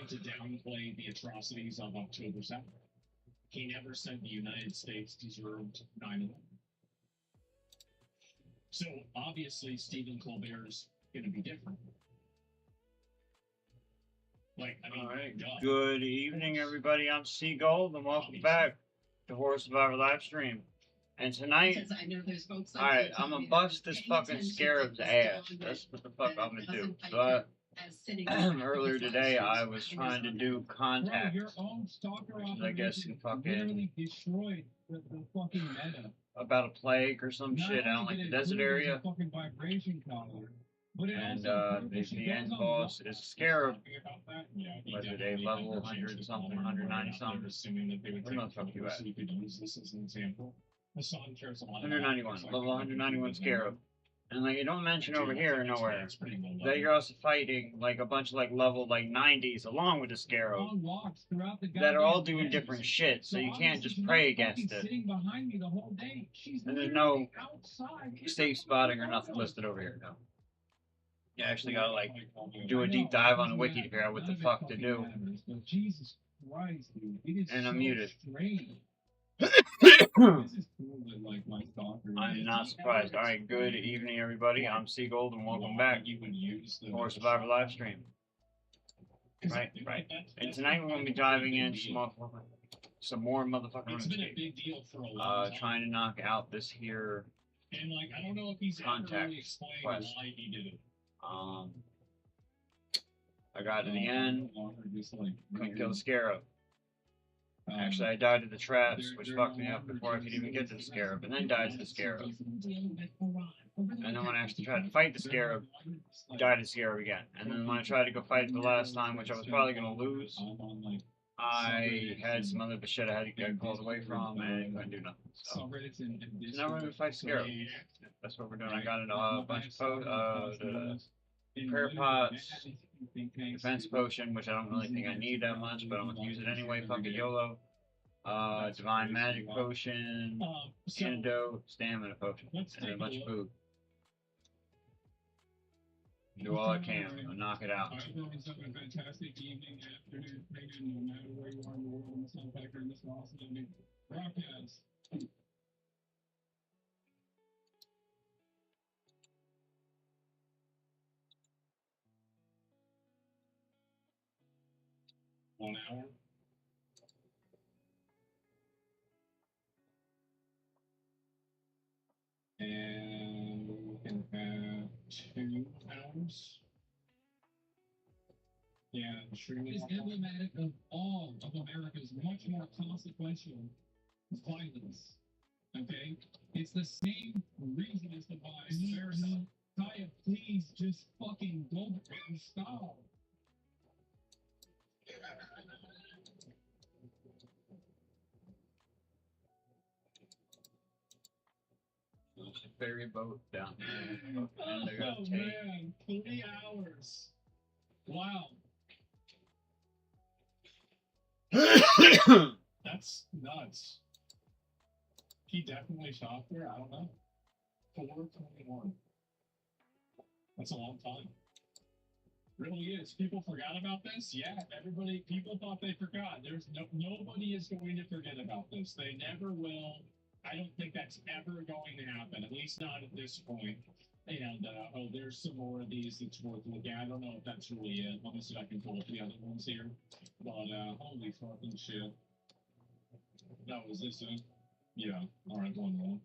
trying to downplay the atrocities of October 7th. He never said the United States deserved 9/11. So obviously, Stephen Colbert's going to be different. Like, I mean, all right. Good evening, everybody. I'm Seagold, and welcome back to Horror Survivor live stream. And tonight, alright, I'm gonna bust this fucking scarab's ass. That's what the fuck I'm gonna do. But earlier today, I was trying to do contact, which is, I guess, in fucking about a plague or some shit out in like the desert area. And the end boss is a scarab. Was it a level 100 something, 190 something? Where the fuck you at? 191, level 191 scarab. And like, you don't mention over here nowhere that you're also fighting like a bunch of like level like 90s along with the scarab that are all doing different shit, so you can't just pray against it. And there's no safe spotting or nothing listed over here, no. You actually gotta like do a deep dive on the wiki to figure out what the fuck to do. And I'm muted. I'm not surprised. Alright, good evening everybody. I'm Seagold and welcome back to Horror Survivor live stream. Right. And tonight we're gonna be diving into some more motherfucking RuneScape. Trying to knock out this here contact quest. I got to the end, couldn't kill the scarab. Actually, I died to the traps, which fucked me up before I could even get to the scarab, and then died to the scarab. And then when I actually tried to fight the scarab, died to the scarab again. And then when I tried to go fight it the last time, which I was probably going to lose, I had some other shit I had to get called away from, and couldn't do nothing. So now we're going to fight the scarab. That's what we're doing. I got a bunch of prayer pots, defense potion, which I don't really think I need that much, but I'm gonna use it anyway. Fucking YOLO. Divine magic potion, antidote, stamina potion, and a bunch of food. Do all I can. I'll knock it out. Everyone's having a fantastic evening, afternoon, no matter where you are in the world, in the South Africa, in this awesome broadcast. One hour. And we can have 2 hours. Yeah, surely Is emblematic of all of America's much more consequential violence. Okay? It's the same reason as the virus. Kaya, please just fucking go and stop. There's a ferry boat down there. Oh man, 3 hours. Wow. That's nuts. He definitely shot there. I don't know. 4:21. That's a long time. Really is. People forgot about this. Yeah, people thought they forgot. Nobody is going to forget about this. They never will. I don't think that's ever going to happen. At least not at this point. And there's some more of these that's worth looking at. I don't know if that's really it. Let me see if I can pull up the other ones here. But holy fucking shit. No, is this it? Yeah. All right, one more.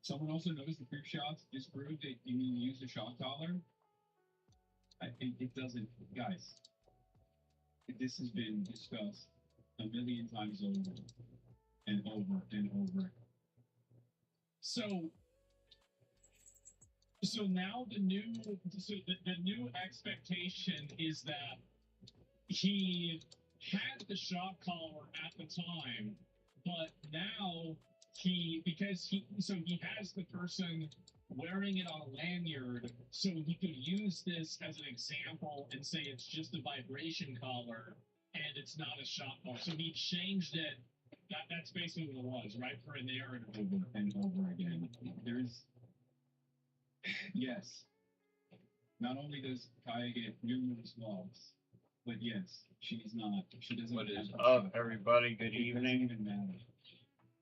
Someone also noticed the creep shots disproved that you use a shot collar. I think it doesn't, guys. This has been discussed a million times over and over and over. So now the new expectation is that he had the shock collar at the time, but now he has the person wearing it on a lanyard, so he could use this as an example and say it's just a vibration collar and it's not a shock collar. So he changed it. That's basically what it was, right? For a narrative over and over again. Yes. Not only does Kaya get numerous logs, But yes, she's not. She doesn't. What is have up, to- everybody? Good It doesn't evening. even matter.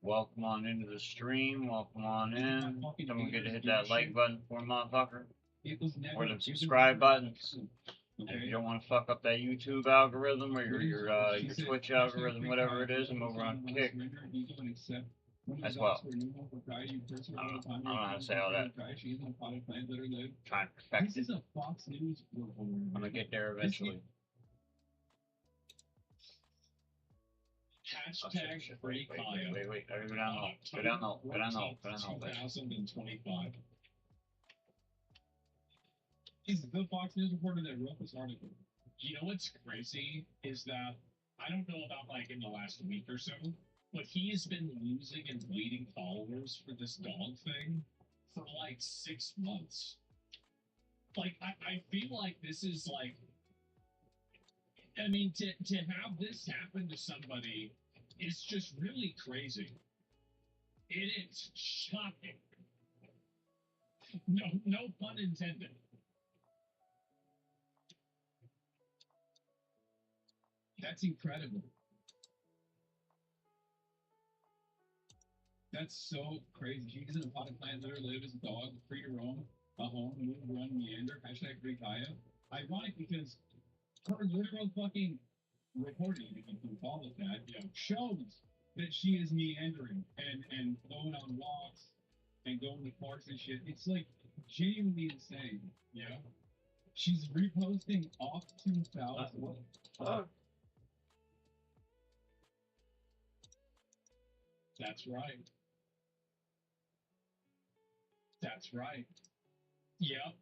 Welcome on into the stream. Welcome on in. Fucking Don't forget to hit do that like shit. button for motherfucker. It was never. Or the it was subscribe never- buttons. And if Okay. you don't want to fuck up that YouTube algorithm or your She said, Twitch "Hashtag algorithm, free whatever it trial, is, I'm over on unless Kick. rendered equal and accept one of As the well. docs for renewal for priority person I all don't the time. know how to say all that. She isn't a potted plant, let her live. Trying to perfect This it. is a Fox News reporter. I'm gonna get there eventually. Hashtag free Wait, Kyle. wait. Go down low. Go down low. Go down low. Go down low. bitch. 2025. He's the Fox News reporter that wrote this article. You know what's crazy is that I don't know about like in the last week or so, but he has been losing and bleeding followers for this dog thing for like 6 months. Like I feel like this is like, I mean, to have this happen to somebody is just really crazy. It is shocking. No pun intended. That's incredible. That's so crazy. She isn't a potted plant, let her live as a dog, free to roam, a home, move, run, meander, hashtag free Kaya. Ironic because her literal fucking reporting, if you can call it that, shows that she is meandering and going on walks and going to parks and shit. It's like genuinely insane. Yeah. She's reposting off 2000. That's right. That's right. Yep.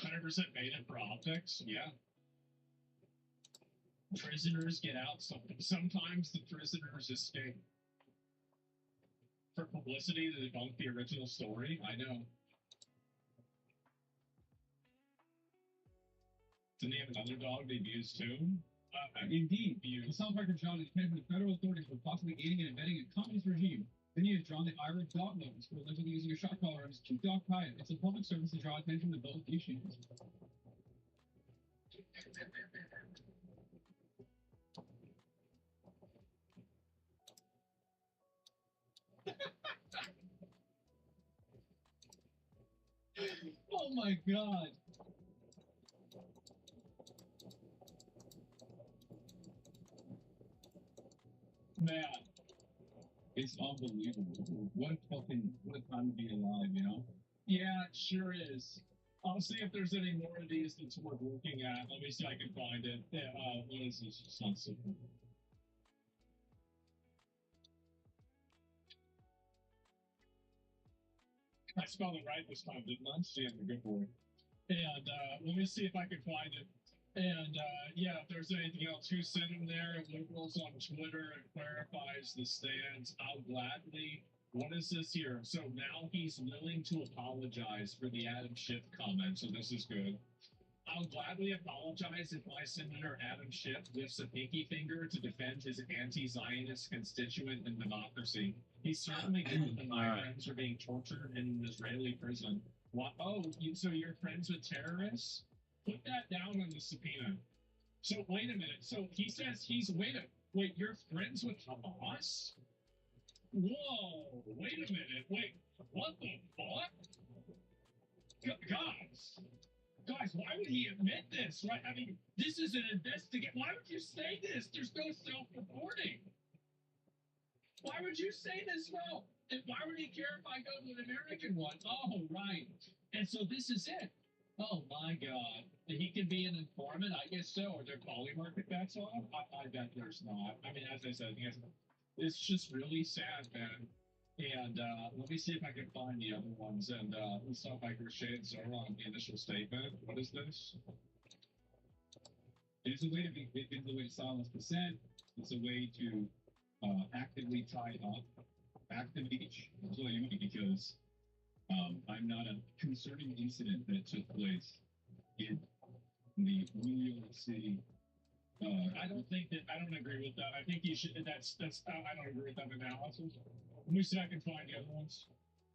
100% made it for optics. Yeah. Prisoners get out. Sometimes the prisoners escape. For publicity to debunk the original story. I know. Didn't he have another dog they abused too? Indeed, the South Parker John is dependent on federal authorities for possibly aiding and abetting a communist regime. Then he has drawn the ire of dog lovers for allegedly using a shot collar on his cute dog Kaya. It's a public service to draw attention to both issues. Oh my god. Man, it's unbelievable. What a time to be alive, you know? Yeah, it sure is. I'll see if there's any more of these that's worth looking at. Let me see if I can find it. What is this? It's not simple. I spelled it right this time, didn't I? Yeah, good boy. And let me see if I can find it. And yeah, if there's anything else, who sent him there? Liberals on Twitter and clarifies the stance. I'll gladly. What is this here? So now he's willing to apologize for the Adam Schiff comment. So this is good. I'll gladly apologize if my Senator Adam Schiff lifts a pinky finger to defend his anti-Zionist constituent in democracy. He's certainly good that my friends are being tortured in an Israeli prison. What? Oh, so you're friends with terrorists? Put that down on the subpoena. So wait a minute. So he says wait, you're friends with Hamas? Whoa, wait a minute. Wait, what the fuck? Guys, why would he admit this? Right? I mean, this is an investigation. Why would you say this? There's no self-reporting. Why would you say this? No. And why would he care if I go to an American one? Oh, right. And so this is it. Oh my God. He can be an informant? I guess so. Are there poly market bets on? I bet there's not. I mean, as I said, it's just really sad, man. And let me see if I can find the other ones. And let's talk like Rashad Zora on the initial statement. What is this? It's a way to it's a way to silence dissent. It's a way to actively tie up activity. That's what I mean because I'm not a concerning incident that took place in the New York City. I don't agree with that. I think you should. That's. I don't agree with that analysis. Let me see if I can find the other ones.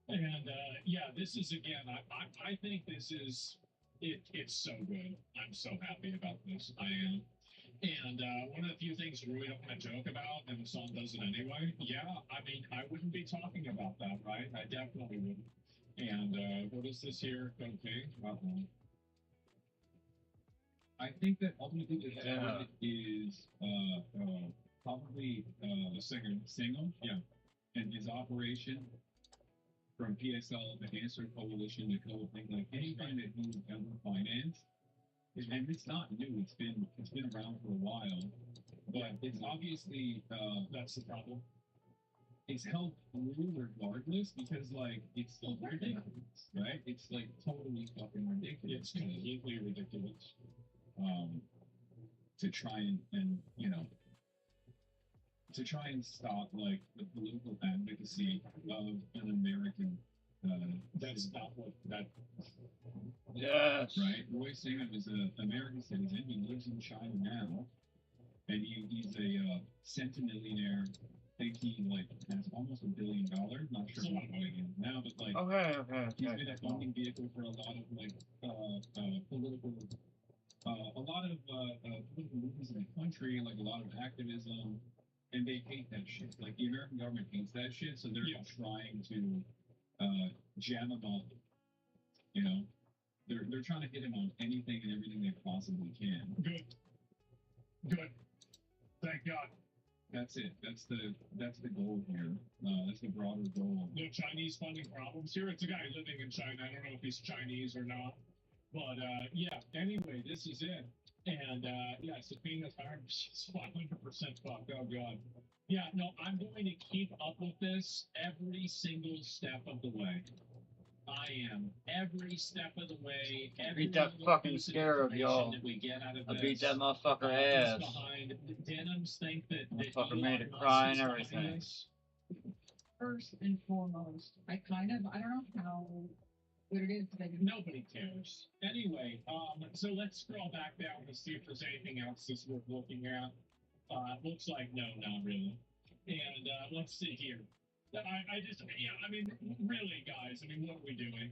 And yeah, this is again. I think this is It's so good. I'm so happy about this. I am. And one of the few things we really don't want to joke about, and the song does it anyway. Yeah, I mean, I wouldn't be talking about that, right? I definitely wouldn't. And what is this here? Okay. I think that ultimately the head is probably the singer, yeah, and his operation from PSL, the Answer Coalition, the whole thing, like anything that he's ever financed, and it's not new. It's been around for a while, but it's obviously That's the problem. it's held through regardless because like it's still ridiculous, right? It's like totally fucking ridiculous. It's completely ridiculous. To try and to try and stop like the political advocacy of an American. That's not what that. Yes. Right. Roy Singham is an American citizen. He lives in China now, and he's a centimillionaire. I think he like has almost $1 billion. Not sure what he is now, but like he's been a funding vehicle for a lot of like political. A lot of political movements in the country, like a lot of activism, and they hate that shit. Like the American government hates that shit, so they're trying to jam him up. You know, they're trying to hit him on anything and everything they possibly can. Good. Thank God. That's it. That's the goal here. That's the broader goal. No Chinese funding problems here. It's a guy living in China. I don't know if he's Chinese or not. But yeah, anyway, this is it. And yeah, Sabina's arm, she's 100% fucked. Oh, God. Yeah, no, I'm going to keep up with this every single step of the way. I am. Every step of the way. Every Beat that fucking scarab, y'all. that we get out of I this, beat that motherfucker ass. behind. The Denims think that Motherfucker made it cry and everything. First and foremost, I don't know how what it is, but nobody cares. Anyway, so let's scroll back down and see if there's anything else that's worth looking at. Looks like no, not really. And let's see here. I just, yeah, I mean, really, guys, I mean, what are we doing?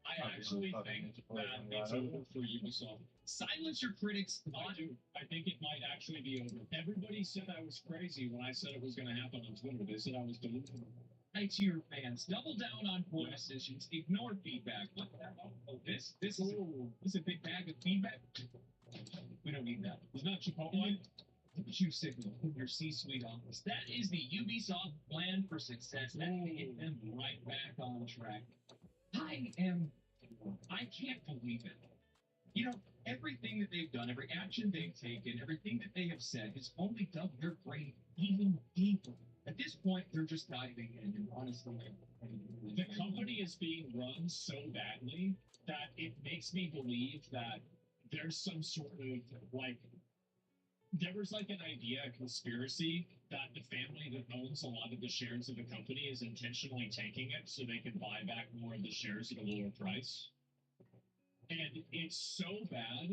I actually think that it's over for Ubisoft. Silence your critics. I think it might actually be over. Everybody said I was crazy when I said it was going to happen on Twitter. They said I was delusional. Hey, to your fans, double down on poor decisions. Ignore feedback. This is a big bag of feedback. We don't need that. It's not Chipotle. You signal from your C-suite office. That is the Ubisoft plan for success. That will get them right back on track. I can't believe it. You know, everything that they've done, every action they've taken, everything that they have said has only dug their grave even deeper. At this point, they're just diving in, and honestly, the company is being run so badly that it makes me believe that there's some sort of, like, there was like an idea, a conspiracy, that the family that owns a lot of the shares of the company is intentionally taking it so they can buy back more of the shares at a lower price. And it's so bad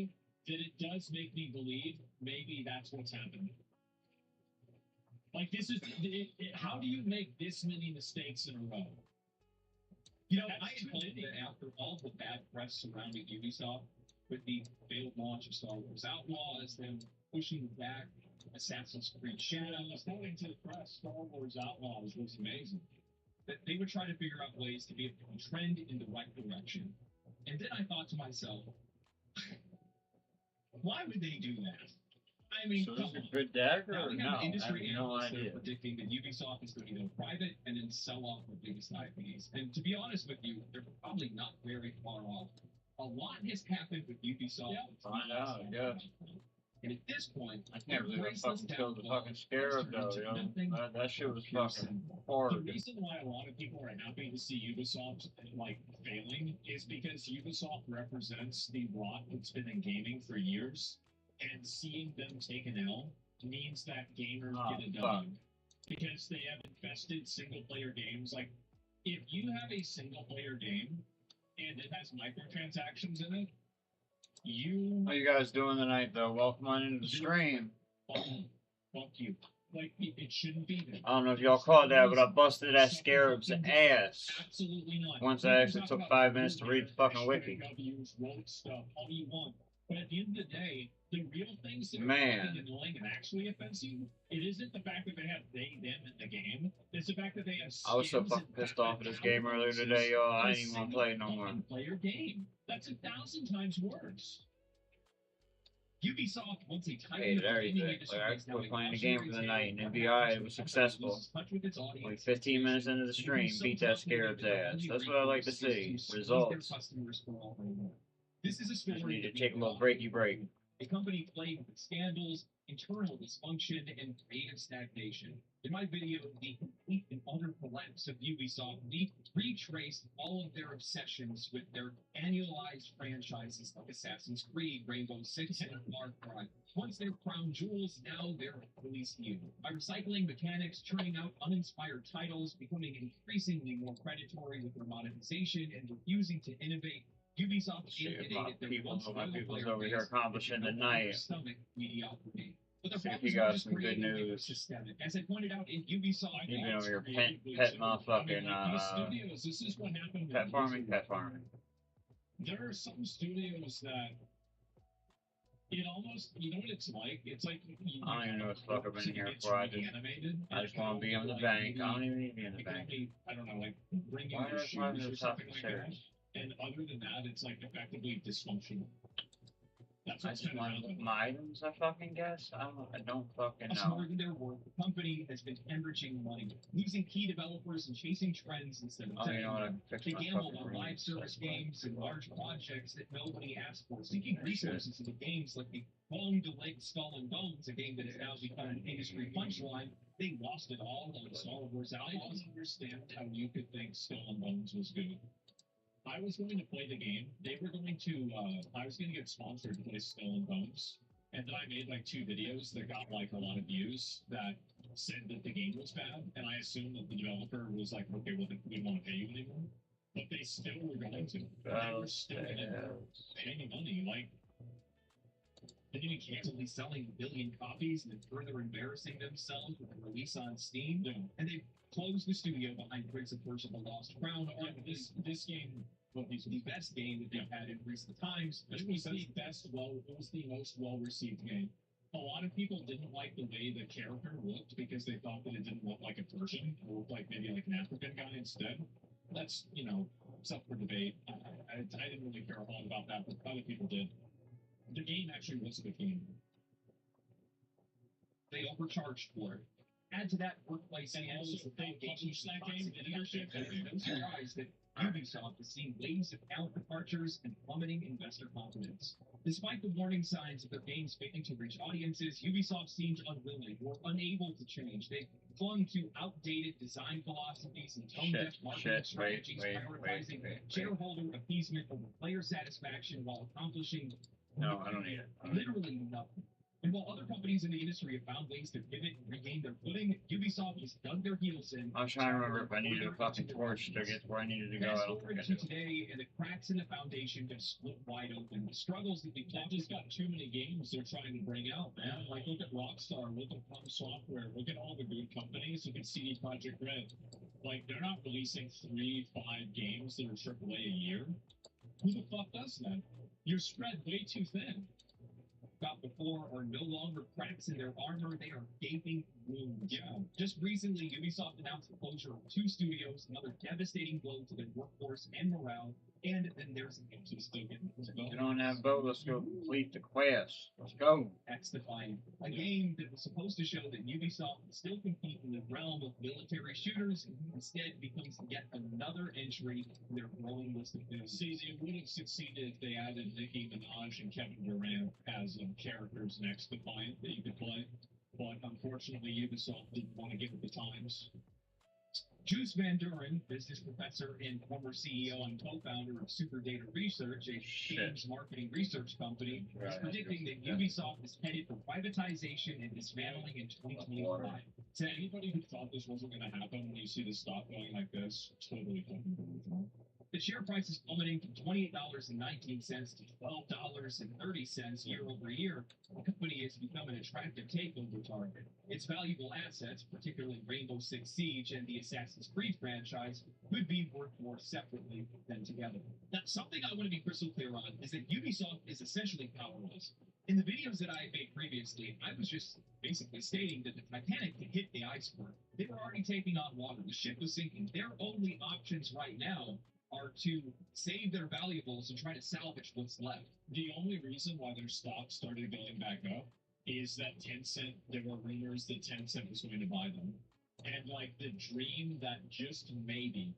that it does make me believe maybe that's what's happening. Like, this is, how do you make this many mistakes in a row? You know, I admit that after all the bad press surrounding Ubisoft, with the failed launch of Star Wars Outlaws, them pushing back Assassin's Creed Shadows, according to the press, Star Wars Outlaws was amazing. That they would try to figure out ways to be able to trend in the right direction. And then I thought to myself, why would they do that? I mean, So come is it on. a good dagger Now or we no? have I industry have no analysts that are idea. predicting that Ubisoft is going to go private and then sell off the biggest IPs. And to be honest with you, they're probably not very far off. A lot has happened with Ubisoft. Yeah, find out, I guess. And at this point, I can't believe I fucking killed the fucking scarab though, yo. That shit was fucking the hard. reason why a lot of people are happy to see Ubisoft like failing is because Ubisoft represents the rot that's been in gaming for years, and seeing them take an L means that gamers get a W because they have invested single-player games. Like, if you have a single-player game and it has microtransactions in it, How you guys doing tonight though? Welcome on into the stream. Fuck you. Like it shouldn't be there. I don't know if y'all caught that, but I busted that scarab's ass. Absolutely not. Once I actually took 5 minutes to read the fucking wiki. Wrote stuff all you want. But at the end of the day, the real things that are Man. fucking annoying and actually offensive, it isn't the fact that they have they, them in the game. It's the fact that they have I was so skins fucking and pissed off at this game earlier today, y'all. I ain't even want to play it no more. Player game. That's 1,000 times worse. Ubisoft wants a title. Hated everything. Like, I quit playing the game for the night, and NBI, it was successful. Only 15 minutes into the stream, beat that scarab's ass. That's what I like to see. Results. This is a story. Just need to take a little breaky break. A company plagued with scandals, internal dysfunction, and creative stagnation. In my video, The Complete and Utter Collapse of Ubisoft, we retraced all of their obsessions with their annualized franchises like Assassin's Creed, Rainbow Six, and Far Cry. Once they're crown jewels, now they're released new. By recycling mechanics, churning out uninspired titles, becoming increasingly more predatory with their monetization, and refusing to innovate, Ubisoft alienated their once my loyal people's player over here base accomplishing and tonight. stomach mediocrity. But the See if problem you is got not just some good creative, news. it's systemic. As I pointed out in Ubisoft, You've been over here creatively pet too. motherfucking, these studios, this is what happened. pet farming. There are some studios that it almost, you know what it's like? It's like I don't even know what the fuck I've been here for. I just want to be on the bank. I don't even need to be in the bank. I don't know, like bring in Why your are I shoes to or the top something of the like that. stairs? And other than that, it's like effectively dysfunctional. That's I what's just kind of want happening. my items, I fucking guess. I don't fucking That's know. more than their work. The company has been hemorrhaging money, losing key developers and chasing trends instead of Oh, you know what? I can fix they my gamble fucking on live rooms. service games and large projects that nobody asked for, seeking resources into games like the long-delayed Skull and Bones, a game that has now become an industry punchline. They lost it all on Star Wars Outlaws. I don't understand how you could think Skull and Bones was good. I was going to play the game. They were going to, I was going to get sponsored to play Skull and Bones. And then I made like 2 videos that got like a lot of views that said that the game was bad. And I assumed that the developer was like, okay, well, we don't want to pay you anymore. But they still were going to. They were still going to pay me money. Like, then you casually selling 1 billion copies and then further embarrassing themselves with a release on Steam. Yeah. And they closed the studio behind Prince of Persia: The Lost Crown. This game was the best game that they've had in recent times. It was the best, it was the most well-received game. A lot of people didn't like the way the character looked because they thought that it didn't look like a Persian. It looked like maybe like an African guy instead. That's, you know, it's up for debate. I didn't really care a lot about that, but other people did. The game actually was a good game. They overcharged for it. Add to that workplace and also they published that game. No surprise that Ubisoft is seeing waves of talent departures and plummeting investor confidence. Despite the warning signs of their games failing to reach audiences, Ubisoft seemed unwilling or unable to change. They clung to outdated design philosophies and tone-deaf marketing strategies, prioritizing shareholder appeasement over player satisfaction while accomplishing No, I don't need it. literally nothing. And while other companies in the industry have found ways to pivot and regain their footing, Ubisoft has dug their heels in. I was trying to remember if I needed a fucking torch to get where I needed to go. I don't think I do. Today, and the cracks in the foundation have split wide open. The struggles that they've just got too many games they're trying to bring out, man. Like, look at Rockstar, look at From Software, look at all the good companies. Look at CD Projekt Red. Like, they're not releasing 3, 5 games that are AAA a year. Who the fuck does that? You're spread way too thin. About before are no longer cracks in their armor, they are gaping wounds. Yeah. Just recently, Ubisoft announced the closure of 2 studios, another devastating blow to their workforce and morale. And then there's an empty still getting Get on that boat, let's go complete the quest. Let's go. X-Defiant, a game that was supposed to show that Ubisoft would still compete in the realm of military shooters, and instead becomes yet another entry in their growing list of failures. See, they would have succeeded if they added Nicki Minaj and Kevin Durant as characters in X-Defiant that you could play. But unfortunately, Ubisoft didn't want to get with the times. Juice Van Duren, business professor and former CEO and co-founder of Super Data Research, a games marketing research company, is predicting that Ubisoft is headed for privatization and dismantling in 2025. To anybody who thought this wasn't going to happen when you see the stock going like this, totally fucking delusional. The share price is plummeting from $28.19 to $12.30 year over year. The company has become an attractive takeover target. Its valuable assets, particularly Rainbow Six Siege and the Assassin's Creed franchise, could be worth more separately than together. Now, something I want to be crystal clear on is that Ubisoft is essentially powerless. In the videos that I made previously, I was just basically stating that the Titanic had hit the iceberg. They were already taking on water. The ship was sinking. Their only options right now are to save their valuables and try to salvage what's left. The only reason why their stock started going back up is that Tencent, there were rumors that Tencent was going to buy them. And like the dream that just maybe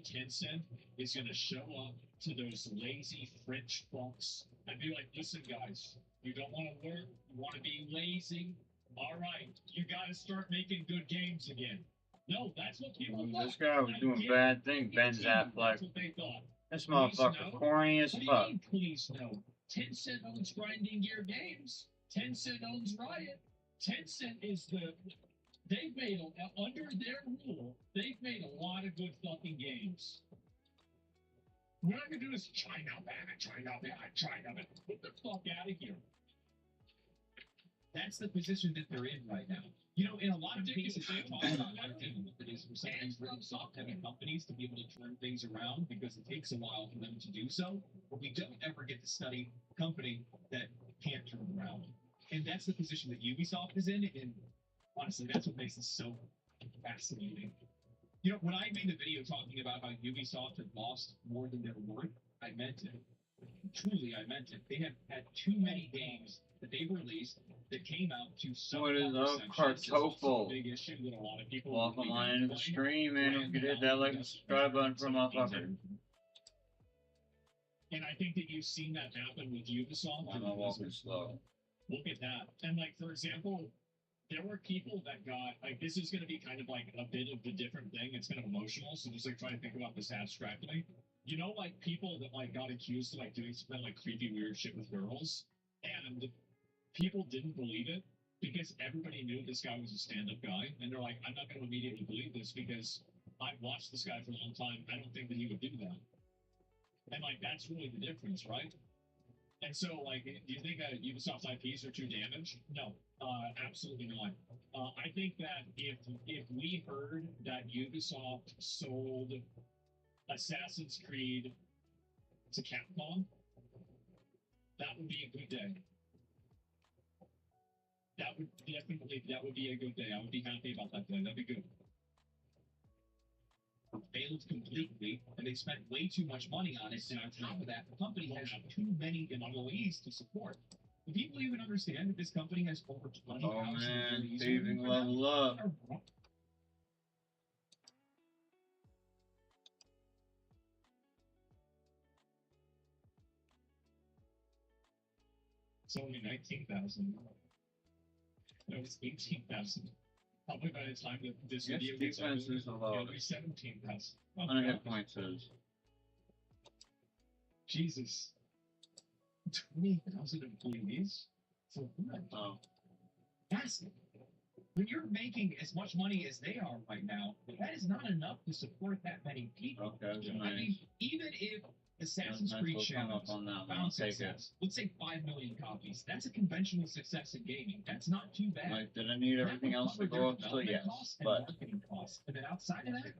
Tencent is going to show up to those lazy French fucks and be like, listen guys, you don't want to work, you want to be lazy, all right, you got to start making good games again. No, that's what people thought. This guy was doing bad thing, Ben Affleck. That's what they thought. This motherfucker corny as What do you fuck. mean, please no? Tencent owns Grinding Gear Games. Tencent owns Riot. Tencent is the... They've made, under their rule, they've made a lot of good fucking games. We're not going to do this China bad, China bad, China bad. Get the fuck out of here. That's the position that they're in right now. You know, in a lot of cases, they talk about how difficult it is for some of these really soft-heavy companies to be able to turn things around because it takes a while for them to do so. But we don't ever get to study a company that can't turn around. And that's the position that Ubisoft is in. And honestly, that's what makes it so fascinating. You know, when I made the video talking about how Ubisoft had lost more than their worth, I meant it. Truly, I meant it. They have had too many games that they released that came out to so What is up, Kartoffel? Big issue that a lot of people Welcome on into the stream, man. Don't forget that like and subscribe button for a motherfucker. And I think that you've seen that happen with Ubisoft. I'm walking slow. Look at that. And like, for example, there were people that got, like, this is going to be kind of like a bit of the different thing. It's kind of emotional. So just like try to think about this abstractly. You know, like people that like got accused of like doing some like creepy weird shit with girls, and people didn't believe it because everybody knew this guy was a stand-up guy, and they're like, I'm not going to immediately believe this because I've watched this guy for a long time. I don't think that he would do that. And like that's really the difference, right? And so, like, do you think that Ubisoft's IPs are too damaged? No, absolutely not. I think that if we heard that Ubisoft sold Assassin's Creed to Capcom, that would be a good day. That would be a good day. I would be happy about that day. That'd be good. Failed completely, and they spent way too much money on it. And on top of that, the company has too many employees to support. Do people even understand that this company has over 20,000 Oh man, employees? paving level up. It's only 19,000. No, it's 18,000. Probably by the time that this Yes, video gets defense is it'll allowed. be 17,000. I don't have points is. Jesus. 20,000 employees? For what? Oh. That's when you're making as much money as they are right now, that is not enough to support that many people. Okay, that's I nice. mean, even if Assassin's Nice Creed little come up Shadows on that one. found I'll take it. success, let's say 5 million copies, that's a conventional success in gaming. That's not too bad. Like, did I need everything else to go up? Still yes, but marketing costs. And then outside of that,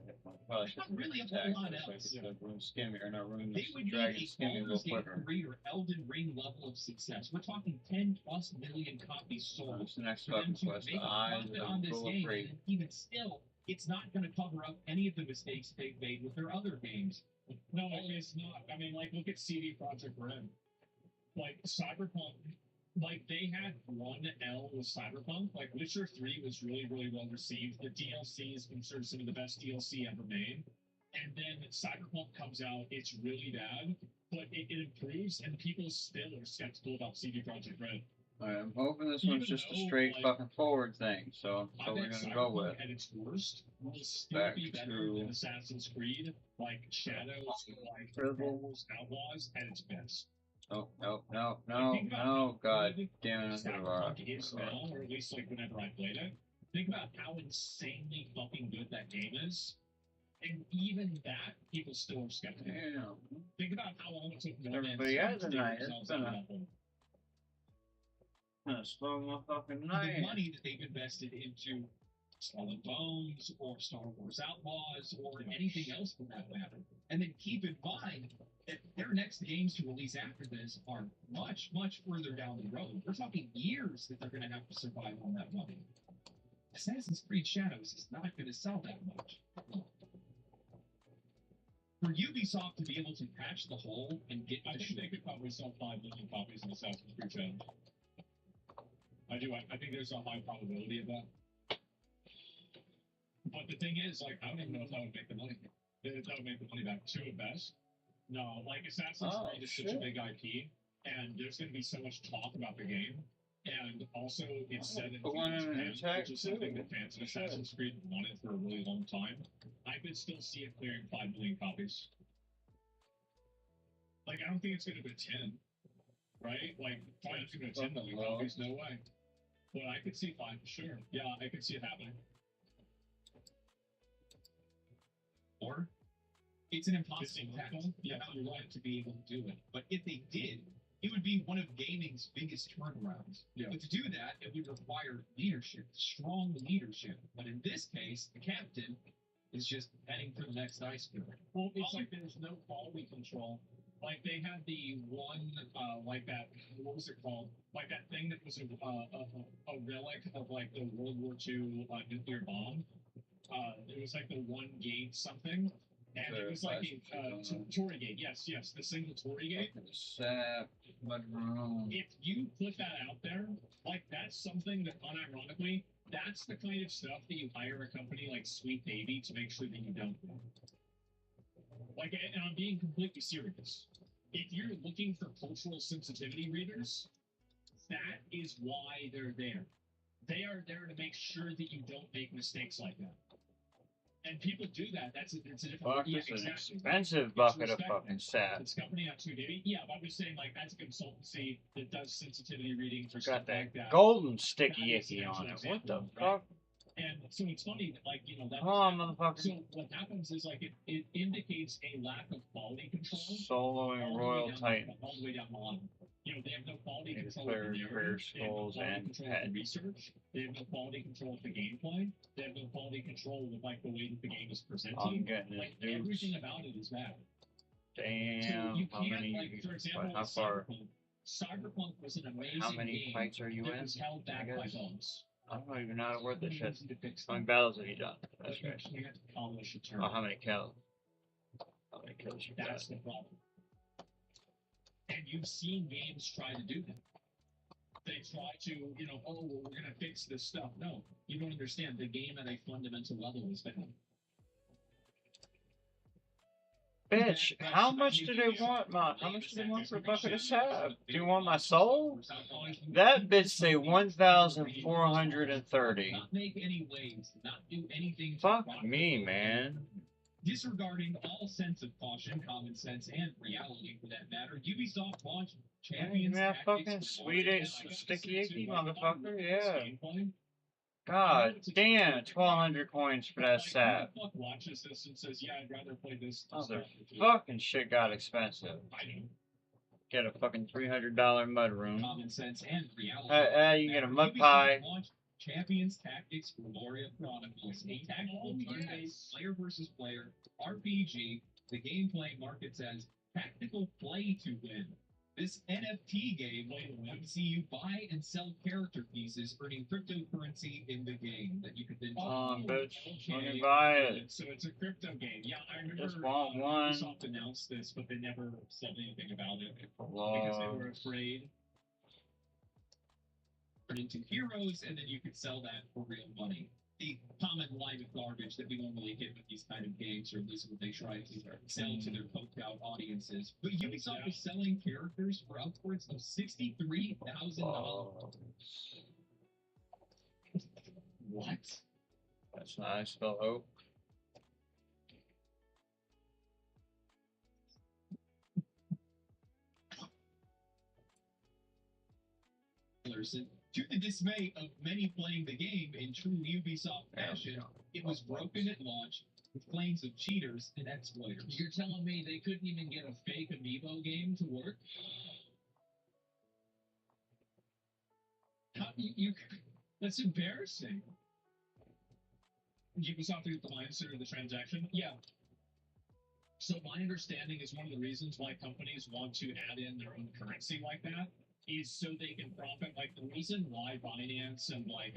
probably not should really a tax whole lot it so I else. could get Rune Skimmy or not Rune They would Dragon need a Skimmy a little Baldur's Gate quicker. 3 or Elden Ring level of success. We're talking 10+ million copies sold. What's the next For them fucking to quest? make The a eyes profit of on the this full game, free. and even still, it's not going to cover up any of the mistakes they've made with their other games. No, it's not. I mean, like, look at CD Projekt Red. Like, Cyberpunk, like, they had one L with Cyberpunk. Like, Witcher 3 was really, really well received. The DLC is considered some of the best DLC ever made. And then Cyberpunk comes out, it's really bad, but it improves, and people still are skeptical about CD Projekt Red. Alright, I'm hoping this one's Even just a though, straight like, fucking forward thing, so I that's what we're bet gonna go Cyberpunk with. at its worst will still Back be better to- than Assassin's Creed, like Shadows, like Triple. Marvel's Outlaws at its best. No, no, no, Like, no, think about no, how god good damn it, Cyberpunk is now, or at least like whenever I played it. Think about how insanely fucking good that game is, And even that, people still are skeptical. Yeah. Think about how long it took Everybody has a night. It's themselves been out of a, that hole. been a slow motherfucking The night. money that they've invested into Skull and Bones or Star Wars Outlaws or anything else for that matter. And then keep in mind that their next games to release after this are much, much further down the road. We're talking years that they're going to have to survive on that money. Assassin's Creed Shadows is not going to sell that much. For Ubisoft to be able to patch the hole and get I the think they could probably sell 5 million copies of Assassin's Creed Shadows. I do. I think there's a high probability of that. But the thing is, like, I don't even know if that would make the money. That would make the money back two at best. No, like Assassin's Creed is such a big IP, and there's going to be so much talk about the game. And also, it's set in Japan, which is something that fans of Assassin's Creed wanted for a really long time. I could still see it clearing 5 million copies. Like, I don't think it's going to go 10, right? Like, probably not going to go 10 million copies, no way. But I could see 5 for sure. Yeah, I could see it happening. Or it's an impossible It's task. impossible. They're Yeah, not you're going right. to be able to do it. But if they did, it would be one of gaming's biggest turnarounds. Yeah. But to do that, it would require leadership, strong leadership. But in this case, the captain is just heading for the next iceberg. Well, it's like there's no quality control. Like they had the one, like that. What was it called? Like that thing that was a relic of like the World War II nuclear bomb. It was like the one gate something, and it was like the Tory gate. Yes, the single Tory gate. Sap, mudroom. If you put that out there, like that's something that unironically, that's the kind of stuff that you hire a company like Sweet Baby to make sure that you don't do. Like, and I'm being completely serious. If you're looking for cultural sensitivity readers, that is why they're there. They are there to make sure that you don't make mistakes like that. And people do that. It's a different. Fuck, Yeah, this is an exactly. expensive It's bucket of respect. fucking sap. This company, not Sweet Baby. Yeah, but I'm just saying, like, that's a consultancy that does sensitivity reading for stuff Got that like that. golden sticky That is icky an on it. actual What the example, right? fuck? And so it's funny that, like, you know, that. Come on, motherfucker. So what happens is, like, it indicates a lack of quality control. Soloing Royal Titan. All the way down the line. You know, they have no quality Need to control clear of the prayer narrative. They have no skulls quality and control of head. the research. They have no quality control of the gameplay. They have no quality control of, like, the way that the game is presented. I'm getting Like, this everything dudes. about it is bad. Damn, So you how can't, many? like, for example, How far? Cyberpunk was an amazing How many game fights are you that in? was held back by guess. bugs. I don't even know how to word this shit. To fix How many them. battles have you done? That's You right. actually have to polish a turn. Oh, how many kills? How many kills you got? That's the problem. And you've seen games try to do that. They try to, you know, oh, well, we're going to fix this stuff. No, you don't understand. The game at a fundamental level is bad. Bitch, how much do they want, man? How much do they want for a bucket of sap? Do you want my soul? That bitch say 1,430. Not make any waves, not do anything. Fuck me, man. Disregarding all sense of caution, common sense, and reality for that matter, Ubisoft launched Yeah, Champions that Tactics fucking for sweet Warrior ass Online. sticky icky motherfucker, yeah. God damn, 1,200 coins for that sap. Who the fuck watches this and says, yeah, I'd rather play this. Fucking shit got expensive. I know. Get a fucking $300 mudroom. Common sense and reality. You get a mud Ubisoft pie. launched Champions Tactics for Gloria Chronicles, a tactical turn-based player versus player RPG. The gameplay markets as tactical play to win. This NFT game would see you buy and sell character pieces, earning cryptocurrency in the game that you could then. Bitch, let me buy it. So it's a crypto game. Yeah, I remember Just want one. Ubisoft announced this, but they never said anything about it because they were Love. afraid. Turn into heroes, and then you could sell that for real money. The common line of garbage that we normally get with these kind of games, or at least what they try to sell to their coked out audiences. But Ubisoft is selling characters for upwards of $63,000. What? That's nice, spell hope. To the dismay of many playing the game in true Ubisoft fashion, it was broken at launch, with claims of cheaters and exploiters. You're telling me they couldn't even get a fake amiibo game to work? How you that's embarrassing. Ubisoft is the mindset of the transaction? Yeah. So my understanding is one of the reasons why companies want to add in their own currency like that is so they can profit. Like the reason why Binance and like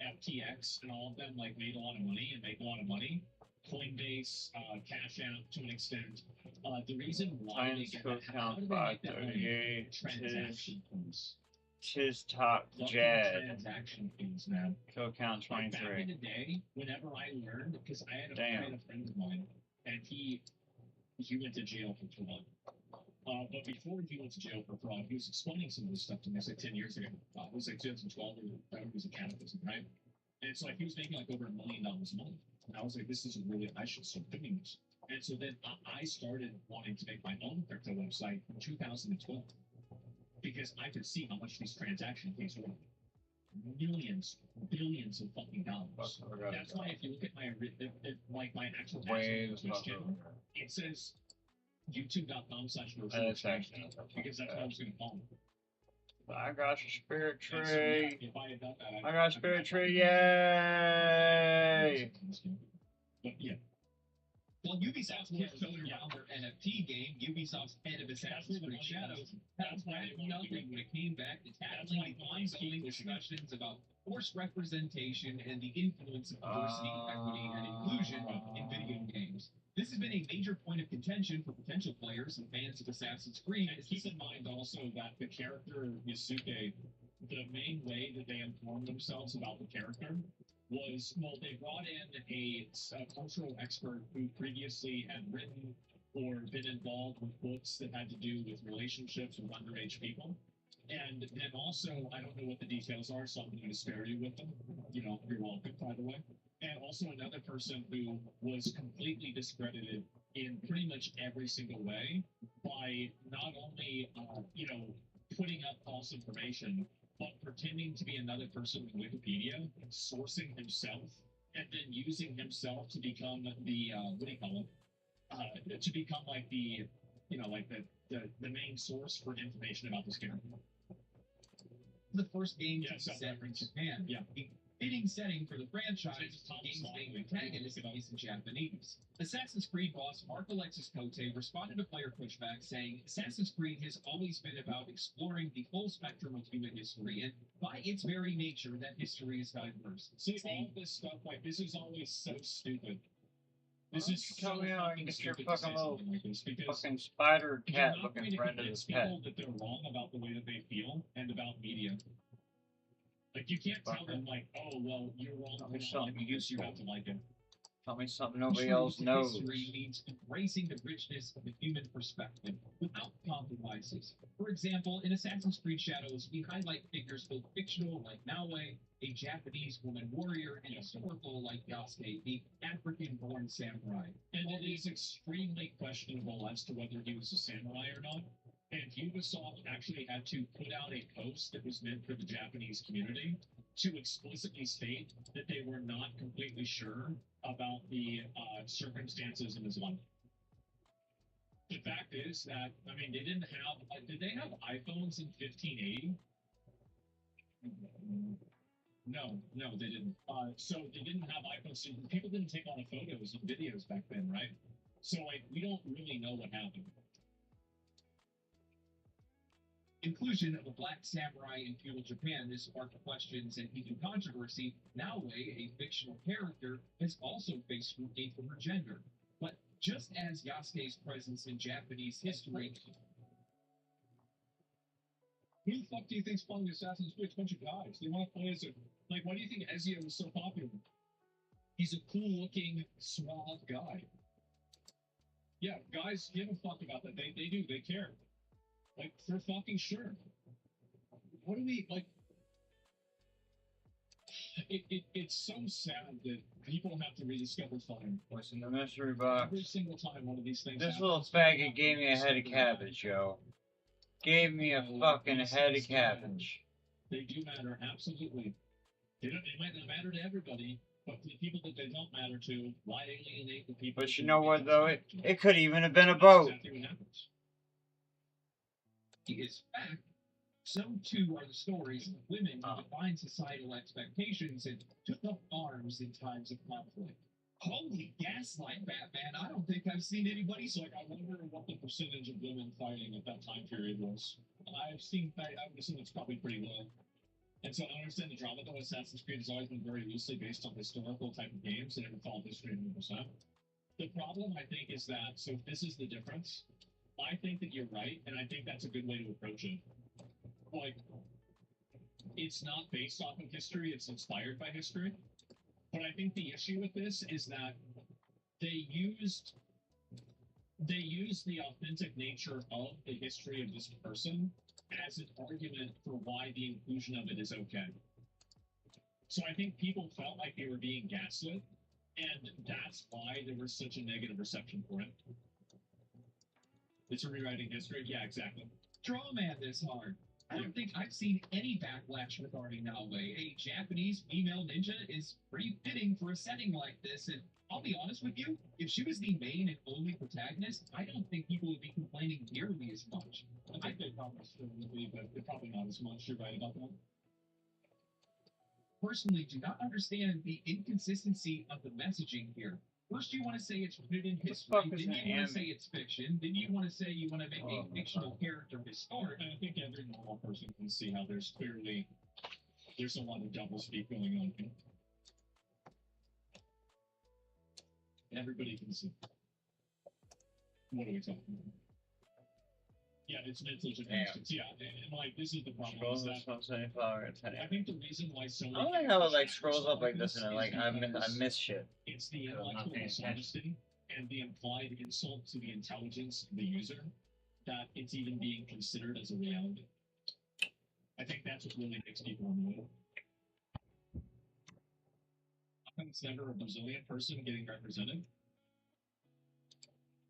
FTX and all of them like made a lot of money and make a lot of money, Coinbase, Cash App to an extent. The reason why Times they code how count do they make that money? 538. Transaction fees. Tis top Fucking Jed. transaction fees, man. Kill count Like back in 23. the day, whenever I learned, because I had a friend of mine, and he went to jail for fraud. But before he went to jail for fraud, he was explaining some of this stuff to me. It was like 10 years ago. It was like 2012 or whatever. He was a catechism, right? And it's like he was making like over $1 million a month. And I was like, this is really, I should start doing this. And so then I started wanting to make my own crypto website in 2012 because I could see how much these transaction fees were. Millions, billions of fucking dollars. That's why if you look at my actual Twitch channel, it says youtube.com/virtual because that's what I was going to call it. I got your spirit So, yeah, tree. if I had done that, I got spirit tree. Yay! But yeah. While Ubisoft kept going around their NFT game, Ubisoft's head of Assassin's Creed Shadows had nothing when it came back to tackling the ongoing discussions about forced representation and the influence of diversity, equity, and inclusion in video games. This has been a major point of contention for potential players and fans of Assassin's Creed. And keep in mind also that the character Yasuke, the main way that they informed themselves about the character was, well, they brought in a cultural expert who previously had written or been involved with books that had to do with relationships with underage people. And then also, I don't know what the details are, so I'm going to spare you with them. You know, you're welcome, by the way. And also another person who was completely discredited in pretty much every single way by not only, putting up false information, but pretending to be another person with Wikipedia, sourcing himself, and then using himself to become the to become like the the main source for information about this character. The first game Yeah, set in self-reference. Japan. Yeah. A fitting setting for the franchise, the game's main antagonist is in Japanese. Assassin's Creed boss Mark Alexis Cote responded to player pushback saying, Assassin's Creed has always been about exploring the full spectrum of human history, and by its very nature, that history is diverse. See, all this stuff, like, this is always so stupid. This Why is don't you tell so me how I can fucking get your stupid to say fucking little something like this, because fucking spider you're cat not looking going to friend of convince this pet. people that they're wrong about the way that they feel and about media. Like, you can't tell them, like, oh, well, you're wrong for not liking this, you have to like it. Tell me something nobody True else to knows. History means embracing the richness of the human perspective without compromises. For example, in Assassin's Creed Shadows, we highlight figures both fictional like Naue, a Japanese woman warrior, and historical like Yasuke, the African-born samurai. And it is extremely questionable as to whether he was a samurai or not. And Ubisoft actually had to put out a post that was meant for the Japanese community to explicitly state that they were not completely sure about the circumstances in his life. The fact is that, I mean, they didn't have, did they have iPhones in 1580? No, they didn't. So they didn't have iPhones. So people didn't take a lot of photos and videos back then, right? So, like, we don't really know what happened. Inclusion of a black samurai in feudal Japan has sparked questions and even controversy. Naue, a fictional character, has also faced scrutiny for her gender. But just as Yasuke's presence in Japanese history, Who the fuck do you think's playing Assassin's Creed? A bunch of guys. They want to play as a, like, why do you think Ezio was so popular? He's a cool-looking, suave guy. Yeah, guys give a fuck about that. They do. They care. Like, for fucking sure. What do we, like... It's so sad that people have to rediscover fire. What's in the mystery box? Every single time one of these things This happens, little faggot gave me a head of cabbage, yo. Gave me a fucking head of cabbage. They do matter, absolutely. They might not matter to everybody, But the people that they don't matter to, why alienate the people? But you who know what, though? matter to? It could even have been a That's boat. exactly what happens. Is fact, so too are the stories of women who defied societal expectations and took up arms in times of conflict. Holy gaslight, Batman! I don't think I've seen anybody So, like, I wonder what the percentage of women fighting at that time period was. I would assume it's probably pretty low. And so I understand the drama, though. Assassin's Creed has always been very loosely based on historical type of games that never followed history 100%. The problem, I think, is that, so if this is the difference, I think that you're right, and I think that's a good way to approach it. Like, it's not based off of history, it's inspired by history. But I think the issue with this is that they used the authentic nature of the history of this person as an argument for why the inclusion of it is okay. So I think people felt like they were being gaslit, and that's why there was such a negative reception for it. It's a rewriting history? Yeah, exactly. draw man this hard. I don't think I've seen any backlash regarding Naoe. A Japanese female ninja is pretty fitting for a setting like this, and I'll be honest with you, if she was the main and only protagonist, I don't think people would be complaining nearly as much. I think they probably still would be, but they're probably not as much. You're right about that. Personally, do not understand the inconsistency of the messaging here. First, you want to say it's rooted in history, fuck is then an you want to anime? say it's fiction, then you want to say you want to make a fictional character historic. And I think every normal person can see how there's a lot of doublespeak going on here. Everybody can see. What are we talking about? Yeah, it's mental gymnastics. Yeah, and like this is the problem. Scrolls Is this that 1 75 at 10. I think the reason why so many I don't like how it like scrolls up like this and it, like I miss shit. it's the I'm not intellectual paying attention. dishonesty and the implied insult to the intelligence of the user that it's even being considered as a reality. I think that's what really makes people annoyed. It's never a Brazilian person getting represented.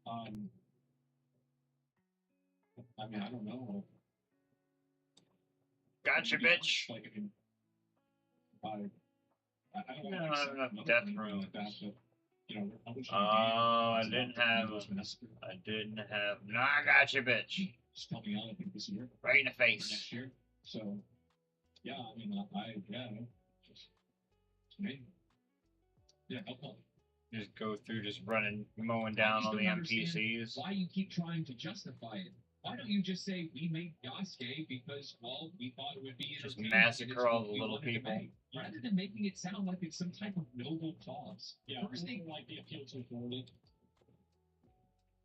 I mean, I don't know. Gotcha, bitch. Like, I don't No, want I don't have death room. like that, but you know, we're publishing. Oh, I didn't have. No, I got you, bitch. It's coming out, I think, this year. Right in the Or face. next year. So, yeah, I mean, just me. Yeah, help. Just go through, just running, mowing down all the NPCs. Why you keep trying to justify it? Why don't you just say we made Yasuke because, well, we thought it would be Just entertaining, massacre it's all what the we little wanted to people. make, rather than making it sound like it's some type of noble cause. Yeah, First thing, like the appeal to authority.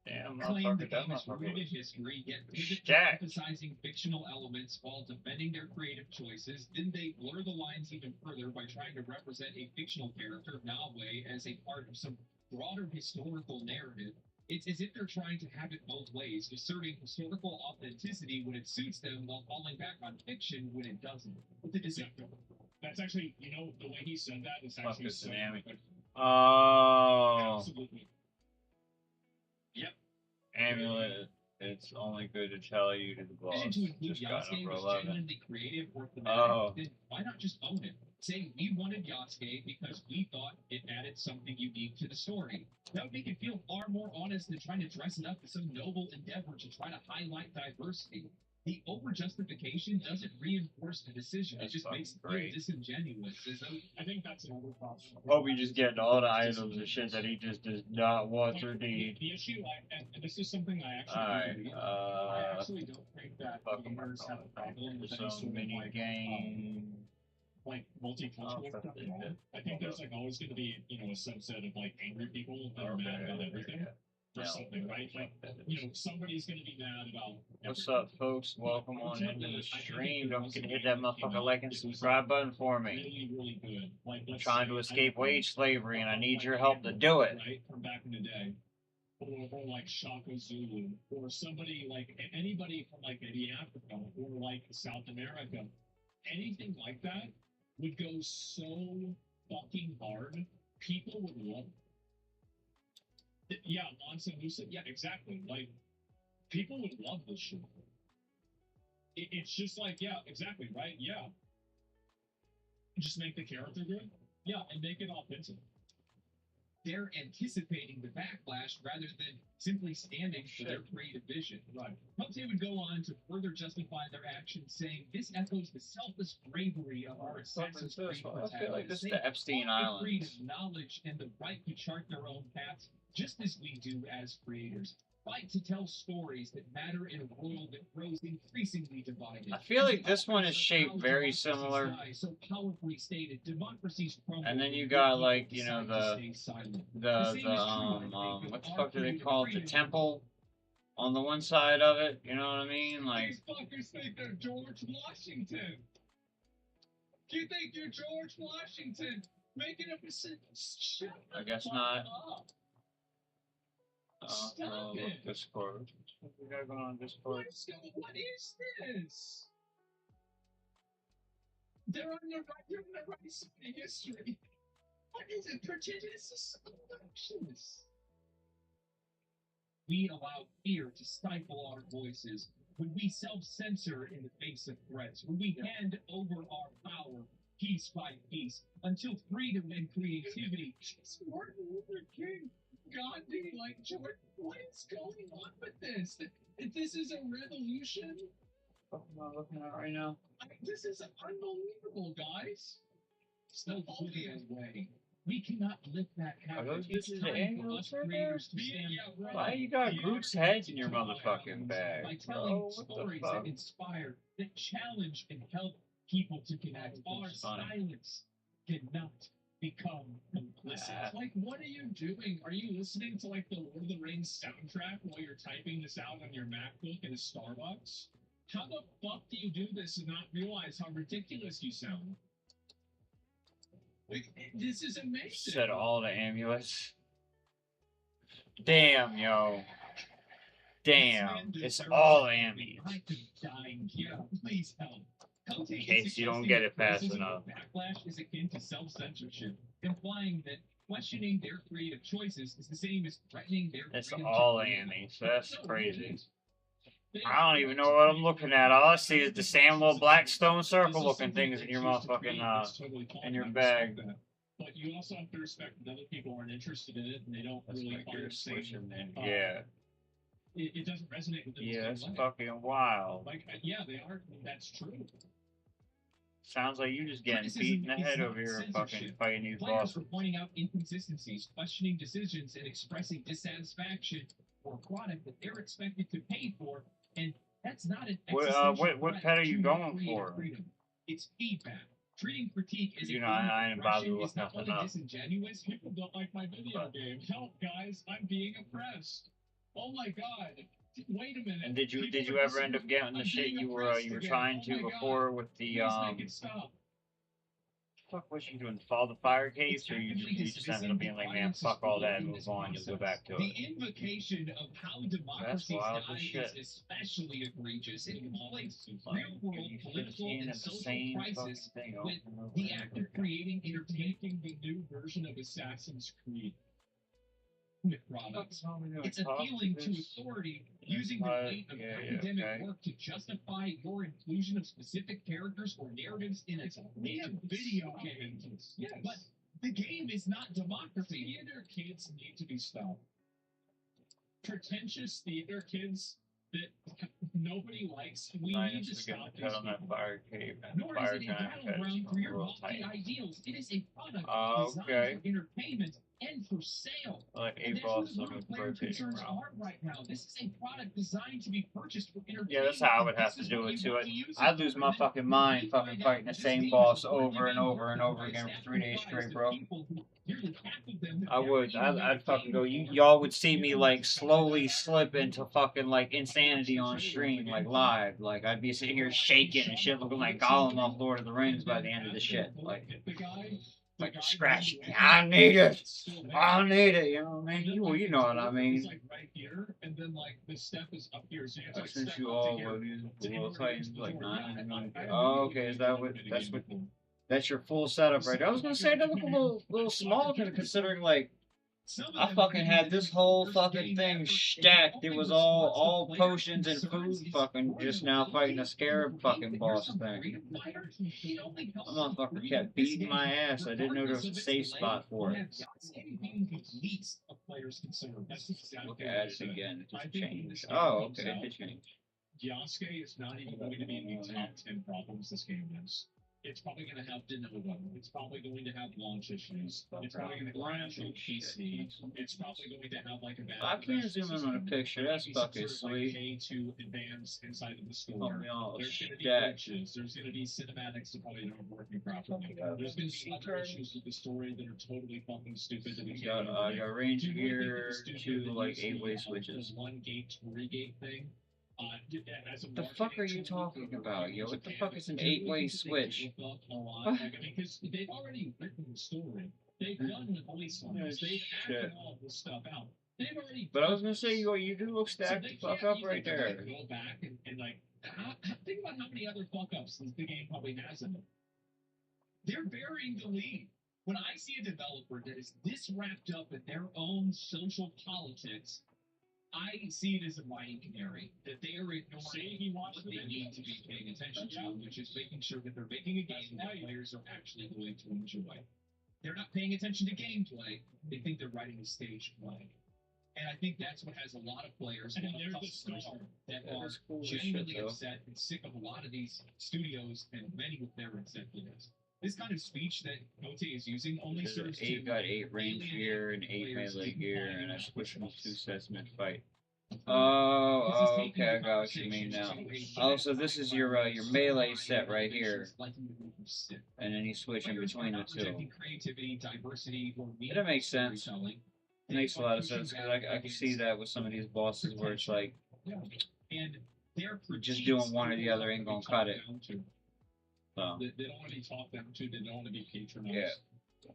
Damn, claim the motherfucker, that game is rooted in motherfucker. history, yet pivot to Stacked. emphasizing fictional elements while defending their creative choices. Then they blur the lines even further by trying to represent a fictional character, Naoe, as a part of some broader historical narrative. It's as if they're trying to have it both ways, asserting historical authenticity when it suits them while falling back on fiction when it doesn't. But the deceptive. That's actually, you know, the way he said that is Fuck actually this so dynamic. perfect. Oh, Absolutely. Yep. amulet. It's only good to tell you to the boss. Decision to include Just got Yasuke number was 11. genuinely creative or thematic, Oh. then why not just own it? Say we wanted Yasuke because we thought it added something unique to the story. That would make it feel far more honest than trying to dress it up as some noble endeavor to try to highlight diversity. The over-justification doesn't reinforce the decision. That's it just makes it feel fucking great. disingenuous. As though I think that's another problem. Hope we just get all the items and shit that he just does not want or need. The issue, and this is something I actually Alright, believe. I actually don't think that fucking gamers have a problem with any some sort of mini like, game. like multicultural Oh, stuff fuck at all. it. I think there's like always going to be, you know, a subset of like angry people that are mad about everything or something, right? Like, you know, somebody's going to be mad about. What's up, folks? Welcome on into the stream. Don't forget to hit that motherfucker like and subscribe button for me. Really, really good. Like, I'm let's trying say, to I escape don't know, wage slavery, and I need your like help to do it. Right, from back in the day. Or like Shaka Zulu, or somebody like anybody from like maybe Africa or like South America, anything like that would go so fucking hard. People would love it. Yeah, Mansa Musa. Yeah, exactly. Like people would love this shit. It's just like, yeah, exactly, right? Yeah. Just make the character good. Yeah, and make it offensive. They're anticipating the backlash rather than simply standing for their creative vision. Right. Conte would go on to further justify their actions, saying this echoes the selfless bravery of our Assassin's Creed I feel like this is protagonists. the Epstein They want the freedom, Islands. knowledge, and the right to chart their own paths, just as we do as creators. Fight to tell stories that matter in a world that grows increasingly divided. I feel like this one is shaped very similar. So powerfully stated, democracies crumble. And then you got like, you know, decide to the stay silent. what the fuck do they call it? The temple on the one side of it. You know what I mean? Like, These fuckers think they're George Washington. Do you think you're George Washington? Making up a sentence. Shut I guess the not. fuck up. Stop it. Discord. We gotta go on Discord. What is this? They're on the right side of history. What is it? Prejudice elections. We allow fear to stifle our voices. When we self-censor in the face of threats, when we hand over our power piece by piece until freedom and creativity. Martin Luther King, Gandhi, like George, what is going on with this? If this is a revolution? What am I looking at right now? This is unbelievable, guys. No putting away. We cannot let that happen. Are those It's bitches time for animals us right there? creators to stand Why you got Groot's heads in your motherfucking bag, by telling bro? What the stories fuck? that inspire, that challenge, and help people to connect. Our silence cannot become complicit. Like, what are you doing? Are you listening to, like, the Lord of the Rings soundtrack while you're typing this out on your MacBook in a Starbucks? How the fuck do you do this and not realize how ridiculous you sound? Like, this is amazing. Said all the amulets. Damn, yo. Damn. It's all amulets. I could die here. Please help. In case you don't get it fast enough. Backlash is akin to self-censorship, implying that questioning their creative choices is the same as threatening their It's freedom all to create. Annie, so that's crazy. I don't even know what I'm looking at. All I see is the same little black stone circle looking things in your motherfucking in your bag. But you also have to respect that other people aren't interested in it and they don't That's really like find you're it safe. switching then. Yeah. It doesn't resonate with them. the Yeah, same it's way. fucking wild. Like, yeah, they are. That's true. Sounds like you just getting beat in the head over here fucking fighting these Players bosses. are pointing out inconsistencies, questioning decisions, and expressing dissatisfaction for a product that they're expected to pay for, and that's not an What existential what threat pet are you to going creative for? freedom. It's feedback. Treating critique as You a know, form of I ain't bothered oppression with is not nothing only up. disingenuous, People don't like my video game. Help, guys! I'm being oppressed. Oh my god! Wait a minute. And did you People are ever end up getting the I'm shit being you were oppressed again. trying Oh to my God. before with the Please make it stop. fuck was you doing? Follow the fire caves, or you just ended up being like, man, fuck all that and move on, you'll go back to the it. invocation of how democracy wild as dies shit. is especially egregious. It conflates Like, real-world political and social crisis thing with over and over the and act over of creating You're entertainment taking the new version of Assassin's Creed. products. again. It's appealing to authority, using the weight of academic okay. work to justify your inclusion of specific characters or narratives in a Video games. Yes. But the game is not democracy. Theater kids need to be stopped. Pretentious theater kids that nobody likes. We need to stop Cut on that these fire cave and Nor fire is it a giant battleground for your real lofty tight. ideals. It is a product Okay. designed for entertainment and for sale. Like And a that's boss where of the a player rotating concerns around. are right now. This is a product designed to be purchased for entertainment. Yeah, that's how I would and have this to is do what it you too. want to use it I'd lose for. my And fucking then mind you fucking find fighting the out this same game boss is a board over and game over and over by again staff for 3 days comprised straight, of bro. people who nearly half of them have I never would. even I'd played fucking the go. game before. Y'all would see me like slowly slip into fucking like insanity on stream, like live. Like I'd be sitting here shaking and shit, looking like Gollum off Lord of the Rings by the end of the shit. Like scratching. I need it. I need it. You know what I mean? You know what I mean. It's like right here, and then like the step is up here, so you have to like Since step you up to all here. will fight like nine. I Oh, okay. Is that what? That's your full setup right there. I was gonna say that look a little small, considering like Some of I them fucking believe had that this it's the whole worst fucking game thing ever, and the stacked. It only was response all of player potions and concerns food is fucking just now fighting a scarab fucking boss thing. Freedom fighter, it only The comes motherfucker kept beating my ass. I didn't know there was a safe spot for it. Anything the least of players' concerns. That's exactly Look what at I it said. again. It I just think when changed. this game Oh, comes okay. out, It changed. Yasuke is not even going to be in the top 10 problems this game is. It's probably going to have de novo. It's probably going to have launch issues. It's probably going to crash on PC. It's probably going to have like a bad. I can't zoom in on a picture. That's fucking sweet. Pay to advance inside of the store. Oh, me all There's going to be stacked. glitches. There's going to be cinematics that probably aren't working properly. There's going to be other issues with the story that are totally fucking stupid. That we You got, can't you got range gear, 2 like 8-way switches. One gate to regate thing. The fuck are you talking about, yo? What the fuck is an 8-way switch? Because they've already written the story. They've done the voice lines. They've acted all this stuff out. They've already. But I was gonna say, you do look stacked the fuck up right there. Go back and like, think about how many other fuck ups the game probably has in it. They're burying the lead. When I see a developer that is this wrapped up in their own social politics, I see it as a whining canary, that they are ignoring what they need to be paying attention to, which is making sure that they're making a game that players are actually going to enjoy. They're not paying attention to gameplay, they think they're writing a stage play. And I think that's what has a lot of players, a lot of customers that are genuinely upset and sick of a lot of these studios and many of their executives. This kind of speech that Kote is using only serves to got 8 range gear and 8 melee gear, and I switched from 2 sets mid fight. Oh, okay, I got what you mean now. Oh, so this is your melee set right here, and then you switch in between the two. That makes sense. It makes a lot of sense because I can see that with some of these bosses where it's like just doing one or the other ain't gonna cut it. So. They don't want to be talked down to. They don't want to be patronized. Yeah.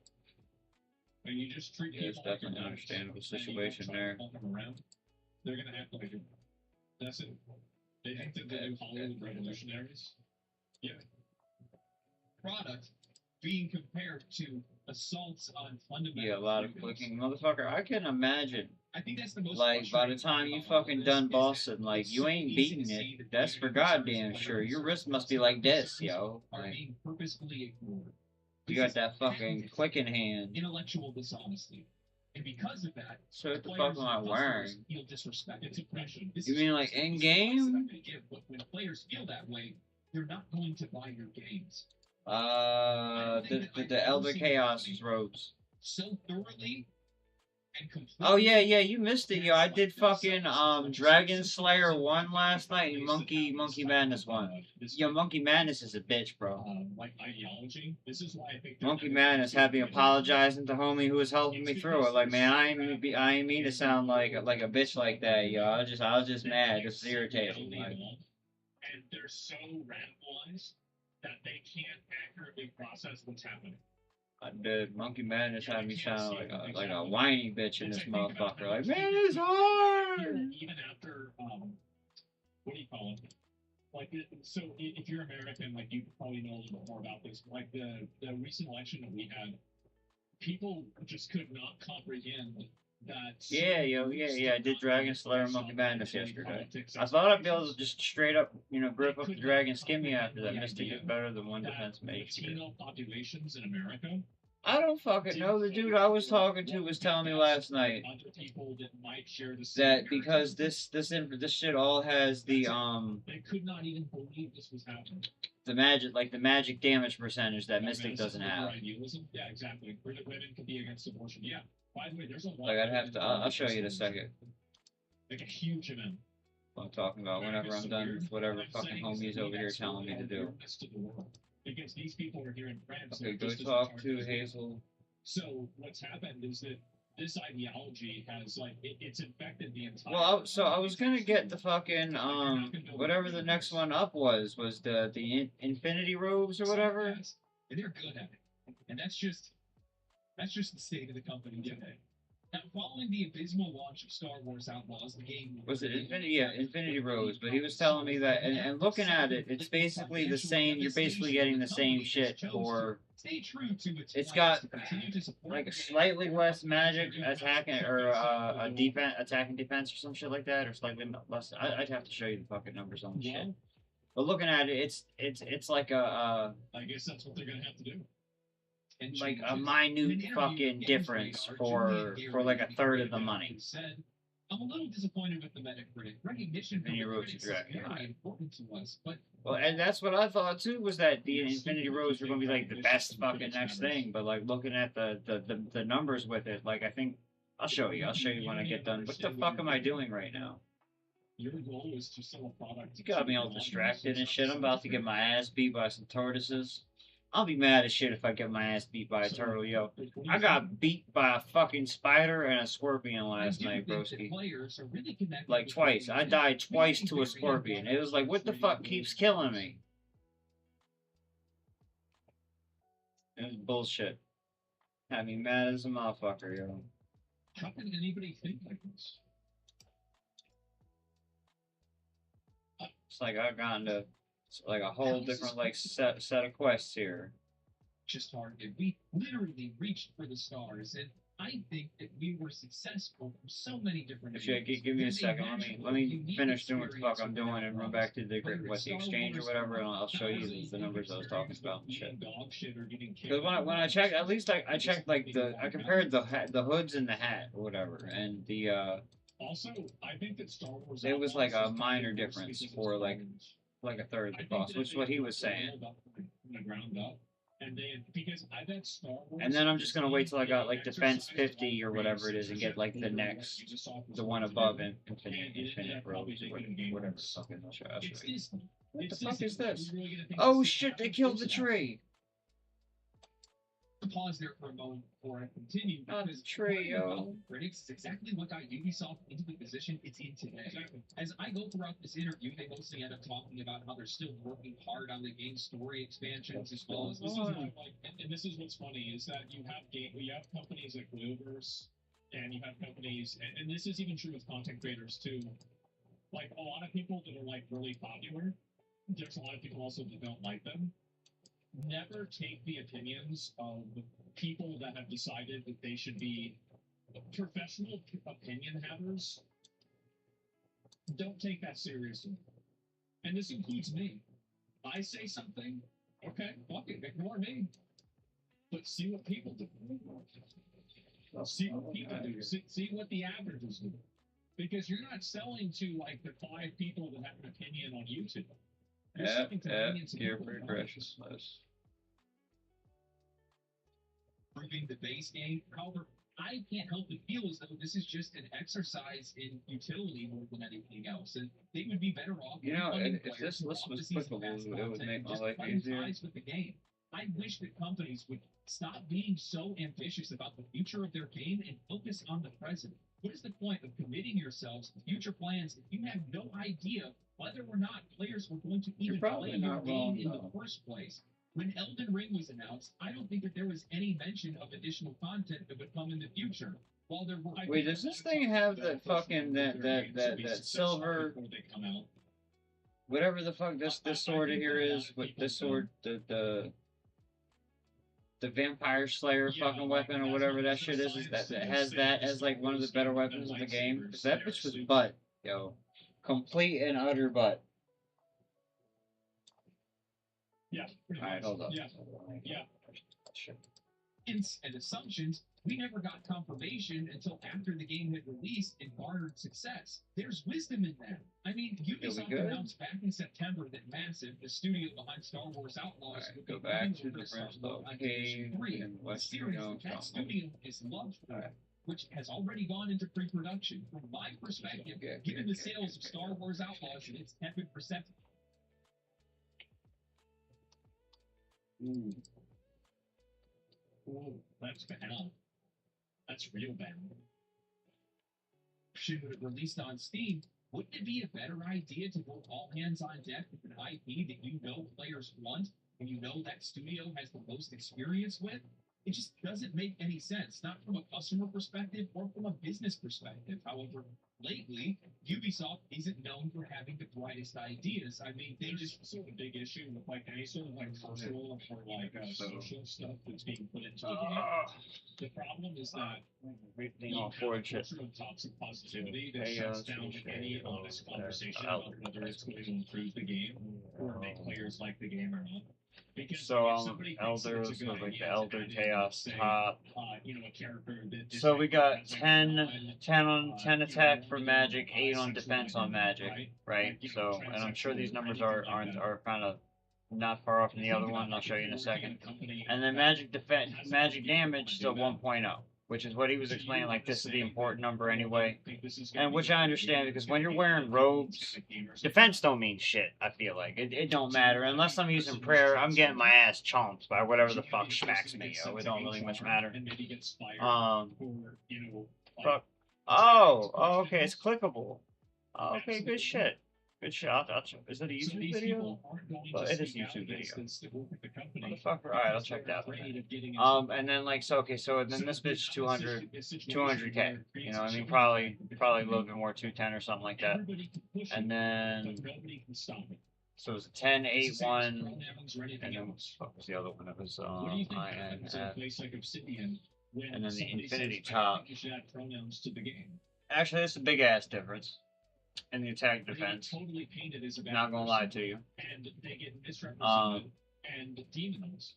And you just treat Yeah, it's people like definitely an you're understandable nice, and you situation don't try there. to pump them around, they're gonna act like it. That's it. They think that they're Hollywood revolutionaries. Yeah. Product being compared to assaults on fundamental. Yeah, a lot of freedoms. clicking, motherfucker. I can imagine. I think that's the most Like, by the frustrating time part you about all fucking this done is that bossing, like, it's you so ain't easy to beating see it. that That's for the goddamn concerns sure. of Your players wrist must be like this, yo. are Like, being purposefully ignored. you This got is that fucking patented clicking hand. intellectual dishonesty. And because of that, So what the players fuck am I and customers wearing? feel disrespected. It's oppression. This You is mean like just the in advice that I'm game? gonna give, but when players feel that way, they're not going to buy your games. The Elder Chaos robes. So thoroughly and completely. Oh yeah, you missed it, yo. I did fucking Dragon Slayer 1 last night and Monkey Madness 1. Yo, Monkey Madness is a bitch, bro. Like ideology. This is why I think Monkey Madness had me apologizing to homie who was helping me through it. Like, man, I ain't mean to sound like a bitch like that, yo. I was just mad, just irritated. Like, and they're so radicalized that they can't accurately process what's happening. Dude, Monkey Madness had me sound like a whiny bitch in this motherfucker. Like, man, it's hard. Even after what do you call it? Like, so if you're American, like you probably know a little bit more about this. Like the recent election that we had, people just could not comprehend that. Yeah. I did Dragon Slayer and Monkey Madness yesterday. I thought I'd be able to just straight up, grip up the dragon, skim me after that. Mystic is better than one defense mage. Latino populations in America. I don't fucking know. The dude I was talking to was telling me last night that because this shit all has the they could not even believe this was happening. The magic damage percentage that Mystic doesn't have. Yeah, exactly. Women could be against abortion. Yeah. By the way, there's a lot. Like I'd have to. I'll show you in a second. Like a huge amount. What I'm talking about. Whenever I'm done with whatever fucking homies over here telling me to do. Because these people are here in France. Okay, go talk to Hazel. So what's happened is that this ideology has it's infected the entire. Well, I was gonna get the fucking whatever the next one up was the Infinity Robes or whatever. And they're good at it, and that's just the state of the company today. Now, following the abysmal launch of Star Wars Outlaws, the game Was it Infinity? Yeah, Infinity Rose. But he was telling me that, and looking at it, it's basically the same. You're basically getting the same shit for. Stay true to its It's plans got to continue to support like the a game. slightly less magic attacking or a defense, attacking defense or some shit like that, or slightly less. I'd have to show you the fucking numbers on the shit. Well, But looking at it, it's like a I guess that's what they're gonna have to do. and like a changes. In an minute interview fucking with difference GamesRadar, for Julian like a Gary, third of the who money. said, "I'm a little disappointed with the Metacritic recognition from Infinity the Rose critics is is right, very important to us, but Well, and that's what I thought too, was that the Infinity Rose were gonna be like the best fucking next thing. But like looking at the numbers with it, like I think I'll show you when I get done. What the fuck am I doing right now? Your goal is to sell a product. You got me all distracted and shit. I'm about to get my ass beat by some tortoises. I'll be mad as shit if I get my ass beat by a turtle, yo. I got beat by a fucking spider and a scorpion last night, broski. Like twice. I died twice to a scorpion. It was like, what the fuck keeps killing me? It was bullshit. Had me mad as a motherfucker, yo. How can anybody think like this? It's like I've gone to like a whole different like set of quests here. Just targeted. We literally reached for the stars, and I think that we were successful from so many different. If you give me a second, let me finish doing what the fuck I'm doing and run back to the exchange or whatever, and I'll show you the numbers I was talking about and shit. Because when I checked, at least I checked like I compared the hoods and the hat or whatever, and the Also, I think that Star Wars. it was like a minor difference for like a third of the cost, which is what he was saying. From the ground up. And then, because I bet Star Wars. And then I'm just gonna wait till I got like Defense 50 or whatever it is and get like the next, the one above Infinite Rose or whatever fucking trash. What the fuck is this? Oh shit! They killed the tree. Pause there for a moment before I continue. Oh, Because trio. critics is exactly what got Ubisoft into the position it's in today. As I go throughout this interview, they mostly end up talking about how they're still working hard on the game's story expansions as well as This is what I like, and this is what's funny is that you have companies like Blueverse, and you have companies, and this is even true with content creators too. Like a lot of people that are like really popular, there's a lot of people also that don't like them. Never take the opinions of people that have decided that they should be professional opinion havers. Don't take that seriously. And this includes me. I say something, okay, fuck it, ignore me. But see what people do. See what people do. See what the averages do. Because you're not selling to like the 5 people that have an opinion on YouTube. You're pretty precious. Proving the base game. However, I can't help but feel as though this is just an exercise in utility more than anything else, and they would be better off. You know, if players this who list want was to see some clickable, fast it would content, make my just life cut easier. ties with the game. I wish that companies would stop being so ambitious about the future of their game and focus on the present. What is the point of committing yourselves to future plans if you have no idea whether or not players are going to even play your game in the first place? When Elden Ring was announced, I don't think that there was any mention of additional content that would come in the future. While there were, Wait, does this thing have that fucking that silver? Whatever the fuck this sword here is, with this sword, the Vampire Slayer fucking weapon or whatever that shit is that has that as like one of the better weapons of the game. 'Cause that bitch was butt, yo, complete and utter butt. Yeah. Alright, hold up. Yeah. and assumptions, we never got confirmation until after the game had released and garnered success. There's wisdom in that. I mean, Ubisoft announced back in September that Massive, the studio behind Star Wars Outlaws, would go be back to coming the Star Wars French Division 3, and a West series that studio is loved for, which has already gone into pre-production. From my perspective, given the sales of Star Wars Outlaws and its tepid reception. Ooh, that's bad. That's real bad. Should it released on Steam, wouldn't it be a better idea to go all hands on deck with an IP that you know players want and you know that studio has the most experience with? It just doesn't make any sense, not from a customer perspective or from a business perspective. However, lately, Ubisoft isn't known for having the brightest ideas. I mean, they just sort of a big issue with like any sort of like cultural or like social stuff that's being put into the game. The problem is that cultural toxic positivity that shuts down any honest conversation about whether it's going to improve the game or make players like the game or not. Because So if somebody thinks that Elders it's a with good like the idea to Elder add in, Chaos say, top. you know, a character that is So like we got has, like, 10 on 10 you know, attack for really magic, 8 on sexual defense on identity, magic, right? right? Like, you know, So, and I'm sure these transsexual or numbers anything like that. are kind of not far off from the other Think one. about I'll show you in a if you're working second. at a company And then that magic defense, has magic people damage that still do that. 1.0, which is what he was Do you explaining. Like wanna this is the say important that, number well, I anyway. think this is gonna And be which a I good understand game, because it's when gonna you're be wearing good, robes, it's gonna be gamers. defense don't mean shit. I feel like it don't matter unless I'm using prayer. I'm getting my ass chomped by whatever the fuck smacks me. Yo, it don't really much matter. And maybe gets fired for, you know, like, Fuck. Oh, okay, it's clickable. Oh, okay, good shit. Good shit. Is it a so YouTube these video? people aren't going Well, to it is speak out YouTube against video. this that work at the company. Motherfucker. Alright, I'll because check they're that one. afraid of getting into And then like so okay, so then this bitch 200 200K. You know, I mean situation probably where a little bit more 210 or something like that. everybody can push And it, then but nobody can stop it. so it's 10 8 It's the same as 1 pronouns or anything and then else. what was the other one? It was What do you think happens in a INF. place like Obsidian when And then the somebody infinity says, top. I think you should add pronouns to the game? Actually, that's a big ass difference in the attack They get defense. totally painted as a bad Not gonna lie person, to you. and they get misrepresented and demonized.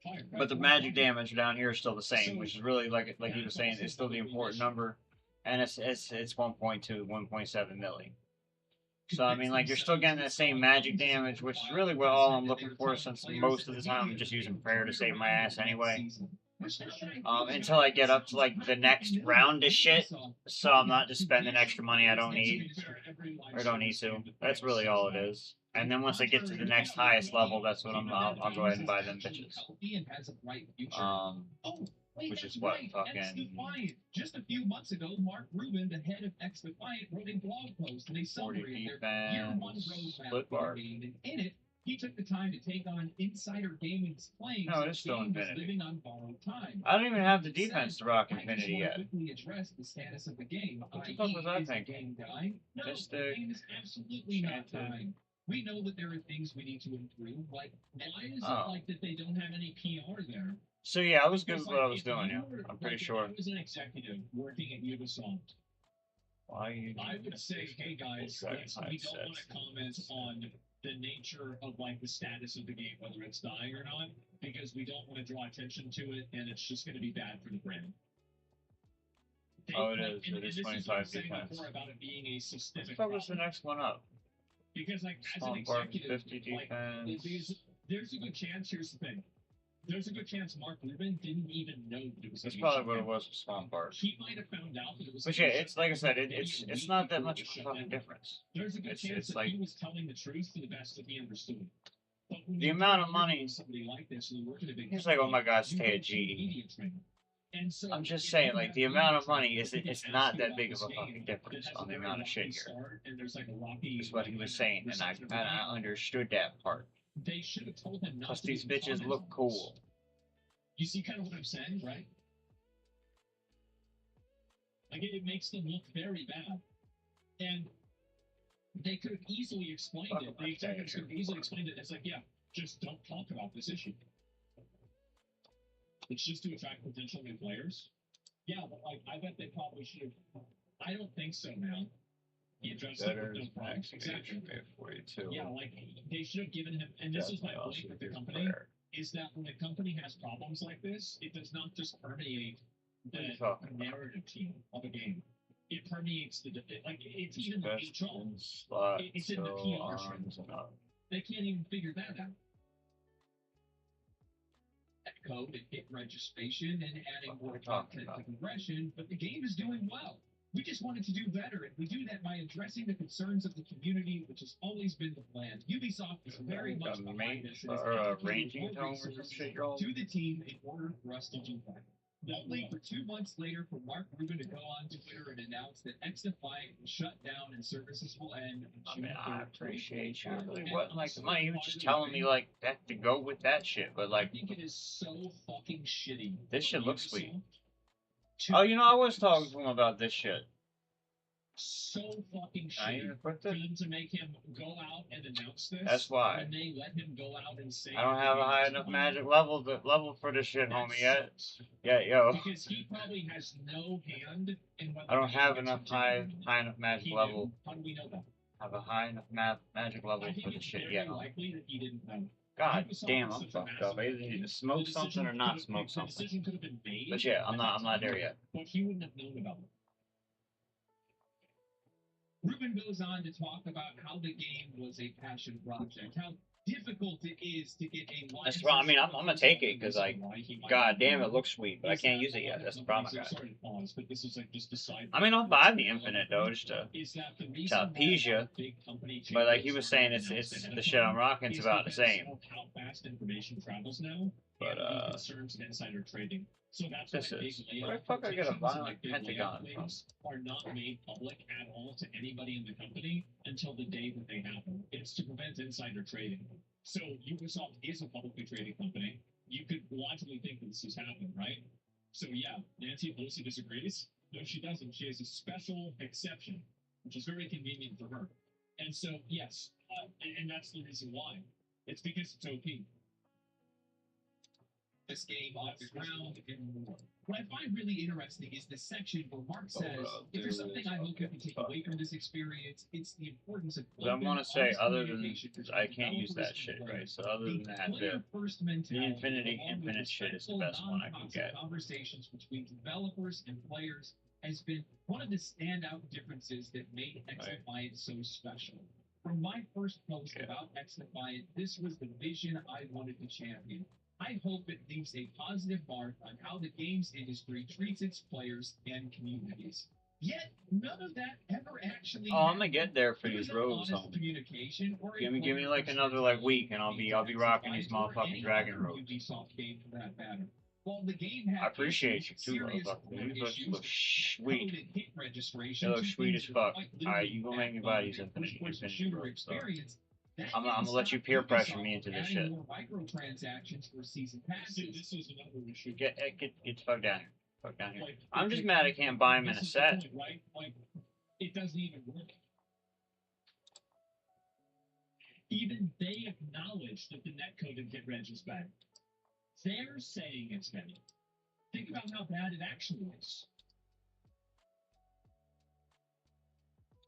Fire, right? But the magic damage down here is still the same, which is really like you were saying, it's still the important number, and it's 1.2, 1.7 milli. So I mean, like you're still getting that same magic damage, which is really what all I'm looking for, since most of the time I'm just using prayer to save my ass anyway. Until I get up to like the next round of shit, so I'm not just spending extra money I don't need or don't need to. That's really all it is. And then once I get to the next highest level, that's when I'll go ahead and buy them bitches. Which is what fucking just a few months ago, Mark Rubin, the head of X Defiant, wrote a blog post and they 40 celebrated their year one defense, roadmap split for bar. the game, and in it, he took the time to take on Insider Gaming's claims No, that it's the still game was Infinity. living on borrowed time. I don't even have the He said, defense to rock "I just Infinity wanna yet. quickly address the status of the game. What the i.e., fuck was I is the thinking? game dying? No, the Mystic, game is absolutely not Enchanted. dying. We know that there are things we need to improve, like why is Oh. it like that they don't have any PR there? So yeah, I was good Because, with what I like, was if doing. you Yeah, were- I'm pretty like, sure. If I was an executive working at Ubisoft, Why you? I would say, hey guys, we don't want to comment on the nature of like the status of the game, whether it's dying or not, because we don't want to draw attention to it, and it's just going to be bad for the brand. Oh, it like, is. and It is this 25 what I'm saying defense. before about it being a What systemic the fuck was the problem. next one up? Because like as an Swamp Bark, executive, 50 like, defense. there's a good chance. Here's the thing. There's a good chance Mark Rubin didn't even know that it was. That's gonna be probably shut what it down. was with Swamp Bark. He might have found out that it was. But gonna yeah, be it's shut like I down said, maybe it's a it's week not that before much it of a shut fucking down. difference. There's a good It's chance that like he was telling the truth to the best that he understood. But when the you amount do of money. with somebody like this, who work at a big He's like, oh my god, you stay go at through GE. media training. And so I'm just if saying, you like have the media amount of training, money is they can it's ask not you that about big of this a fucking game difference that has on a the very amount of rocky shit here. start, and there's like a rocky. Is what he was saying, and I reception to the game. understood that part. They should have told him not Plus to these even bitches comment look on this. cool. You see kind of what I'm saying, right? Like it makes them look very bad. And they could have easily explained Fuck it. my The executives danger. could have easily explained it. It's like, yeah, just don't talk about this issue. It's just to attract potential new players. Yeah, but like I bet they probably should have. I don't think so, man. He addressed it Better with no problems. Exactly. 42. Yeah, like they should have given him. And this is my point with the company: is that when a company has problems like this, it does not just permeate the narrative team of a game. It permeates like it's even the HR. It's in the PR stream. They can't even figure that out. Code and hit registration and adding more content to progression, but the game is doing well. We just wanted to do better, and we do that by addressing the concerns of the community, which has always been the plan. Ubisoft is very much behind this and is allocating ranging more tone or some resources shit, y'all. to the team in order for us to do that. Only for 2 months later for Mark Rubin to go on Twitter and announce that XDefiant will shut down and services will end. I mean, I appreciate you. It really wasn't like the money. You were just telling me like that to go with that shit. But I like, think it is so fucking shitty. this shit looks sweet. To Oh, you know, I was talking to him about this shit. so fucking I shitty even put for the. them to make him go out and announce this. That's why. And they let him go out and say I don't have a high enough magic level for this shit, homie, yet. Yeah, yo. Because he probably has no hand in what I don't the have game enough gets to high do. enough magic He level. knew. How do we know that? Have a high enough magic level I think for this it's shit very yet. likely that he didn't know. God Ubisoft damn, is I'm such a fucked massive up. Either company. need to smoke The something or decision not could smoke have- something. The decision could have been made. But yeah, I'm at not that there time, yet. But he wouldn't have known about it. Ruben goes on to talk about how the game was a passion project, how difficult it is to get a That's wrong. I mean, I'm gonna take it because like, god damn, it looks sweet, but I can't use it yet. That's the problem I got. Sorry to pause, but this is like just a side. I mean, I'll buy the Infinite though, just to Is that the to reason appease why you. big company But like he changes was saying, are it's announced ahead the of shit I'm time rocking is is about the because same. of how fast information travels now, But and the concerns of insider trading. So that's this why is big where the layoff fuck I get a quotations and, violent like, big pentagon layoff from? things are not made public at all to anybody in the company until the day that they happen. It's to prevent insider trading. So Ubisoft is a publicly traded company. You could logically think that this has happened, right? So yeah, Nancy Pelosi disagrees. No, she doesn't. She has a special exception, which is very convenient for her. And so yes, and that's the reason why. It's because it's OP. This game off the ground and more. What I find really interesting is the section where Mark says, if there's something I hope you can take away from this experience, it's the importance of But I want to say, honest other than communication between I can't use that developers shit, and right? players. So other than that, Player-first the mentality, Infinity along with Infinite shit is the respectful, best one I can non-toxic get. conversations between developers and players has been one of the standout differences that made XDefiant so special. From my first post about XDefiant, this was the vision I wanted to champion. I hope it leaves a positive mark on how the games industry treats its players and communities. Yet, none of that ever actually Oh, I'm gonna get there for There these was no robes, honest homie. communication or a Give me like player-first another like mentality week, and I'll be rocking these or motherfucking any dragon other robes. Ubisoft game for that matter. While the game had I appreciate you issues, too, serious motherfucker. core You issues, look sweet. coded hit registration, They look two sweet things as that fuck. quite Alright, literally you gonna make me buy backbone these a Infinity first-person shooter robes, though. experience. That I'm didn't gonna let you stop peer pressure Ubisoft me into this adding shit. more microtransactions for season See, passes. this is another issue. Get the fuck down here. Fuck down here. Like, I'm just it- mad I can't buy them in this a is the set. point, right? Like, it doesn't even work. Even they acknowledge that the netcode and hit reg is bad. They're saying it's bad. Think about how bad it actually is.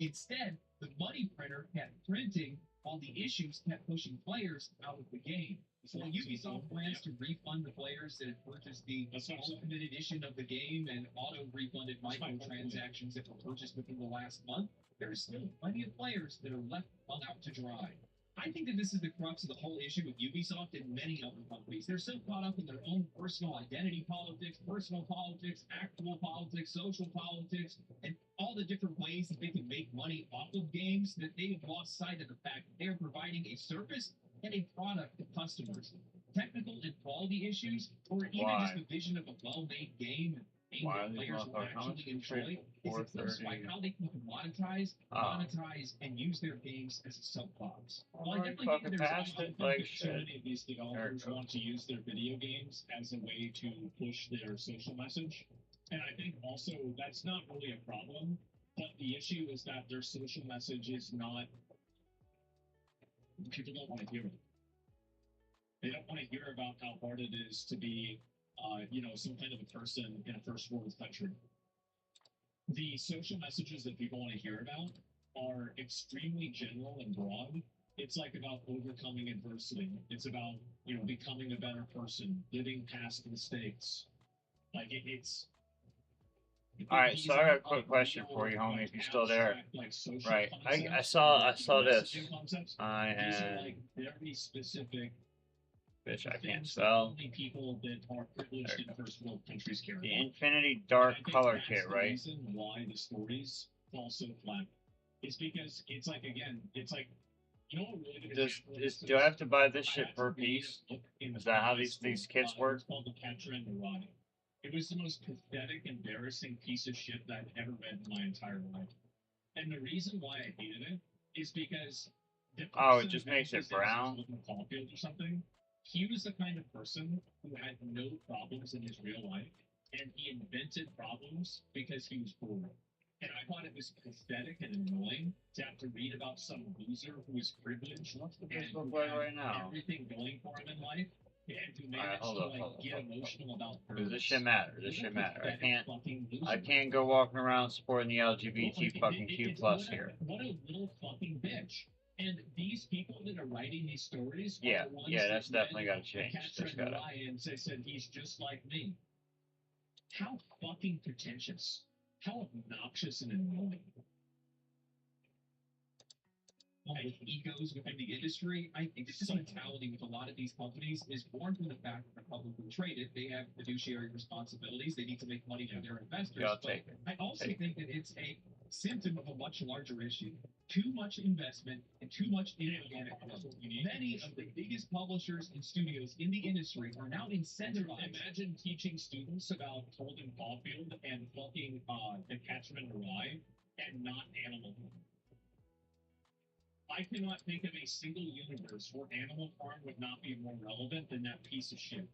Instead, the money printer kept printing while the issues kept pushing players out of the game. So Ubisoft plans to refund the players that had purchased the ultimate edition of the game and auto-refunded microtransactions that were purchased within the last month. There are still plenty of players that are left hung out to dry. I think that this is the crux of the whole issue with Ubisoft and many other companies. They're so caught up in their own personal identity politics, personal politics, actual politics, social politics, and all the different ways that they can make money off of games that they have lost sight of the fact that they are providing a service and a product to customers. Technical and quality issues, or even just the vision of a well-made game and Why are that these players will motherfuckers actually enjoy, is eclipsed by how they can monetize, and use their games as a soapbox. Well, I definitely think that there's Past also it I like think so shit. many of these developers There it want to use their video games as a way to push their social message. And I think also that's not really a problem, but the issue is that their social message is not, people don't want to hear it. They don't want to hear about how hard it is to be, some kind of a person in a first world country. The social messages that people want to hear about are extremely general and broad. It's like about overcoming adversity. It's about, becoming a better person, living past mistakes. Like it's. Alright, so I got a quick question for you, homie, if you're still there. Right, I saw this. I These are had, like very specific bitch, I can't things that spell. only people that are privileged in first world countries care The about. Infinity Dark And I think Color that's Kit, the right? reason why the stories fall so flat is because it's like, again, it's like, you know what really good example of this Do I is? have to buy this I shit had per to read piece? a book in Is that how high these school, kits work? It's called The Catcher in the Rye. It It was the most pathetic, embarrassing piece of shit that I've ever read in my entire life. And the reason why I hated it is because the Oh, it person just that makes he it said was brown? Golden Caulfield or something, he was the kind of person who had no problems in his real life, and he invented problems because he was bored. And I thought it was pathetic and annoying to have to read about some loser who was privileged What's the and Facebook who play had right now? everything going for him in life, and who managed hold to up, like hold up, get hold up. emotional about Because this birds. shit matter. This What a shit matter. pathetic fucking loser. I can't go walking around supporting the LGBT Like, fucking Q plus here. What a little fucking bitch. And these people that are writing these stories Yeah, are the ones yeah, that that's definitely read gotta change. Catcher That's in the gotta. Rye and said he's just like me. How fucking pretentious. How obnoxious and annoying. Like egos within the industry, I think this mentality with a lot of these companies is born from the fact that they're publicly traded. They have fiduciary responsibilities. They need to make money for their investors. Yeah, I'll but take it. I also think that it's a symptom of a much larger issue. Too much investment and too much inorganic growth. Many of the biggest publishers and studios in the industry are now incentivized. Imagine teaching students about Holden Caulfield and fucking the Catcher in the Rye and not Animal Farm. I cannot think of a single universe where Animal Farm would not be more relevant than that piece of shit.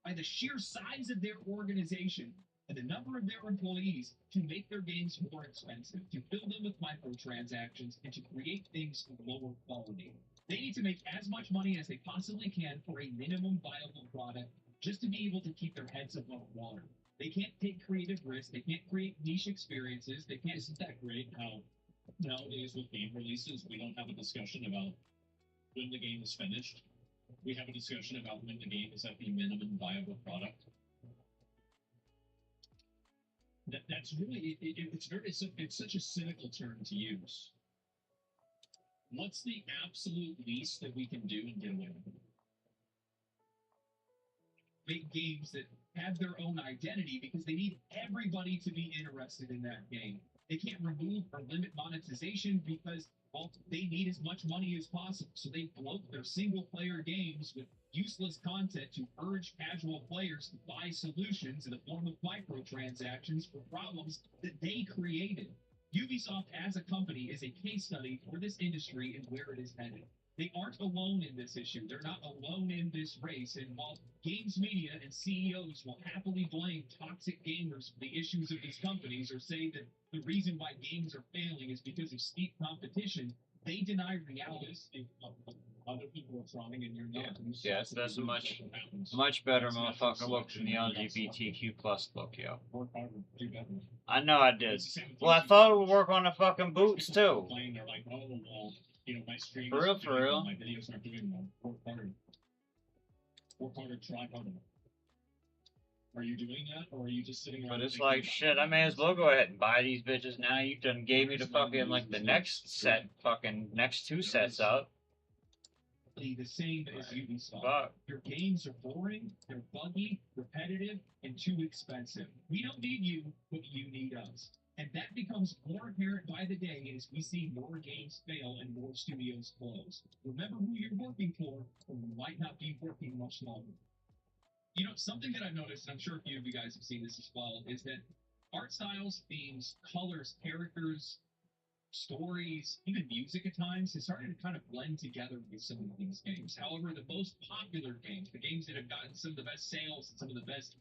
By the sheer size of their organization and the number of their employees to make their games more expensive, to fill them with microtransactions, and to create things of lower quality. They need to make as much money as they possibly can for a minimum viable product just to be able to keep their heads above water. They can't take creative risks. They can't create niche experiences. They can't. Isn't that great how nowadays with game releases, we don't have a discussion about when the game is finished. We have a discussion about when the game is at the minimum viable product. That's really it's such a cynical term to use. What's the absolute least that we can do and get away with it? Make games that have their own identity because they need everybody to be interested in that game. They can't remove or limit monetization because, well, they need as much money as possible. So they bloat their single-player games with useless content to urge casual players to buy solutions in the form of microtransactions for problems that they created. Ubisoft as a company is a case study for this industry and where it is headed. They aren't alone in this issue. They're not alone in this race. And while games media and CEOs will happily blame toxic gamers for the issues of these companies or say that the reason why games are failing is because of steep competition, they deny reality. Other people are trying and you're not. Yeah, that's a much better motherfucking look than the LGBTQ plus look, yo. I know I did. Well, I thought it would work on the fucking boots too. They're like, oh, well, you know, my stream For real. My videos aren't doing well. Work harder. Work harder, try harder. Are you doing that, or are you just sitting around? But it's like, shit, I may as well go ahead and buy these bitches now. You done gave me the fucking, like, the next two sets up. The same as Ubisoft. Fuck. Your games are boring, they're buggy, repetitive, and too expensive. We don't need you, but you need us. And that becomes more apparent by the day as we see more games fail and more studios close. Remember who you're working for, or you might not be working much longer. You know, something that I've noticed, and I'm sure a few of you guys have seen this as well, is that art styles, themes, colors, characters, stories, even music at times, has started to kind of blend together with some of these games. However, the most popular games, the games that have gotten some of the best sales and some of the best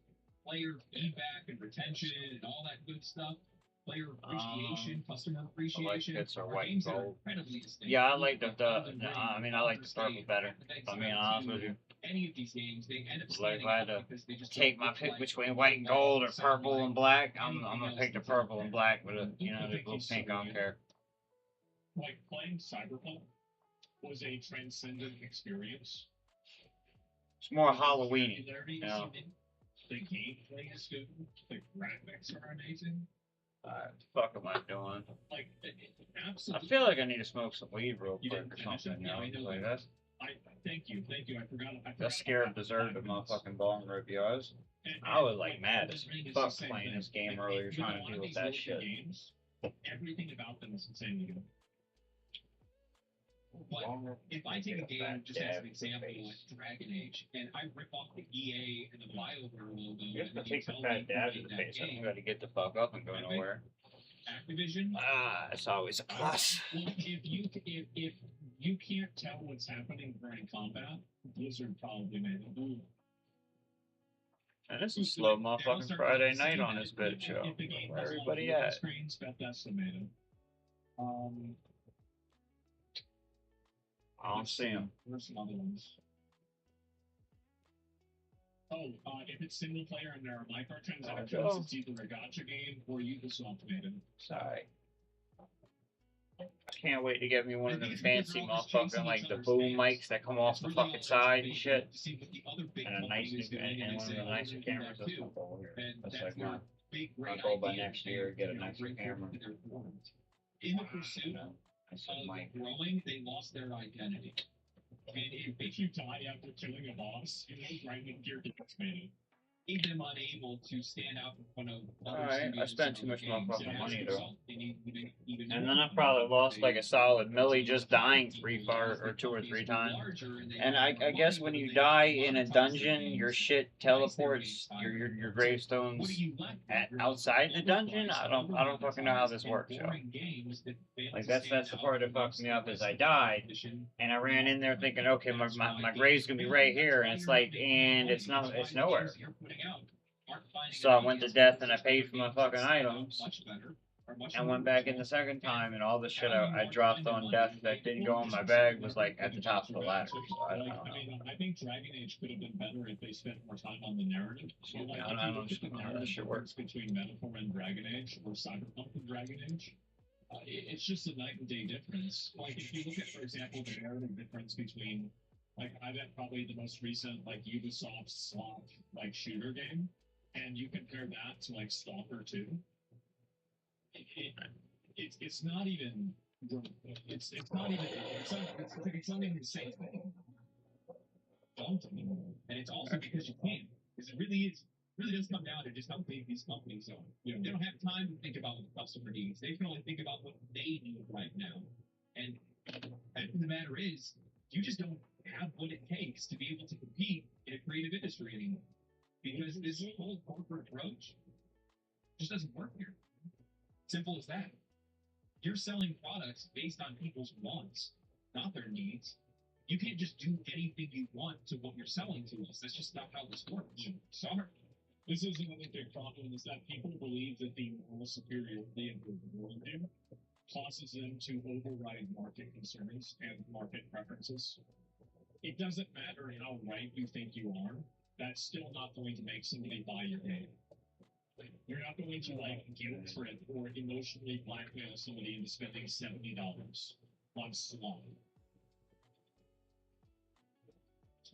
player feedback and retention and all that good stuff, player appreciation, customer appreciation, bits are are white games and that are gold. incredibly distinct. Yeah, I like I like the purple better, if I'm being honest with you. Any of these games, they end up Like, if I had to because they just take my pick between white and gold or purple and black, I'm gonna pick the purple and black with a, you know, the little pink on there. Like, playing Cyberpunk was a transcendent experience. It's more Halloween-y, Popularity you is know. unique. The gameplay is good. The graphics are amazing. Fuck am I doing? Like, I absolutely. feel like I need to smoke some weed real You quick didn't or finish it? something, you Yeah, know? I know Like that. that's Thank you. I forgot. that scared deserved of motherfucking bong rip, yours. I was like mad as fuck playing this game earlier, trying to deal with that shit. Games, everything about them is insanely good. But if I take a game just as an example, like Dragon Age, and I rip off the EA and the BioWare logo, You have and to then you take the tell fat me who dad to made the that face. I'm game, going to get the fuck up and go nowhere. Activision. Ah, it's always a plus. Well, if you can't tell what's happening during combat, Blizzard probably made it. And this is slow motherfucking Friday night on this bitch show. If the game Where has everybody loading at? screens, bet that's estimated. I don't see him. Where's some other ones? Oh, if it's single player and there are microtransactions, it's either a gacha game or Ubisoft made it. Sorry. I can't wait to get me one of them fancy motherfucking like the boom mics that come off the fucking side and shit. And a nice new and one of the nicer cameras that's come over here. That's like my goal by next year, get a nicer camera. In the pursuit of Mic. growing, they lost their identity. And if you die after killing a boss, you know right when gear gets made. Made them unable to stand out in front of other Alright, I studios spent and too other much games, motherfucking and as money a though. result, they need even And more then I probably lost like a solid milli just dying 3 or 2 or 3 times. And I guess when you die in a dungeon, your shit teleports your gravestones outside the dungeon. I don't fucking know how this works, yo. Like that's the part that fucks me up is I died and I ran in there thinking, okay, my grave's gonna be right here, and it's like, and it's nowhere. So I went to death and I paid for my fucking items. And went back in the second time, and all the shit I dropped on death that didn't go in my bag was like at the top of the ladder. So I don't know. I think Dragon Age could have been better if they spent more time on the narrative. So, like, I don't know how that shit works. Between Metaphor and Dragon Age, or Cyberpunk and Dragon Age, it's just a night and day difference. Like if you look at, for example, the narrative difference between, like, I bet probably the most recent like Ubisoft slot like shooter game, and you compare that to like Stalker 2. It's not even it's not even the same thing. Don't anymore. And it's also because you can't. Because it really does come down to just how big these companies are. You know, they don't have time to think about what the customer needs. They can only think about what they need right now. And the fact of the matter is, you just don't have what it takes to be able to compete in a creative industry anymore. Because this whole corporate approach just doesn't work here. Simple as that. You're selling products based on people's wants, not their needs. You can't just do anything you want to what you're selling to us. That's just not how this works. Sorry. This is another big problem, is that people believe that the moral superiority of the worldview causes them to override market concerns and market preferences. It doesn't matter how right you think you are, that's still not going to make somebody buy your game. You're not going to like guilt trip or emotionally blackmail somebody into spending $70 on slot.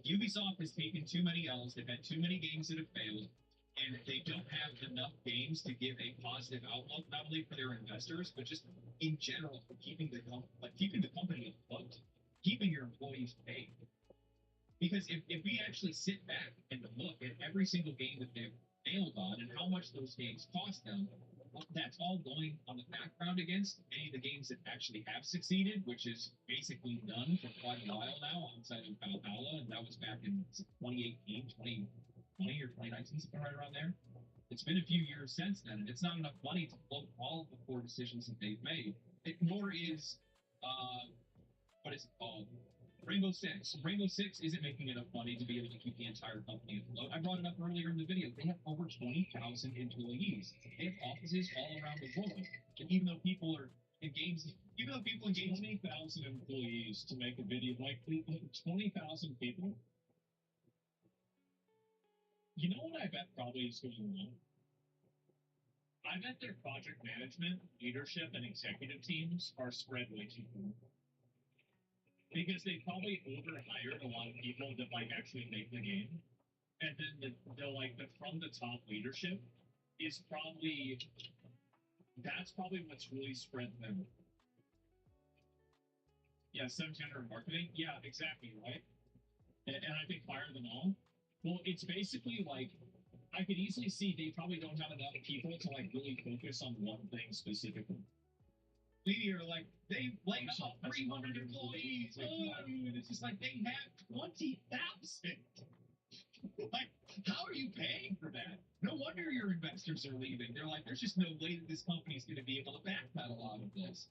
Ubisoft has taken too many L's. They've had too many games that have failed, and they don't have enough games to give a positive outlook, not only for their investors, but just in general for keeping the company afloat, keeping your employees paid. Because if we actually sit back and look at every single game that they've failed on and how much those games cost them, well, that's all going on the background against any of the games that actually have succeeded, which is basically none for quite a while now, outside of Valhalla, and that was back in 2018, 2020 or 2019, something right around there. It's been a few years since then, and it's not enough money to float all of the poor decisions that they've made. Nor is, what is it called? Rainbow Six. Rainbow Six isn't making enough money to be able to keep the entire company afloat. I brought it up earlier in the video. They have over 20,000 employees. They have offices all around the world. And even though people in games 20,000 employees to make a video, like 20,000 people. You know what I bet probably is going on? I bet their project management, leadership, and executive teams are spread way too thin. Because they probably overhired a lot of people that like actually make the game, and then the from the top leadership is probably what's really spread them. Yeah, 700 marketing. Yeah, exactly right. And I think fire them all. Well, it's basically like I could easily see they probably don't have enough people to like really focus on one thing specifically. media are like, they laid off 300 employees. Oh, and it's just like they have 20,000. Like, how are you paying for that? No wonder your investors are leaving. They're like, there's just no way that this company's going to be able to backpedal out of this.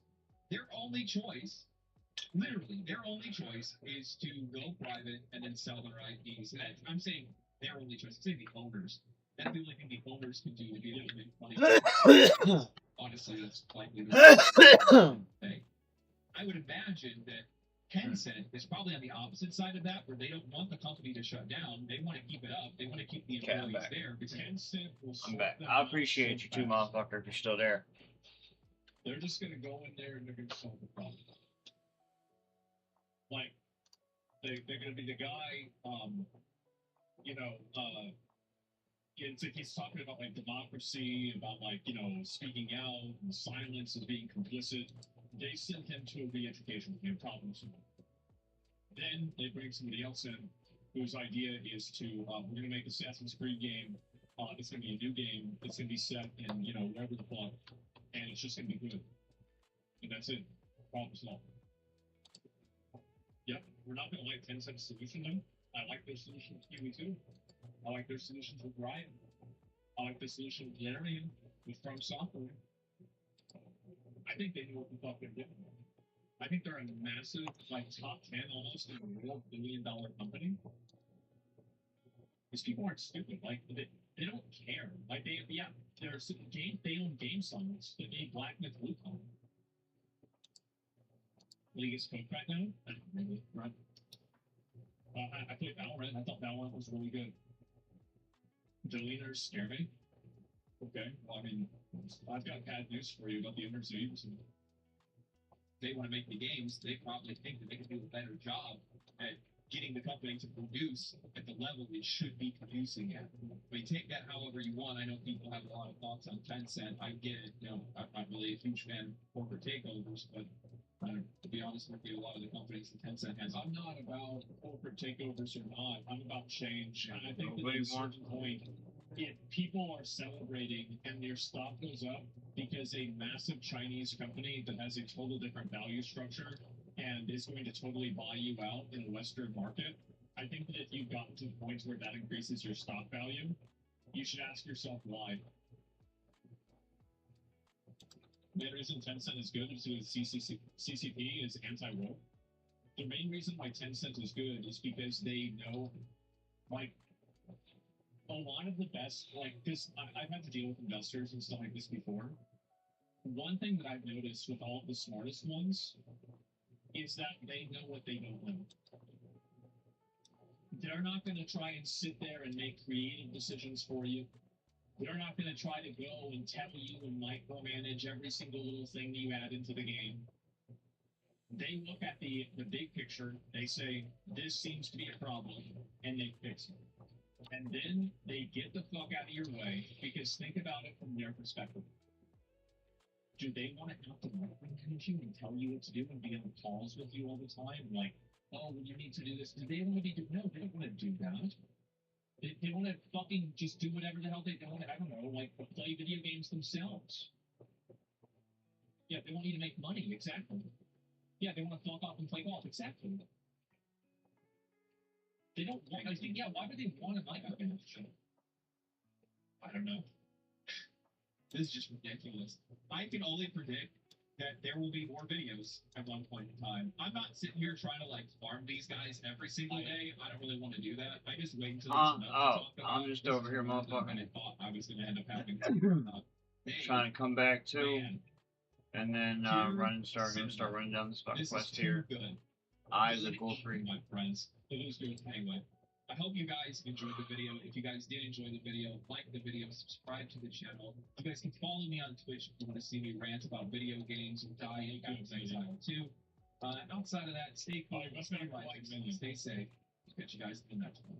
Their only choice, literally, their only choice is to go private and then sell their IPs. And I'm saying their only choice. I'm saying the owners. That's the only thing the owners can do to be able to make money. Honestly, that's likely the thing. I would imagine that Tencent is probably on the opposite side of that, where they don't want the company to shut down. They want to keep it up. They want to keep the Okay, I'm employees back. there. Because Tencent will I'm back. I appreciate you too, motherfucker, if you're still there. They're just gonna go in there and they're gonna solve the problem. Like, they're gonna be the guy, you know, it's like he's talking about like democracy, about like, you know, speaking out and silence and being complicit. They send him to a re-education camp, problem solving. Then they bring somebody else in whose idea is to we're gonna make Assassin's Creed game. It's gonna be a new game. It's gonna be set in, you know, wherever the fuck, and it's just gonna be good. And that's it. Problem solved. Yep, we're not gonna like Tencent's solution though. I like their solution with Kiwi too. I like their solutions with Ryan. I like the solution with Larian, with From Software. I think they know what the fuck they're doing. I think they're a massive, like top 10 almost in the world $1 billion company. These people aren't stupid. Like they don't care. Like they own game summons. They made Black Myth Wukong. League is cooked right now. Right. I played Valorant. I thought Valorant was really good. The leaders scare me. Okay, well, I mean, I've got bad news for you about the Interzees. they want to make the games, they probably think that they can do a better job at getting the company to produce at the level it should be producing at. I mean, take that however you want. I know people have a lot of thoughts on Tencent. I get it. You know, I'm not really a huge fan of corporate takeovers, but to be honest with you, a lot of the companies that Tencent has. I'm not about corporate takeovers or not. I'm about change. And I think that Nobody at a certain wants- point, if people are celebrating and their stock goes up because a massive Chinese company that has a total different value structure and is going to totally buy you out in the Western market, I think that if you've gotten to the point where that increases your stock value, you should ask yourself why. The reason Tencent is good is because CCP is anti-woke. The main reason why Tencent is good is because they know, like, a lot of the best, like, this, I've had to deal with investors and stuff like this before. One thing that I've noticed with all of the smartest ones is that they know what they don't know. They're not going to try and sit there and make creative decisions for you. They're not going to try to go and tell you and micromanage every single little thing you add into the game. They look at the big picture, they say, this seems to be a problem, and they fix it. And then they get the fuck out of your way, because think about it from their perspective. Do they want to have to micromanage you and tell you what to do and be on calls with you all the time? Like, oh, well, you need to do this. Do they want to be no, they don't want to do that. They want to fucking just do whatever the hell they want. I don't know, like play video games themselves. Yeah, they want you to make money, exactly. Yeah, they want to fuck off and play golf, exactly. They don't want, I think, yeah, why would they want to micromanage you? I don't know. This is just ridiculous. I can only predict that there will be more videos at one point in time. I'm not sitting here trying to like farm these guys every single day. I don't really want to do that. I just wait until there's enough to talk about. I'm just over here, motherfucking. I thought I was going to end up having Trying to come back too, man, and then start running down this fucking this is quest too here. good. Eyes are gold free. My friends. It is good. Anyway, I hope you guys enjoyed the video. If you guys did enjoy the video, like the video, subscribe to the channel. You guys can follow me on Twitch if you want to see me rant about video games and dying things I too. Outside of that, stay cool. Stay safe. Catch you guys in the next one.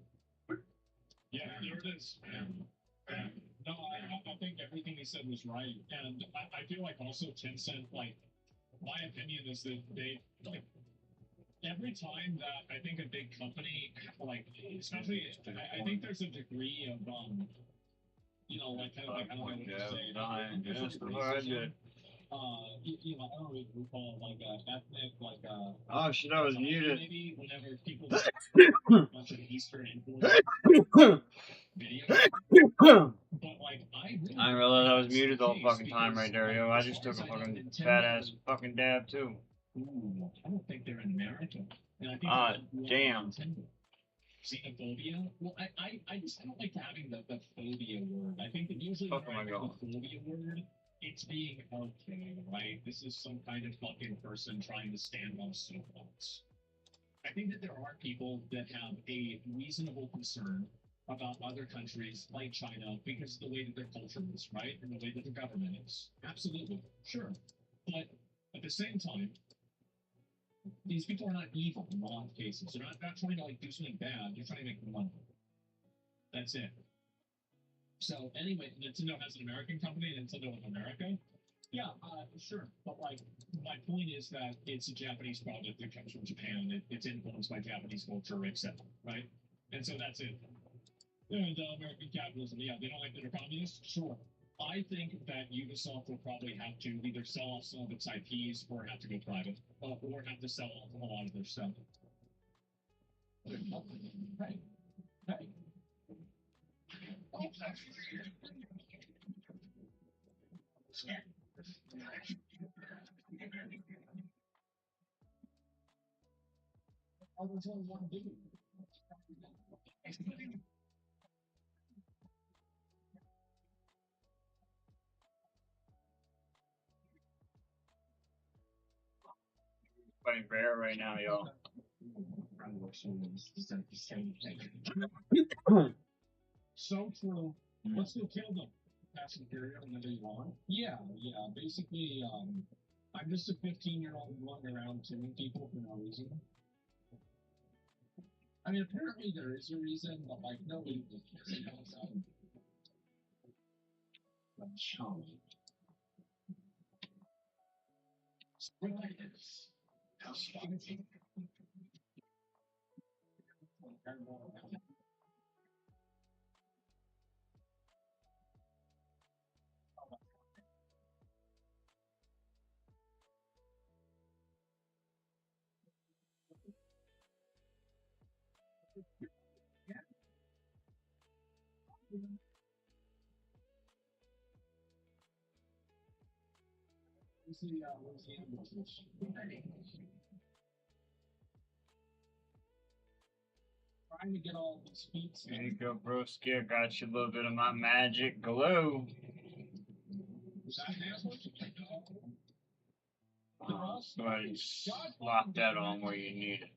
Yeah, there it is. No, I think everything he said was right. And I feel like also Tencent, like, my opinion is that they, like, every time that I think a big company, like, especially, I think there's a degree of, you know, like, kind of like, I don't know what to say. Just before I did. you know, I don't know what we call it, like ethnic, like Oh shit, I was muted. maybe whenever people a bunch of Eastern influence videos. But like I didn't realize I was muted the whole fucking time right there, yo. I just took a fucking fat ass fucking dab too. Ooh, I don't think they're in America. And I think Ah, damn. Xenophobia? Well, I just don't like having the phobia word. I think that usually Fuck when am I I hear going? the phobia word, it's being okay, right? This is some kind of fucking person trying to stand on a soapbox. I think that there are people that have a reasonable concern about other countries like China because of the way that their culture is, right? And the way that the government is. Absolutely. Sure. But at the same time, these people are not evil in a lot of cases. They're not trying to like do something bad. They're trying to make money. That's it. So anyway, Nintendo has an American company, Nintendo in America. Yeah, sure. But like, my point is that it's a Japanese product that comes from Japan. It's influenced by Japanese culture, etc. Right? And so that's it. And American capitalism, yeah, they don't like that they're communists. Sure. I think that Ubisoft will probably have to either sell off some of its IPs or have to go private, or have to sell off a lot of their stuff. Right. Right. There's only one dude. Fighting rare right now, yo. So true. Let's go kill them. Pass Imperial whenever you want. Yeah, yeah. Basically, I'm just a 15-year-old running around killing people for no reason. I mean, apparently there is a reason, but like nobody really cares about that. Where's the ambushes? Trying to get all these feats. There you go, broski. I got you a little bit of my magic glow. Is that an ambush? Go ahead and slap that on where you need it.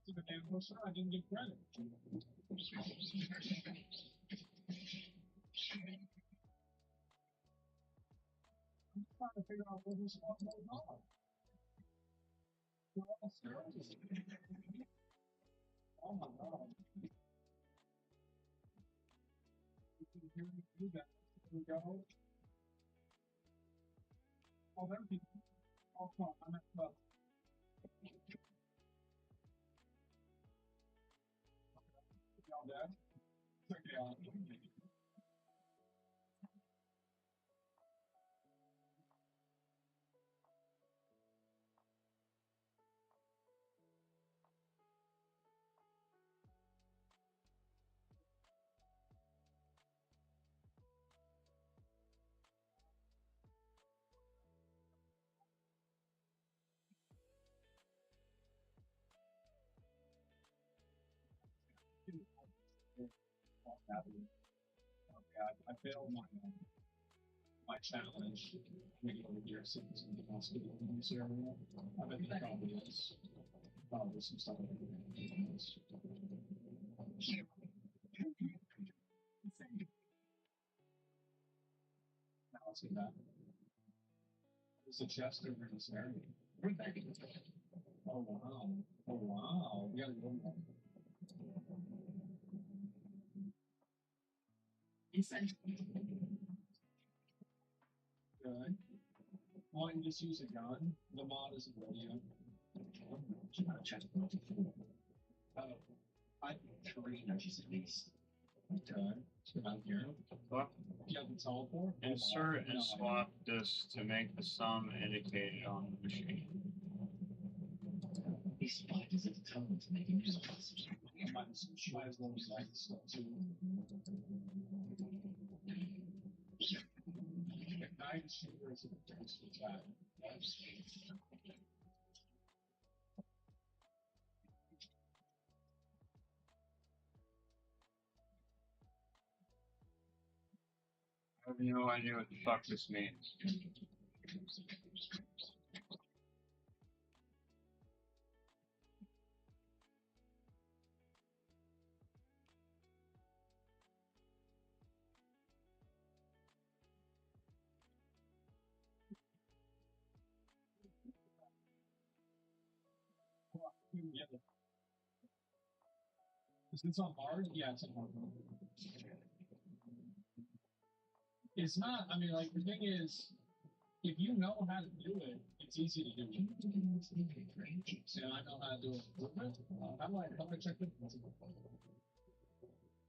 To the ambusher, I didn't get credit. I'm trying to figure out where this one goes on. They're all serious. Oh my god. You can hear me do that. Here we go. Oh, there we go. Oh, fuck. I messed up. Y'all dead? It's okay. Okay, I failed my challenge. Maybe over here, so it's in the hospital in this area. I bet it probably is. Oh, there's some stuff. Now let's get that. There's a chest over in this area. Oh wow. Oh wow. We gotta go there. Good. Why don't you just use a gun? The mod isn't ready yet. Oh, I three nudges at least. Okay. So down here. What? Do you have the teleport? Insert and No, swap this to make the sum indicated on the machine. These spiders at the tunnel to make him just I might as well use that stuff too. Nine shooters and things for that. I have no idea what the fuck this means. Yeah. Is this on hard? Yeah, it's on hard. It's not, I mean, like, the thing is, if you know how to do it, it's easy to do it. And I know how to do it. How do I check it?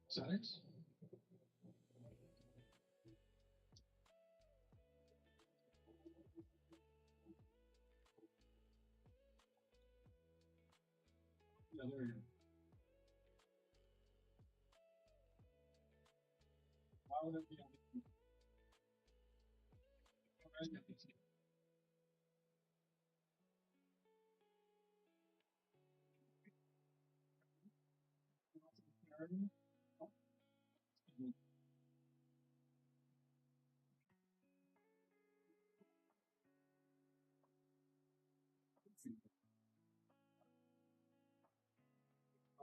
Settings? Yeah, there you go. Why would it be on the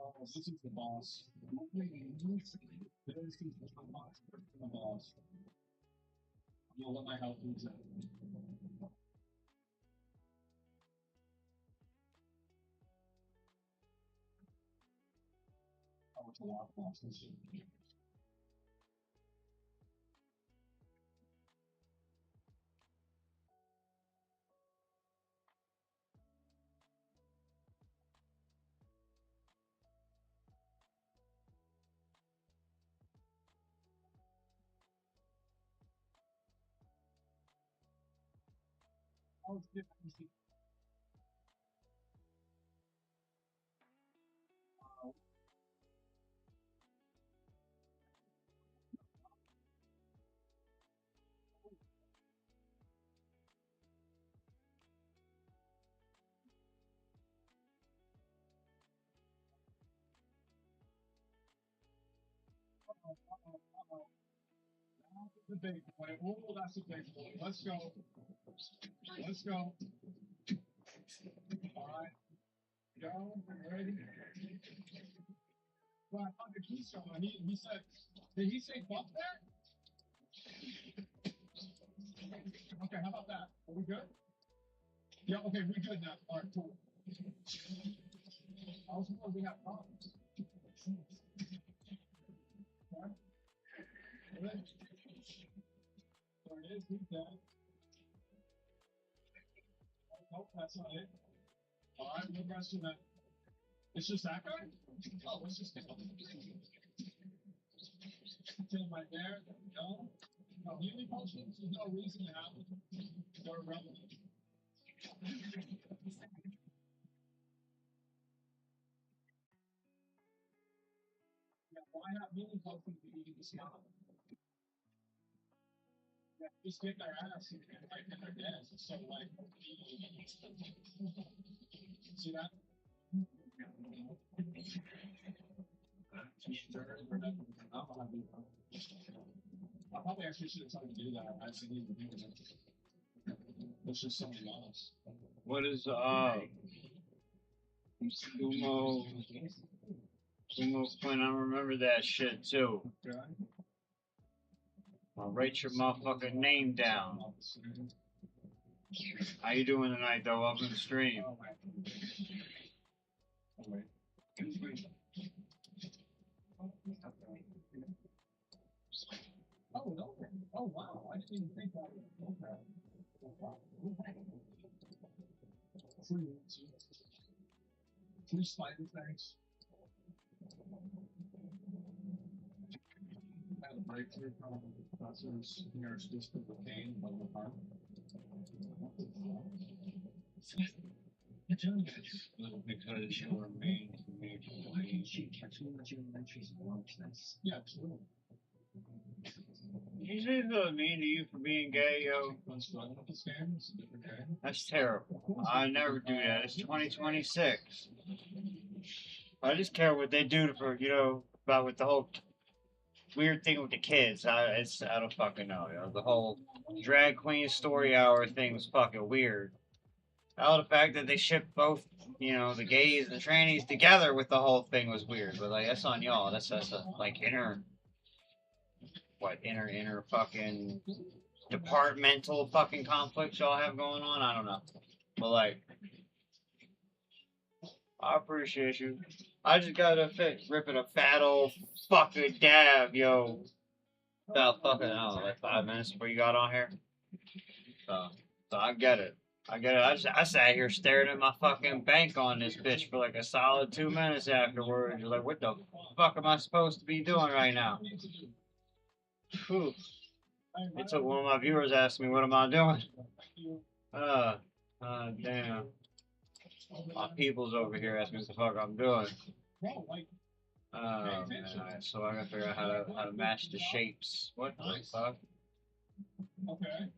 Oh, this is the boss. This is the boss. I'm gonna let my health lose it. Oh, it's a lot of bosses. Oh, it's different. That's the big boy. Oh, that's a big boy. Let's go. Let's go. All right. Go. Ready? Well, I found the keystone. He said, did he say fuck that? Okay, how about that? Are we good? Yeah, okay, we're good now. All right, cool. I was wondering we have problems. Okay. Ready? There it is. He's dead. Nope, that's not it. All right, we're resting that. It's just that guy? Oh, it's just kill him right there. There we go. No healing potions. There's no reason to have them. They're irrelevant. Yeah, why have healing potions if you can just kill them? Yeah, just get their ass and like in their death. It's so like. See that? I probably actually should have tried to do that. I actually need to do it. It's just something else. What is Sumo Quinn, I remember that shit too. I'll write your motherfucking name down. How you doing tonight though? Welcome to the stream. Oh, no. Oh, wow. I didn't even think that. Free spider things. Had a breakthrough from the professor's nurse just for the pain of the heart. Because you were made to make Why didn't she catch me with your entries and launch this? Yeah, absolutely. He's really mean to you for being gay, yo. That's terrible. I never do that. It's 2026. I just care what they do for, about with the whole weird thing with the kids. I don't fucking know. The whole drag queen story hour thing was fucking weird. How the fact that they shipped both, the gays and the trannies together with the whole thing was weird. But like, that's on y'all. That's a like inner fucking departmental fucking conflicts y'all have going on. I don't know. But like, I appreciate you. I just got a fit ripping a fat old fucking dab, yo. About fucking, I don't know, like 5 minutes before you got on here. So I get it. I sat here staring at my fucking bank on this bitch for like a solid 2 minutes afterwards. You're like, what the fuck am I supposed to be doing right now? Whew. It took one of my viewers asking me, what am I doing? Damn. My people's over here asking me what the fuck I'm doing. Oh, man. Alright, so I gotta figure out how to match the shapes. What the fuck? Okay.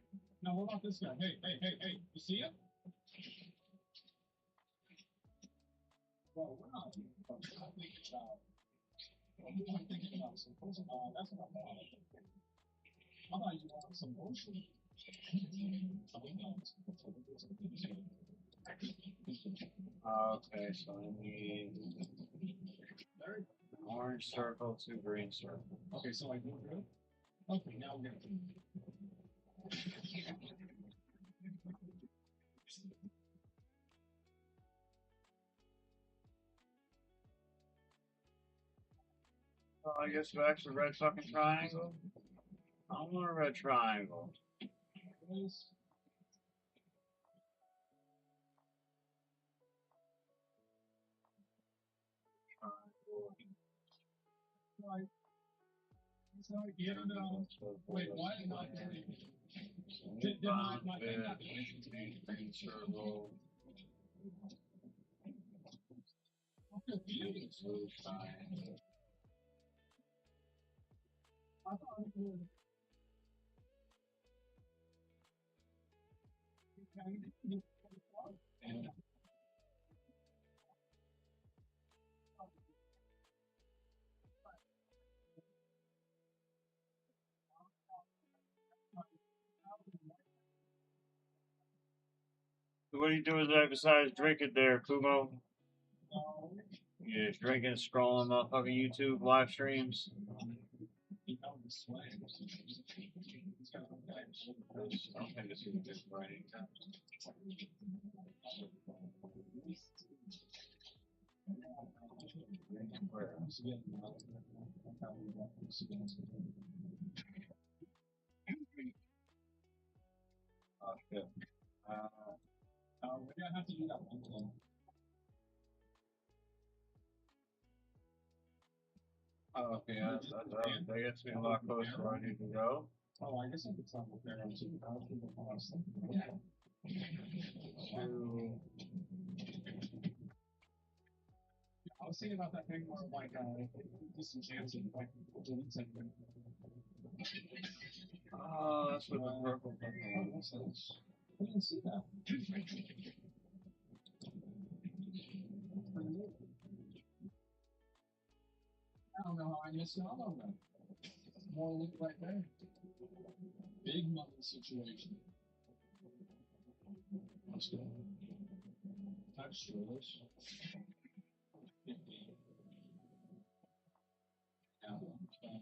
Now what about this guy? Hey. You see him? Well, we're not thinking about that's not bad. How about you want some motion? Okay, so I need orange circle to green circle. Okay, so I do good. Okay, now we're gonna I guess back to red fucking triangle. I want a red triangle. Right. So yeah, no. Wait, why am I doing did my thing not green circle. I thought it was So what are you doing there besides drinking there, Kumo? You just drinking, scrolling motherfucking YouTube live streams? Oh shit. we're gonna have to do that one thing. Oh, okay, that gets me a lot closer where I need to go. Oh, I guess I could travel there too. I was thinking about that thing where like disenchanted, like delete something. Oh, that's what the purple thing is. I didn't see that. I don't know how I missed out on that. More loot right there. Big money situation. Let's go. Touch stores.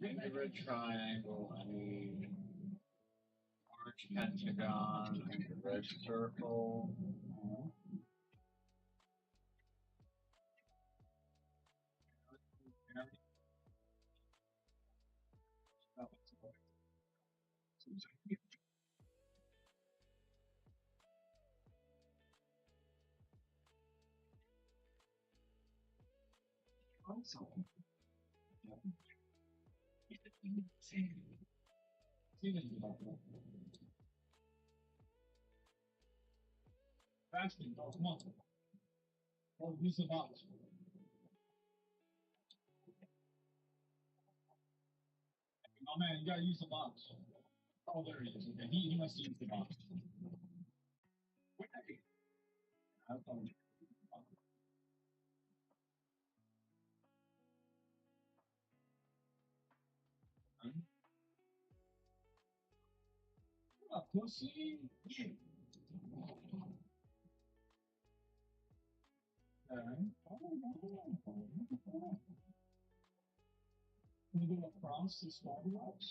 need a red triangle, I need orange pentagon, I need a red circle. Also, Fasting, oh, come on. Oh, use the box. Oh man, you gotta use the box. Oh, there he is. Okay, he must use the box. I thought- Ah, pussy. Okay. Can you go across the Starbucks?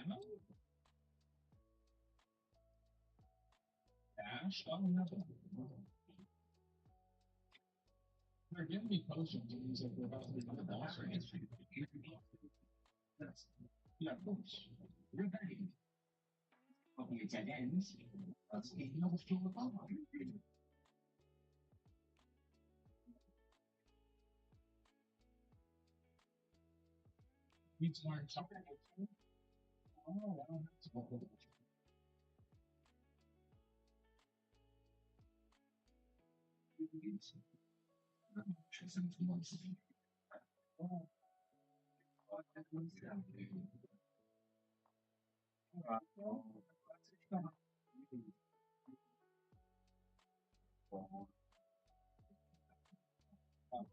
Ammo? Dash? I don't know. They're giving me potions and these like we're about to be the boss. Yeah, of course. rebellion. Probably a dead end. That's another floor above. Need to learn something. Oh, I don't have to go. Oh,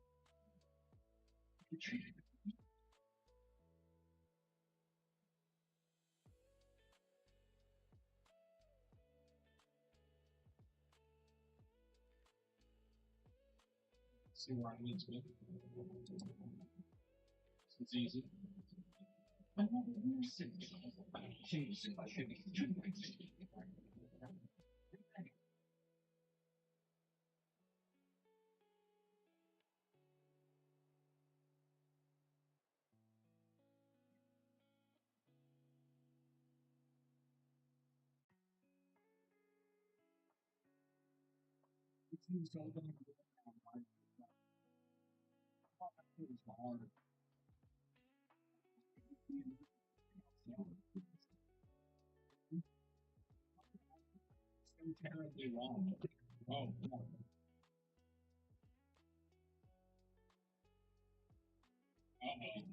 see where I need to be. It's easy. Another recent change I should be It's used all the time. It's hard. So terribly wrong. Oh, no. Uh-oh.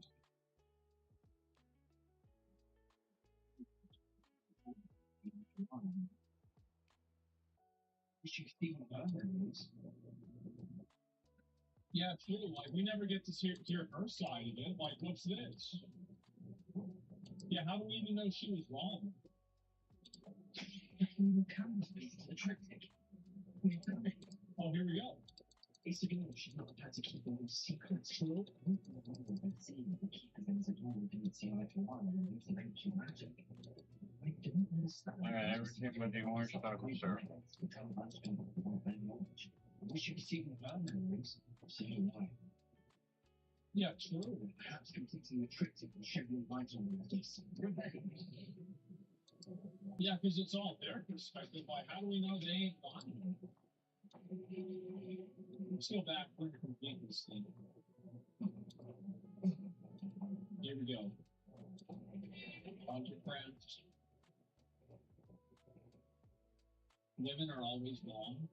You should see others. Yeah, true. Like, we never get to hear her side of it. Like, what's this? Yeah, how do we even know she was wrong? You can be the triptych. We've done it. Oh, here we go. It's a game she not had to keep all the secrets true. We see the keeper things at all. We didn't see eye to eye on the ancient magic. I didn't understand. Alright, everything but the orange taco, sir. We tell much to very much. We should be seeing her memories. So why? Yeah, true. Perhaps completing the triptych and shedding light on this rebellion. Yeah, because it's all their perspective. Like, how do we know they ain't lying? Let's go back. We're going to complete this thing. Here we go. Found your friends. Women are always wrong.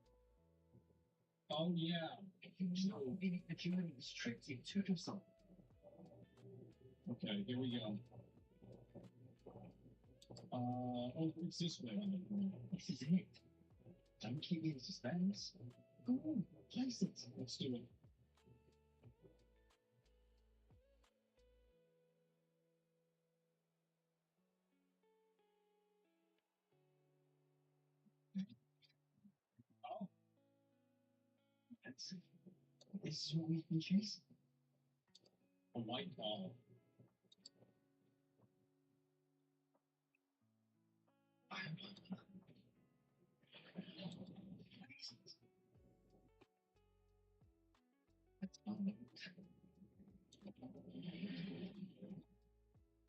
Oh, yeah. No, the journey is triptych to yourself. Okay, here we go. Oh, it's this way. This is it. Don't keep me in suspense. Go on, place it. Let's do it. This is what we've been chasing. A white ball.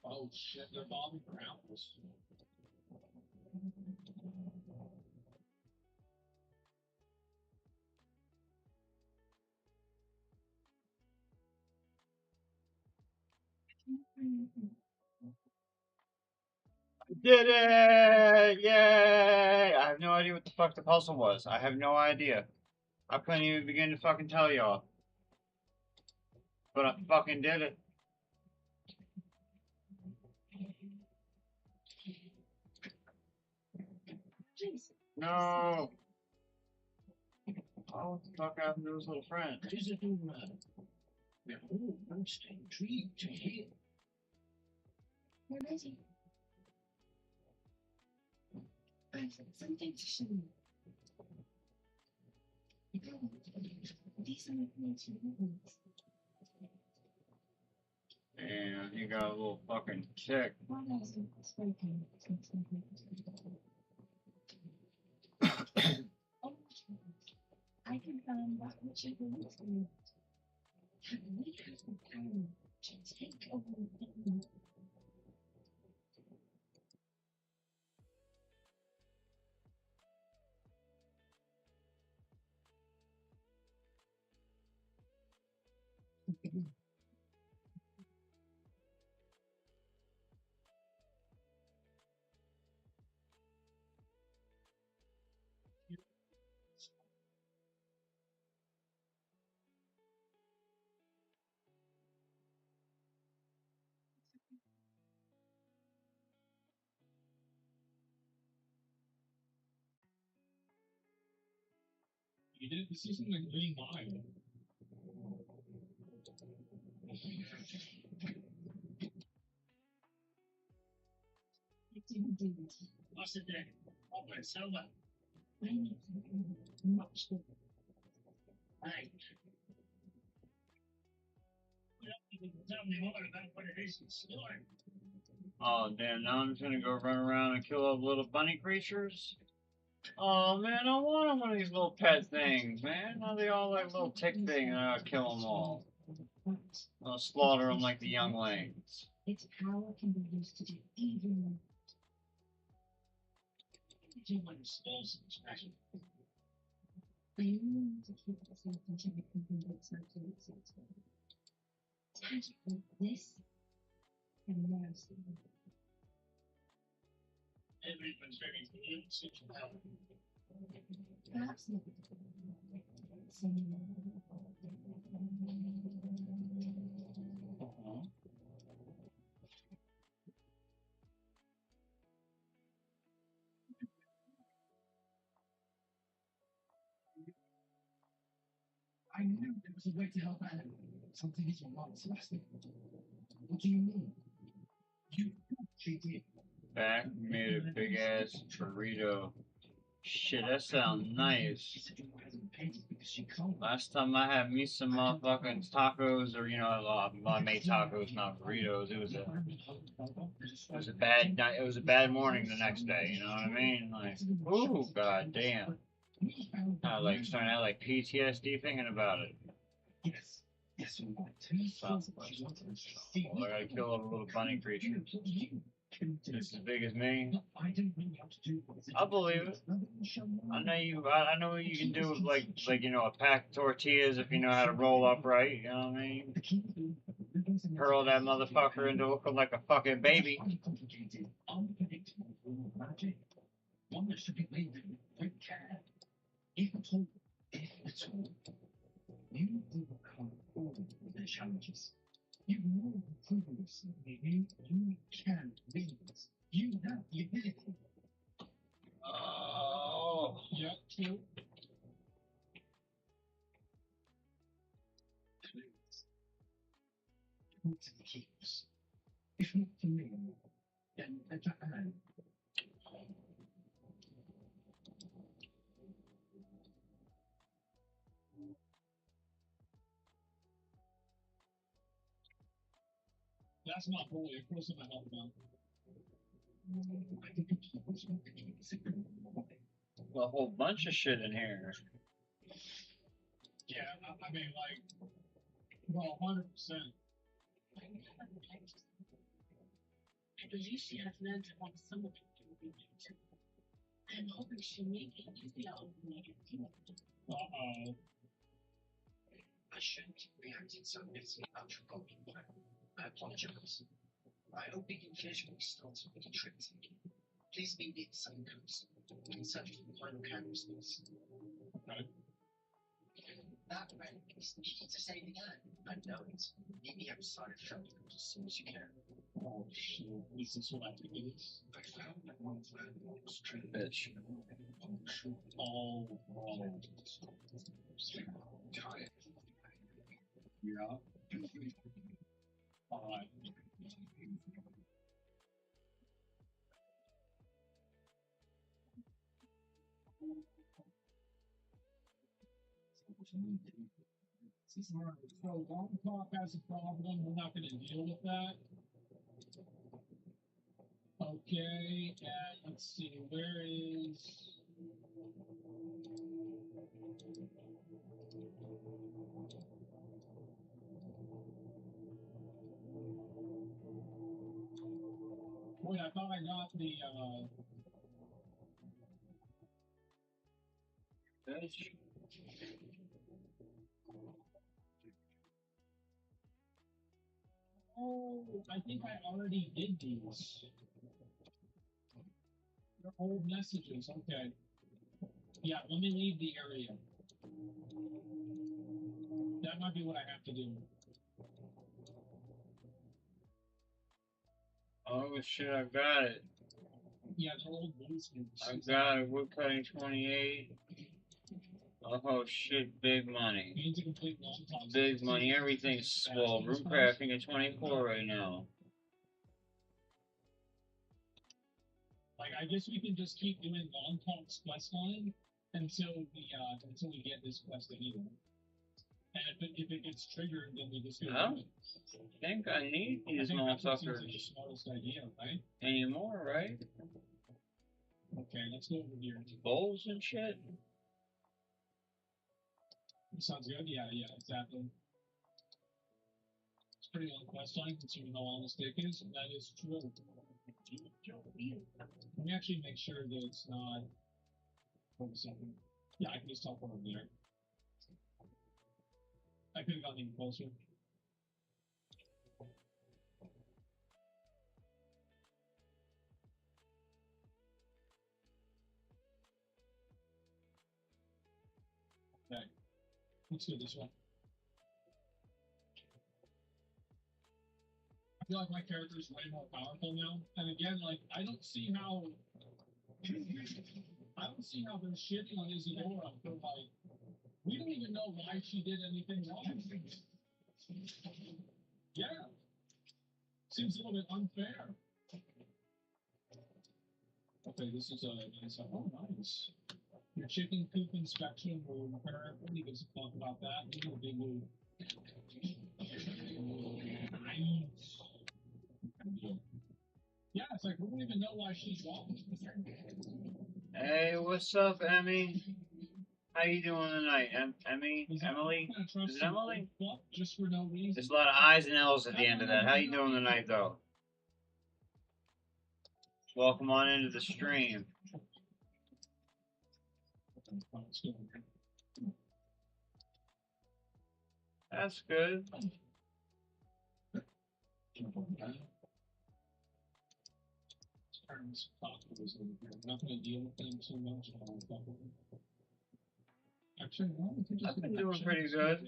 Oh shit, they're bobbing for apples. Did it! Yay! I have no idea what the fuck the puzzle was. I have no idea. I couldn't even begin to fucking tell y'all. But I fucking did it. No! Oh, what the fuck happened to his little friend? We're all most intrigued to hear. We're ready. I've something to show you. These are my creation movements. And he got a little fucking tick. One hasn't spoken since I Oh, I can find that which I belong to. And we have the power to take over the enemy. You did. This isn't a green mile. It's indeed. What's it there? Oh, it's silver. I need something much bigger. Hey. You don't even tell me more about what it is in store. Oh damn, now I'm just gonna go run around and kill all the little bunny creatures? Oh man, I wanted one of these little pet things, man. Now they all like little tick thing and I'll kill them all. I'll slaughter them like the younglings. Its power can be used to do even more. You want to steal some special. I only want to keep the scientific components out to its tangible this and mercy. Everyone's very good at such power. Perhaps not. Someone. I knew there was a way to help Adam. Something is wrong, Sebastian. What do you mean? You she did. Back made a big ass burrito. Shit, that sounds nice. She said your hasn't painted because she can't. Last time I had me some motherfucking tacos, or I made tacos, not burritos. It was a bad night. It was a bad morning the next day. You know what I mean? Like, ooh, god damn. I like starting to have like PTSD thinking about it. Yes. Yes, you're right. Sounds like well, I gotta kill all the little bunny creatures. It's as big as me. I don't know how to do this. I believe it. I know you. I know what you can do with like a pack of tortillas if you know how to roll upright. You know what I mean? Hurl that motherfucker into looking like a fucking baby. Uncomplicated, unpredictable form of magic. One that should be wielded with great care. If at all, you overcome all of their challenges. You know the proven yourself. You can win this. You have the ability. Oh. Yeah, true. Go to the keeps. If not for me, then better Anne. That's my boy. Of course I'm gonna help him out. A whole bunch of shit in here. Yeah, I mean, like, well, 100%. I believe she has learned to love some of it. I'm hoping she'll make it easier on me. Uh-oh. I shouldn't have reacted so negatively about your goblin plan. I apologize. I hope we can visually start with a trick taking. Please meet me at the same coast and search for the final canvases. Okay. That way, it's easy to say the game. I know it. Meet me outside of Feldenwood as soon as you can. Oh, shit. Is this what I think it is? I found that one of was true. Bitch. Oh, Tired. yeah. Alright. So Long Talk has a problem. We're not going to deal with that. Okay, and let's see, where is... Wait, I thought I got the, Bitch. Oh, I think I already did these. They're old messages, okay. Yeah, let me leave the area. That might be what I have to do. Oh shit, I got it. Yeah, they're old messages. I got it. Wood cutting 28. Oh shit, big money. You need to complete long talks. Big money. Everything's swole. Root crafting at 24 right now. Like, I guess we can just keep doing long talks quest line until we get this quest anyway. And if it gets triggered, then we just go. I don't think I need these That's what seems motherfuckers like the smartest idea, right? anymore, right? Okay, let's go over here. Bowls and shit. Sounds good. Yeah, exactly. It's pretty long quest line considering how long this take is, and that is true. Let me actually make sure that it's not. Hold a second. Yeah, I can just teleport over there. I could have gotten even closer. Okay. Let's do this one. I feel like my character is way more powerful now. And again, like, I don't see how they're shitting on Isadora for, like, we don't even know why she did anything wrong. Yeah. Seems a little bit unfair. Okay, this is a nice. Oh, nice. Your chicken coop inspection will repair everything. Gives a fuck about that. Look at the big move. Nice. Yeah, it's like we don't even know why she's wrong. Hey, what's up, Emmy? How you doing tonight, Emmy? Emily? Is it Emily? Just for no reason. There's a lot of I's and L's at the end of that. How you doing tonight, though? Welcome on into the stream. That's good. I'm not going to deal with them so much. Actually, no, I've been doing pretty good.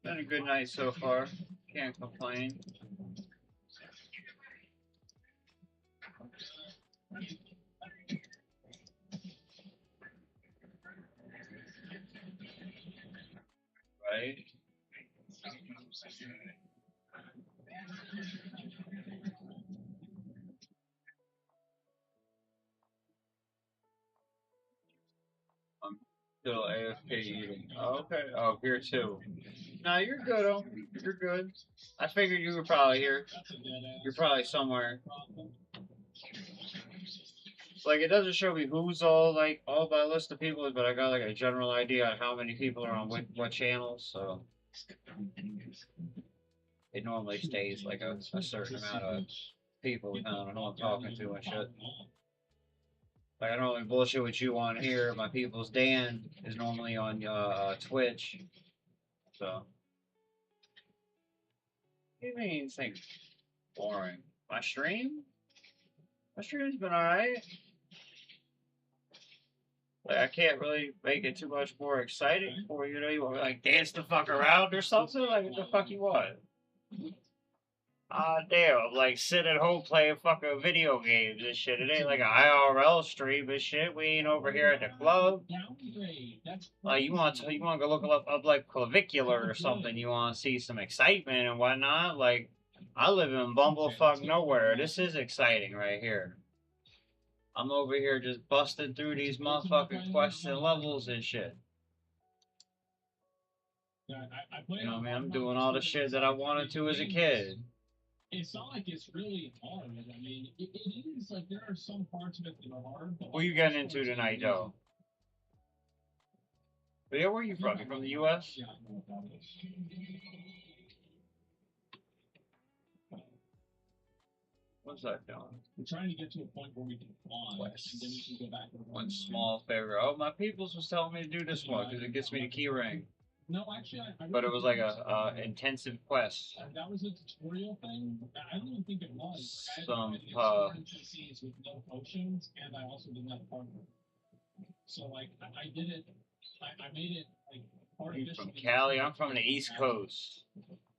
Been a good night so far. Can't complain. Right? I'm still AFK eating. Oh, okay. Oh, here too. No, you're good. You're good. I figured you were probably here. That's a dead ass. You're probably somewhere. Problem. Like, it doesn't show me who's all by list of people, but I got like a general idea on how many people are on what channels. So it normally stays like a certain amount of people depending on who I'm talking to and shit. Like, I normally bullshit with you on here. My people's Dan is normally on Twitch. So, what do you mean you think boring? My stream? My stream's been alright. Like, I can't really make it too much more exciting for you. You know, you want to like dance the fuck around or something? Like, what the fuck you want? Ah, damn, I'm like sitting at home playing fucking video games and shit. It ain't like an IRL stream and shit. We ain't over here at the club. Like, you want to go look up like Clavicular or something. You want to see some excitement and whatnot. Like, I live in bumblefuck nowhere. This is exciting right here. I'm over here just busting through these motherfucking quests and levels and shit. You know what I mean? I'm doing all the shit that I wanted to as a kid. It's not like it's really hard. I mean, it is like there are some parts of it that are hard. But What are you getting into tonight, though? But yeah, where are you from? You from the U.S.? Yeah, I know what that is. What's that doing? We're trying to get to a point where we can fly, Quest. and then we can go back. One small favor. Oh, my peoples was telling me to do this one because it gets me the key ring. No, actually, I But it was like a intensive quest. that was a tutorial thing. I don't even think it was. Some, I had NPCs with no potions, and I also didn't have partner. So like I did it. I made it like part of You this. from Cali? I'm from the East Coast.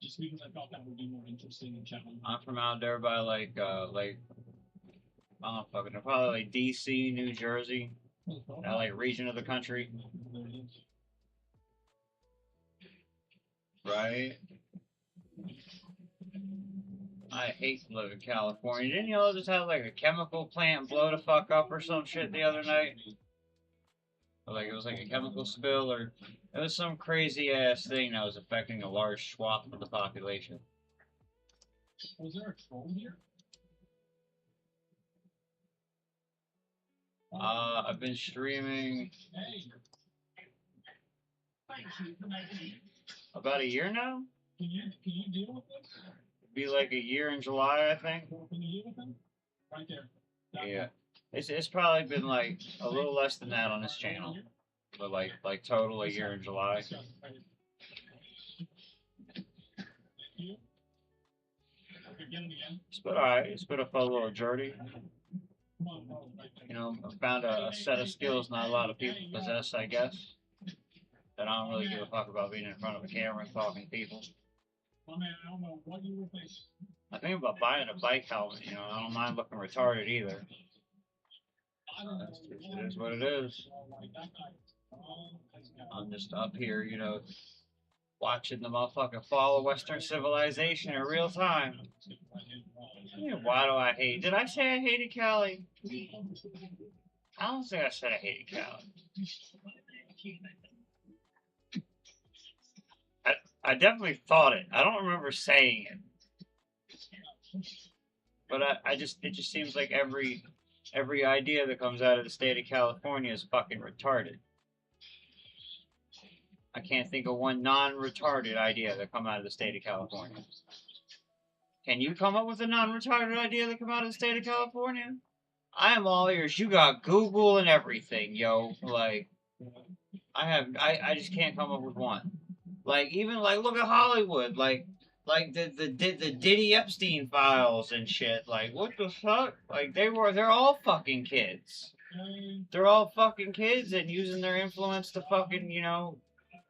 Just because I thought that would be more interesting and challenging. I'm from out there by like I don't fucking know, probably like DC, New Jersey, that like region of the country. Right? I hate to live in California. Didn't y'all just have like a chemical plant blow the fuck up or some shit the other night? Or like it was like a chemical spill or it was some crazy ass thing that was affecting a large swath of the population. Was there a troll here? I've been streaming Hey, about a year now. can you deal with this? Be like a year in July, I think. Can you deal with him? Right there. That Yeah, one. it's probably been like a little less than that on this channel, but like total a year in July. You? Okay, get him again. It's been alright. It's been a fun little journey. Come on, bro. Right there. You know, I found a set of skills not a lot of people possess, I guess. That I don't really give a fuck about being in front of a camera and talking to people. My man, I don't know what you were thinking. I think about buying a bike helmet. You know, I don't mind looking retarded either. I don't know. It is what it is. Like that guy. I'm just up here, you know, watching the motherfucking fall of Western civilization in real time. Yeah, why do I hate? Did I say I hated Cali? I don't think I said I hated Cali. I definitely thought it. I don't remember saying it. But it just seems like every idea that comes out of the state of California is fucking retarded. I can't think of one non-retarded idea that come out of the state of California. Can you come up with a non-retarded idea that come out of the state of California? I am all ears. You got Google and everything, yo. Like, I just can't come up with one. Like, even like, look at Hollywood. Like the Diddy Epstein files and shit. Like, what the fuck? Like, they're all fucking kids. They're all fucking kids and using their influence to fucking, you know,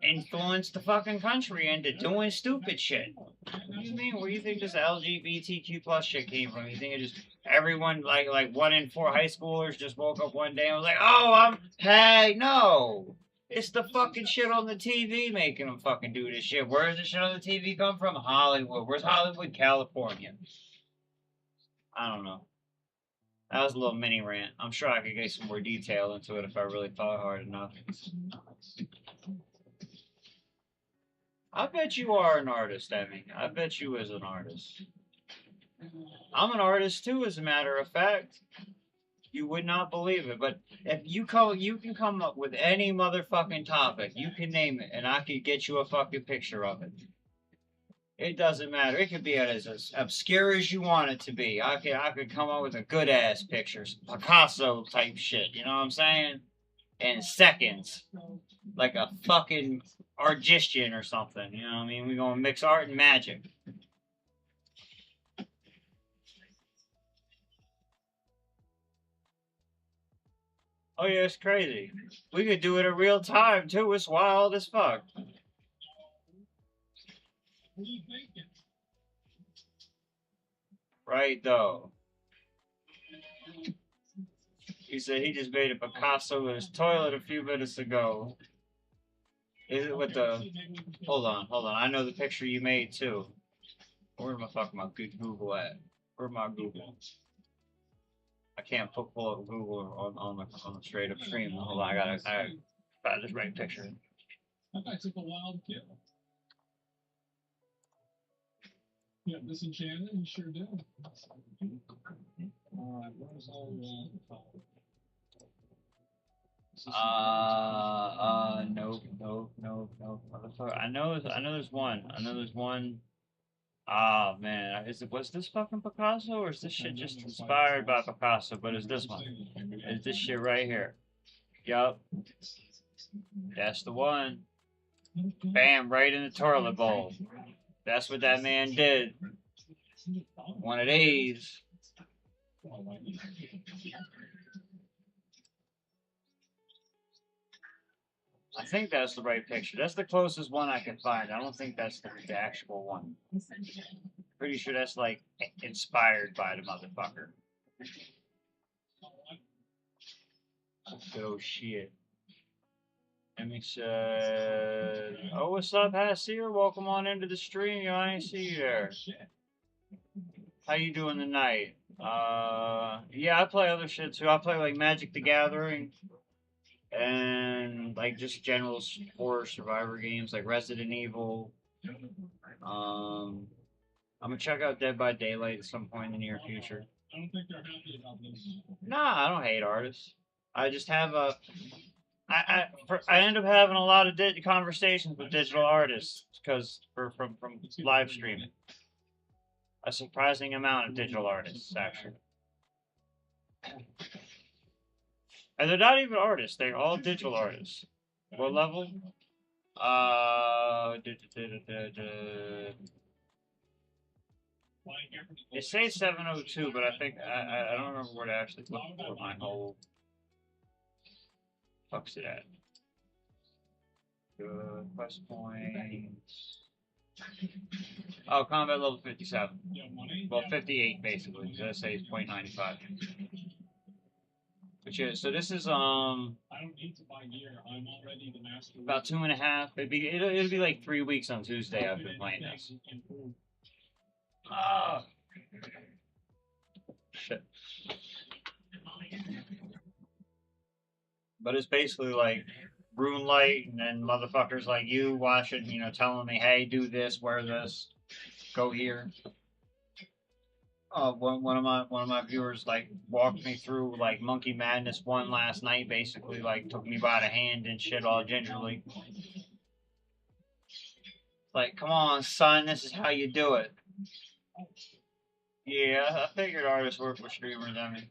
influence the fucking country into doing stupid shit. What do you mean? Where do you think this LGBTQ plus shit came from? You think it just everyone like 1 in 4 high schoolers just woke up one day and was like, oh, hey, no. It's the fucking shit on the TV making them fucking do this shit. Where does the shit on the TV come from? Hollywood. Where's Hollywood? California. I don't know. That was a little mini rant. I'm sure I could get some more detail into it if I really thought hard enough. I bet you are an artist, Emmy. I bet you is an artist. I'm an artist too, as a matter of fact. You would not believe it, but if you can come up with any motherfucking topic. You can name it, and I could get you a fucking picture of it. It doesn't matter. It could be as obscure as you want it to be. I could come up with a good ass picture, Picasso type shit. You know what I'm saying? In seconds, like a fucking artistician or something. You know what I mean? We're gonna mix art and magic. Oh yeah, it's crazy. We could do it in real time too. It's wild as fuck. What are you thinking? Right though. He said he just made a Picasso in his toilet a few minutes ago. Is it with the... Hold on. I know the picture you made too. Where my fuck my Google at? Where my Google? I can't pull up Google on the straight up stream. Hold on, I gotta find this right picture. That guy took a wild kill. Yeah, disenchanted, he sure did. Alright, where's all the Nope. Motherfucker. I know there's one. Ah, man. Was this fucking Picasso, or is this shit just inspired by Picasso? But it's this one. It's this shit right here. Yup. That's the one. Bam, right in the toilet bowl. That's what that man did. One of these. I think that's the right picture. That's the closest one I can find. I don't think that's the actual one. Pretty sure that's like inspired by the motherfucker. Oh shit. Emmy said, "Oh, what's up, Hassier? Welcome on into the stream. Yo, I ain't see you there. How you doing tonight?" Yeah, I play other shit too. I play like Magic the Gathering. And like just general horror survivor games like Resident Evil. I'm gonna check out Dead by Daylight at some point in the near future. I don't think they're happy about this. Nah, I don't hate artists. I just have I end up having a lot of conversations with digital artists because from live streaming. A surprising amount of digital artists actually. And they're not even artists, they're all digital artists. What level? It says 702, but I think I don't remember where to actually look for my whole... Fuck's it at? Quest points. Oh, combat level 57. Well, 58 basically. Because that says 0.95. But yeah, so this is I don't need to buy gear. I'm already the master. About 2.5. It'll be like 3 weeks on Tuesday. I've been playing this. Ah, shit. But it's basically like Rune Light, and then motherfuckers like you watching, you know, telling me, hey, do this, wear this, go here. One of my viewers like walked me through like Monkey Madness 1 last night, basically like took me by the hand and shit all gingerly. Like, come on, son, this is how you do it. Yeah, I figured artists work for streamers. I mean,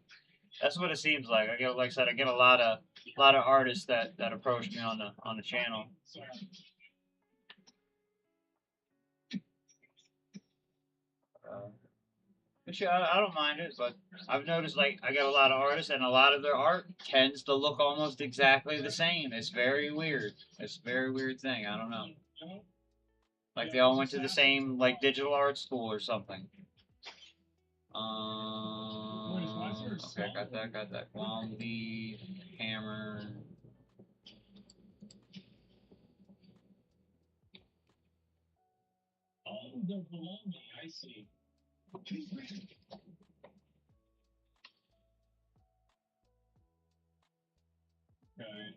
that's what it seems like. Like I said, I get a lot of artists that approach me on the channel. But yeah, I don't mind it, but I've noticed like I get a lot of artists and a lot of their art tends to look almost exactly the same. It's very weird. It's a very weird thing. I don't know. Like they all went to the same like digital art school or something. Okay, got that. Long lead, hammer. Oh, they're below me. I see. Okay,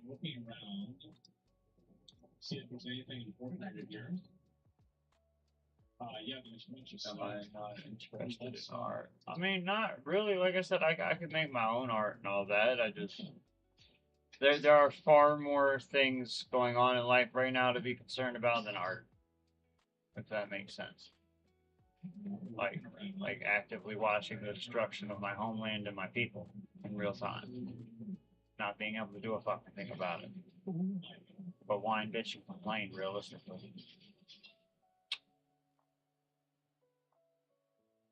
looking around. See if there's anything important over here. Yeah, there's a bunch of Am stuff. I not interested in art? I mean, not really. Like I said, I could make my own art and all that. I just there are far more things going on in life right now to be concerned about than art. If that makes sense. Like actively watching the destruction of my homeland and my people in real time, not being able to do a fucking thing about it, but whine, bitch, and complain realistically.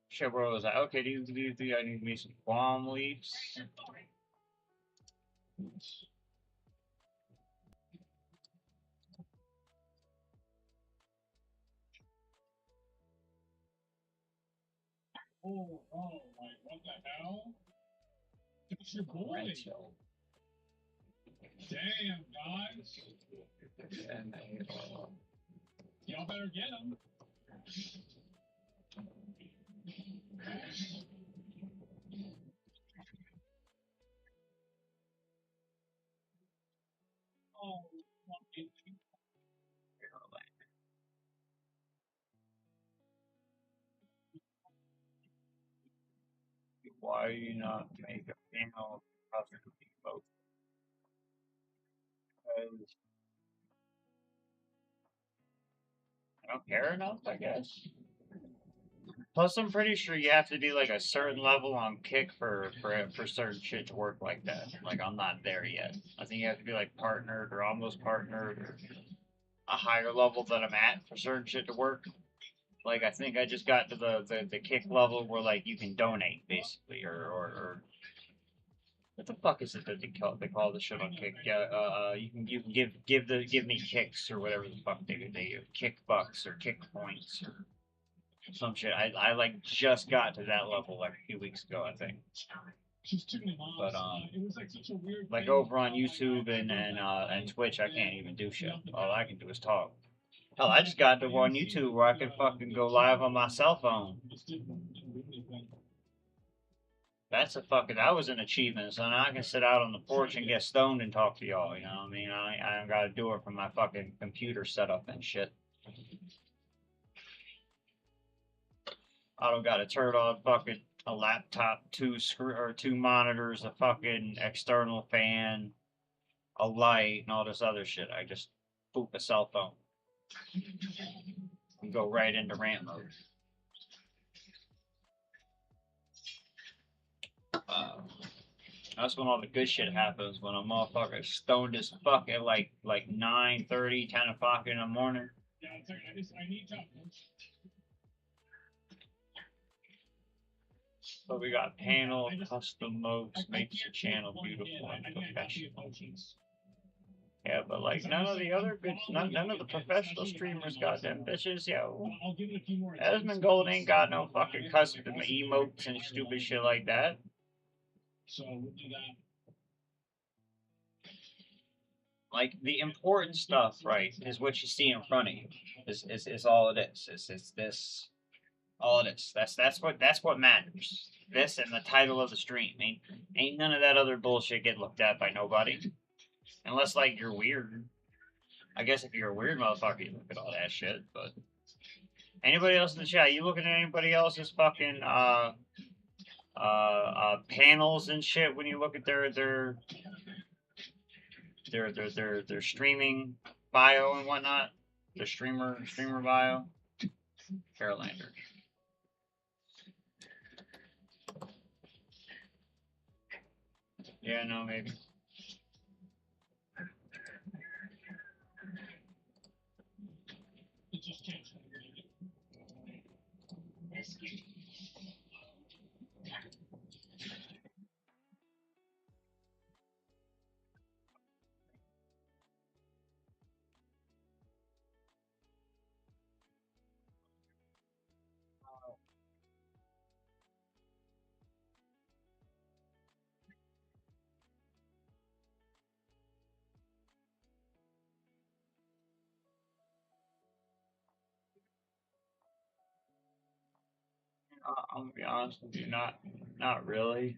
Shit, bro was like, okay, do you think I need me some palm leaves? Oh, like, what the hell? It's your boy. Rental. Damn, guys. Y'all better get him. Oh, fucking. Why do you not make a panel of both? Because I don't care enough, I guess. Plus, I'm pretty sure you have to be like a certain level on kick for certain shit to work like that. Like, I'm not there yet. I think you have to be like partnered or almost partnered or a higher level that I'm at for certain shit to work. Like, I think I just got to the kick level where like you can donate basically, or what the fuck is it that they call the shit on kick? Yeah, you can give me kicks or whatever the fuck they kick bucks or kick points or some shit. I like just got to that level like a few weeks ago, I think. But It was like such a weird like thing. over on YouTube and Twitch, I can't even do shit. All I can do is talk. Hell, I just got to on YouTube where I can fucking go live on my cell phone. That was an achievement. So now I can sit out on the porch and get stoned and talk to y'all. You know what I mean? I don't gotta do it from my fucking computer setup and shit. I don't gotta turn on fucking a laptop, two monitors, a fucking external fan, a light, and all this other shit. I just boop a cell phone and go right into rant mode. That's when all the good shit happens, when a motherfucker stoned as fuck at like 9:30, 10 o'clock in the morning. Yeah, I need to. So we got panel, custom modes, makes the channel beautiful and professional. Yeah, but like none of the professional streamers got them bitches, yo. Esmond Gold ain't got no fucking custom emotes and stupid shit like that. So we'll do that. Like the important stuff, right, is what you see in front of you. Is all it is. Is this all it is. That's what matters. This and the title of the stream. Ain't none of that other bullshit get looked at by nobody. Unless like you're weird. I guess if you're a weird motherfucker, you look at all that shit, but anybody else in the chat, you looking at anybody else's fucking panels and shit when you look at their streaming bio and whatnot? Their streamer bio? Carolander. Yeah, no, maybe. It just changed. I'm gonna be honest with you, not really.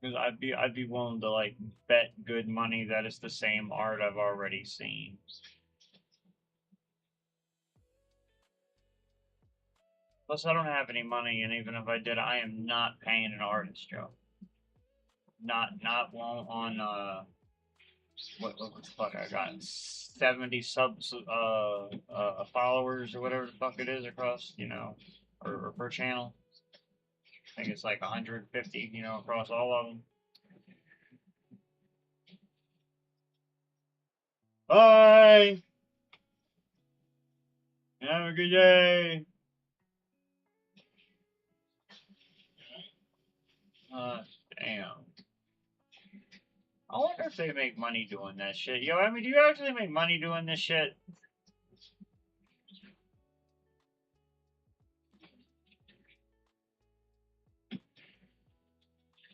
Because I'd be willing to like bet good money that it's the same art I've already seen. Plus, I don't have any money, and even if I did, I am not paying an artist, Joe. Not on what the fuck I got 70 subs followers or whatever the fuck it is across, you know, or per channel. I think it's like 150, you know, across all of them. Bye. Have a good day. Damn. I wonder if they make money doing that shit. Yo, I mean, do you actually make money doing this shit?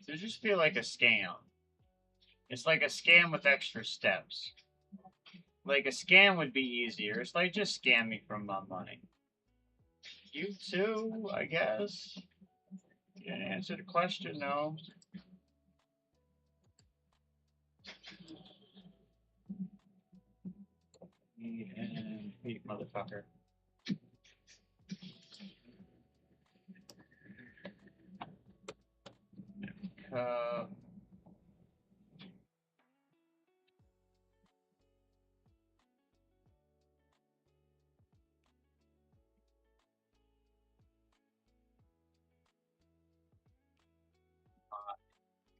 It just feel like a scam. It's like a scam with extra steps. Like a scam would be easier. It's like just scam me from my money. You too, I guess. You didn't answer the question, no. Eat, motherfucker.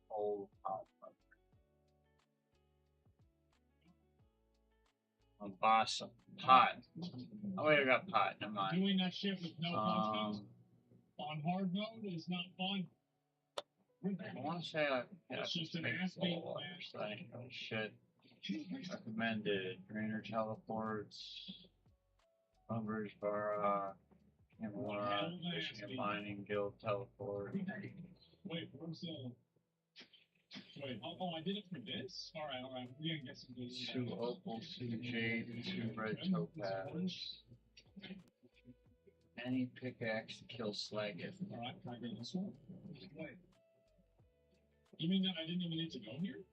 Old boss pot. Oh wait, I got pot. Never mind. Doing that shit with no punch on hard mode is not fun. I want to say It's just an ass beat. Oh shit. Recommended. Trainer teleports. Umbrage Bar. Camera. Fishing and Mining Guild teleport. Wait, where's the... Wait, oh, I did it for this? Alright, we're gonna get some good stuff. 2 opal, 2 jade, 2 red topaz. Any pickaxe to kill Slaggeth. Alright, can I go this one? Wait. You mean that I didn't even need to go here?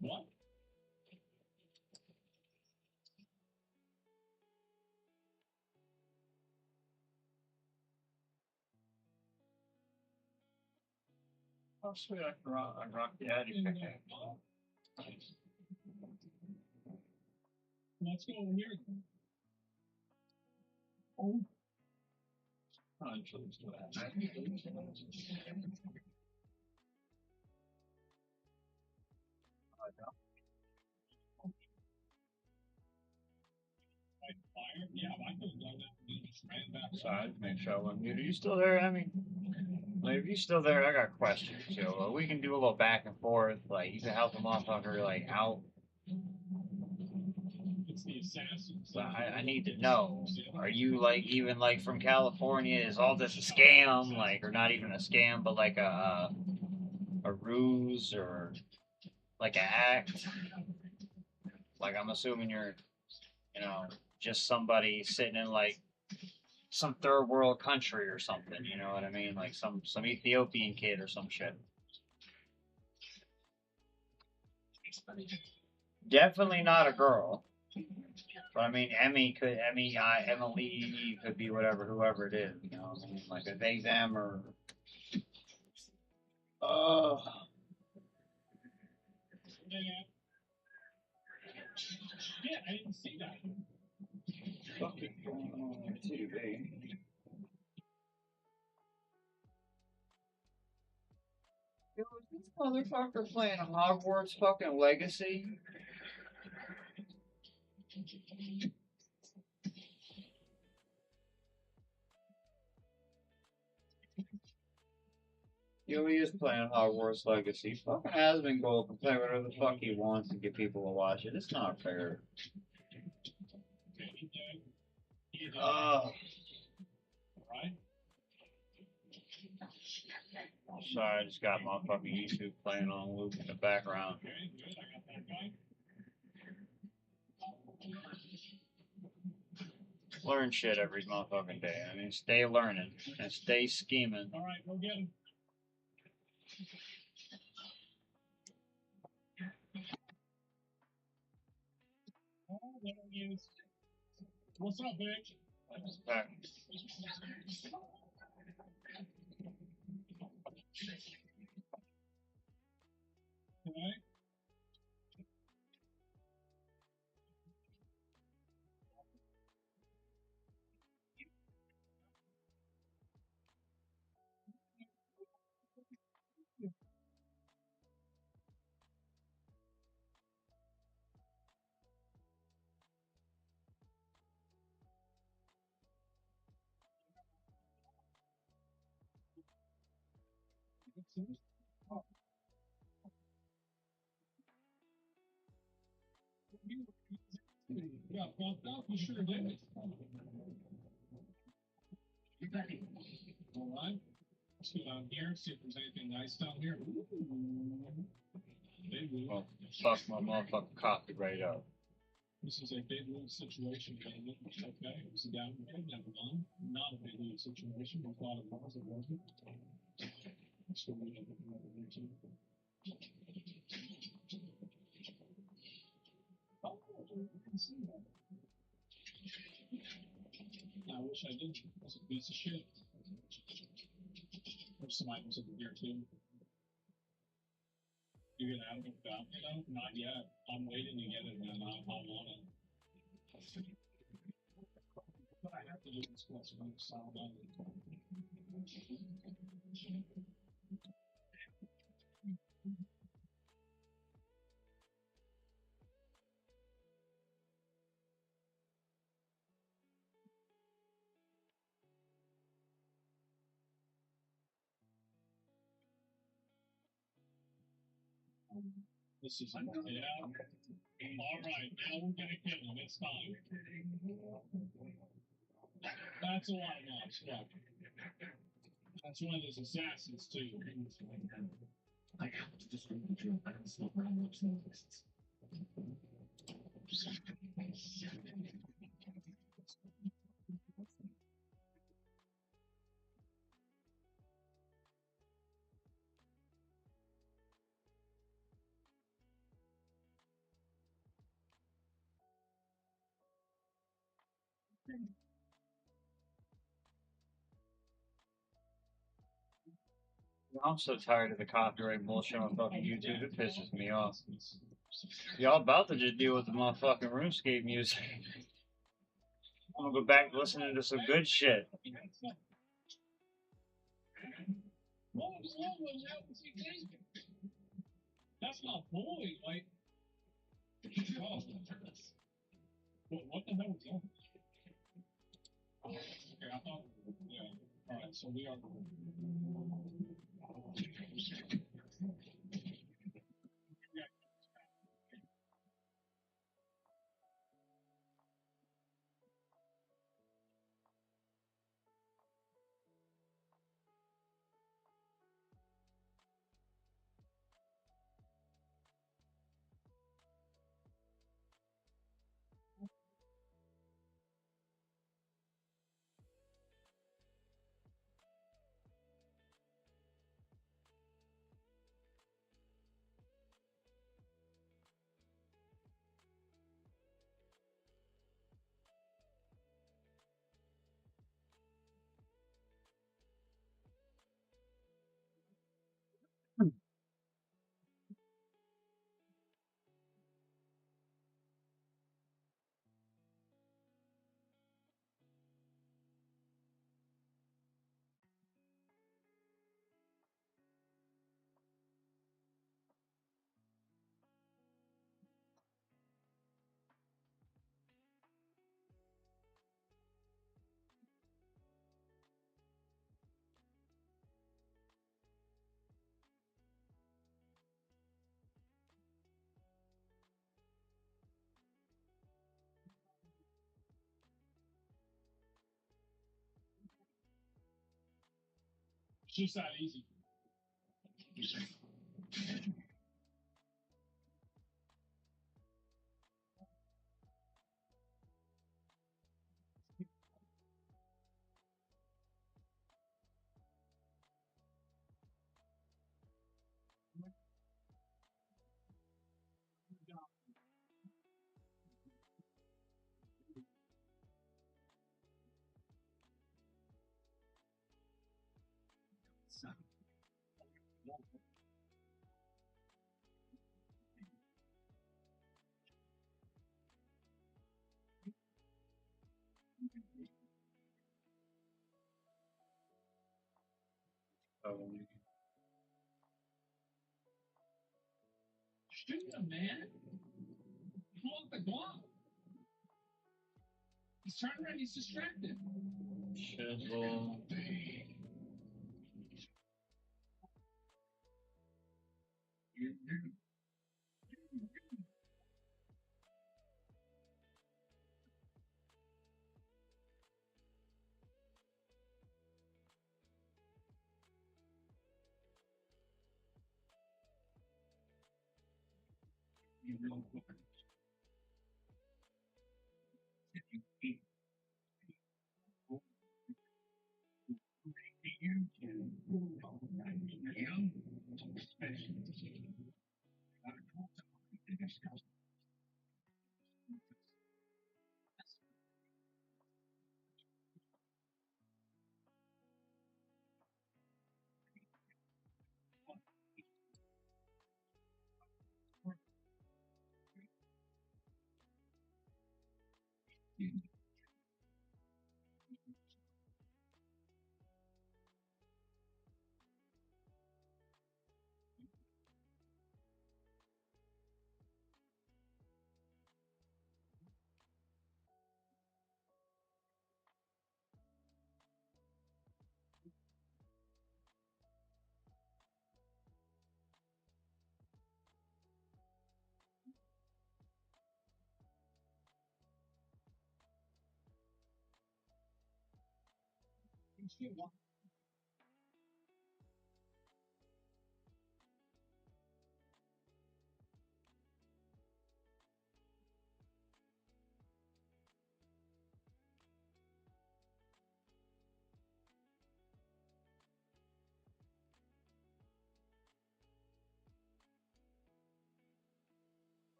What? Oh sweet, I rock the Addy pickaxe. Let's go over here. Oh. Yeah, I could have done that. Just ran back. Sorry, make sure I wasn't muted. Are you still there? I mean, like, if you're still there, I got questions. So we can do a little back and forth. Like, you can help the motherfucker like out. It's the assassins. But I need to know. Are you like even like from California? Is all this a scam? Like, or not even a scam, but like a ruse or like an act? Like, I'm assuming you're, you know, just somebody sitting in like some third world country or something, you know what I mean? Like some Ethiopian kid or some shit. Definitely not a girl. But I mean, Emily could be whoever it is, you know what I mean? Like a they, them, or Yeah, I didn't see that. fucking going on TV. Yo, is this motherfucker playing Hogwarts fucking Legacy? Yo, he is playing Hogwarts Legacy. Fucking Asmongold Gold can play whatever the fuck he wants and get people to watch it. It's not fair. Sorry, I just got my fucking YouTube playing on loop in the background. Learn shit every motherfucking day. I mean, stay learning and stay scheming. Alright, go get him. What's up, bitch? Back. Okay. Yeah, fucked up. You sure did. All right. Let's go down here, see if there's anything nice down here. Ooh. Big wheel. Well, fuck my motherfucking copyright up. This is a big wheel situation, gentlemen. Okay, it's a downgrade, never mind. Not a big wheel situation. We thought it was, it wasn't. So we have another one too. Oh, I didn't see that. I wish I did. That's a piece of shit. There's some items over here too. You get out of it without me though? Not yet. I'm waiting to get it, man. I want it. But I have to do this plus one sound on it. This is yeah. All right, now we're gonna kill him. It's time. That's a lot of loss. Yeah. That's one of those assassins too. I have to destroy the drill. I don't stop around those things. I'm so tired of the copyright bullshit on fucking YouTube. It pisses me off. Y'all about to just deal with the motherfucking RuneScape music. I'm gonna go back listening to some good shit. That's not boy. Like, oh, what the hell was that? Okay, I thought, yeah. All right, so we are. It's just that easy. Shoot him, man. Pull up the glove. He's turning around. He's distracted. Shizzle.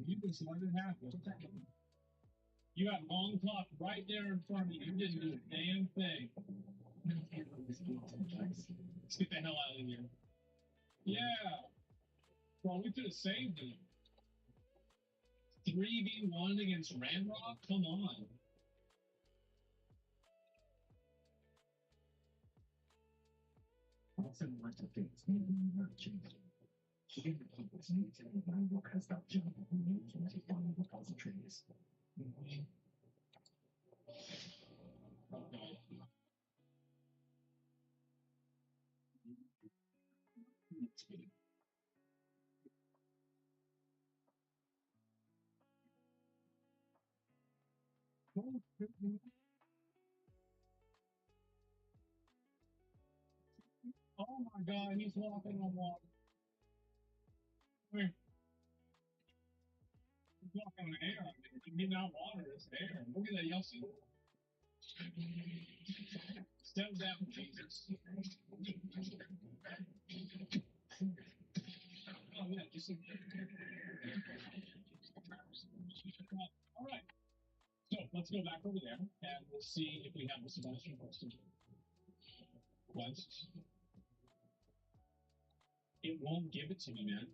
You just let it happen. You got long clock right there in front of you. You didn't do a damn thing. Let's get the hell out of here. Yeah. Well, we could have saved him. 3v1 against Ramrock? Come on. Oh my god, he's walking on water. Wait. He's walking on air. He's not water, it's air. Look at that Yossi. Step down, Jesus. Oh, yeah, just all right. So let's go back over there and we'll see if we have a Sebastian question. Once. It won't give it to me, man.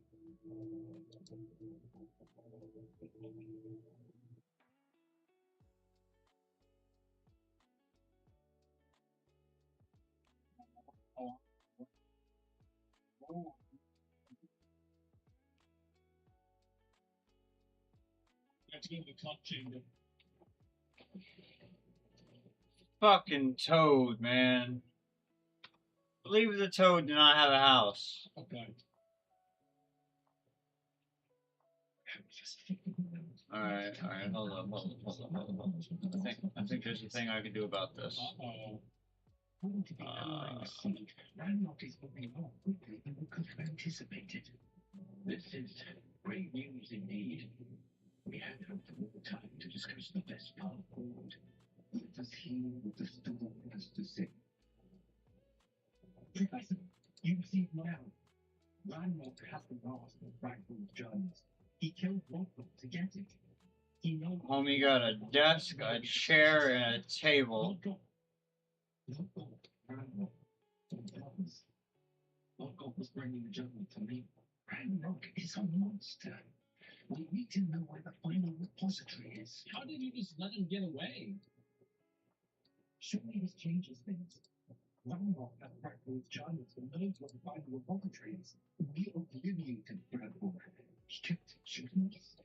Oh. Oh. You have to go to the top chamber. Fucking Toad, man. I believe the Toad did not have a house. Okay. Alright, hold up. I think there's a thing I can do about this. Uh-oh. Landlocked is moving along quickly than we could have anticipated. This is great news indeed. We had hoped for more time to discuss the best path forward. Let us hear what the storm has to say. Professor, you Ranrock has the mask of Fragment Jones. He killed Rodwell to get it. He knows. Homie got a desk, a chair, and a table. Rodwell was bringing the journal to me. Ranrock is a monster. We need to know where the final repository is. How did you just let him get away? Surely this changes things. Ranrock has Fragment Jones and knows where the final repository is. We obliviated Bradford. He kept shooting us.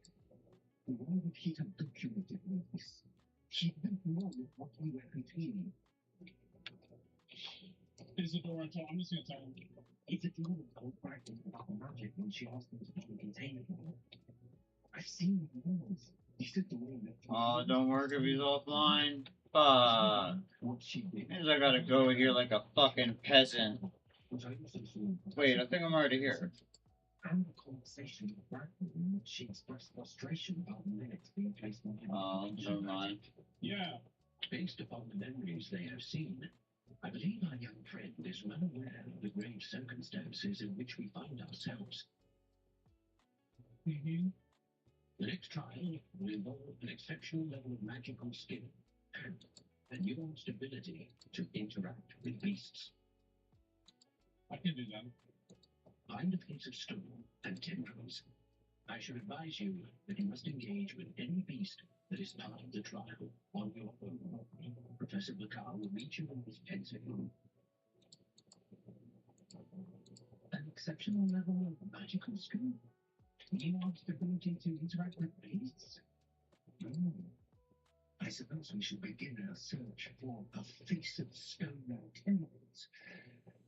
Why would he have documented all this? He didn't know what we were containing. Isadora told I'm just gonna tell him. Isadora told Fragment about magic when she asked him to be contained. I've seen the rules. Isadora. Oh, don't work if he's offline. Fuck. What she did. Means I gotta go here like a fucking peasant. Which I also saw. Wait, I think I'm already here. And the conversation with Bradford in which she expressed frustration about the minutes being placed on him. Oh, never mind. Yeah. Based upon the memories they have seen, I believe our young friend is well aware of the grave circumstances in which we find ourselves. Mm-hmm. The next trial will involve an exceptional level of magical skill and a nuanced ability to interact with beasts. I can do that. Find a piece of stone and tendrils. I should advise you that you must engage with any beast that is part of the trial on your own. Professor Bakar will meet you in his pensive room. An exceptional level of magical skill? Nuanced ability to interact with beasts? I suppose we should begin our search for a face of stone and tendrils.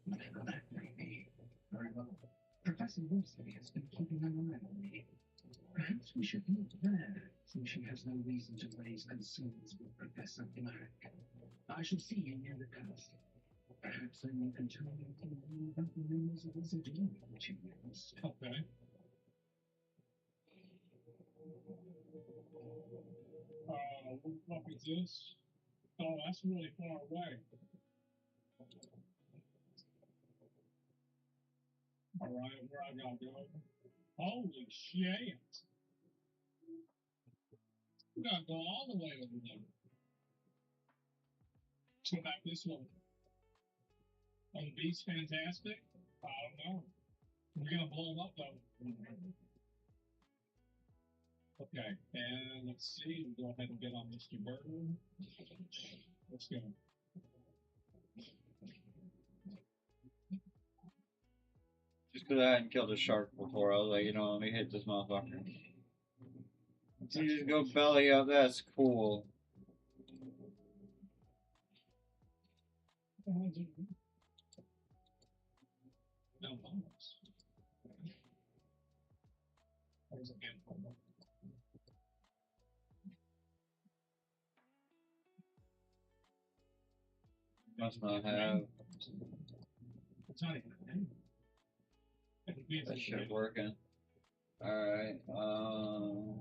Whatever that may be. Very well. Professor Wilson has been keeping an eye on me. Perhaps we should look there, since she has no reason to raise concerns with Professor Black. I shall see you near the coast. Perhaps I may continue to learn about the members of this again in 2 years. Okay. What was this? Oh, that's really far away. Alright, where I gotta go? Holy shit! We gotta go all the way over there. Let's go back this way. Oh, the beast's fantastic? I don't know. We're gonna blow him up though. Okay, and let's see. We'll go ahead and get on Mr. Burton. Let's go. Just because I hadn't killed a shark before, I was like, you know, let me hit this motherfucker. You just go belly up, that's cool. No bombs. There's a game. Must not have It's not even a name. that shit working. Alright, well,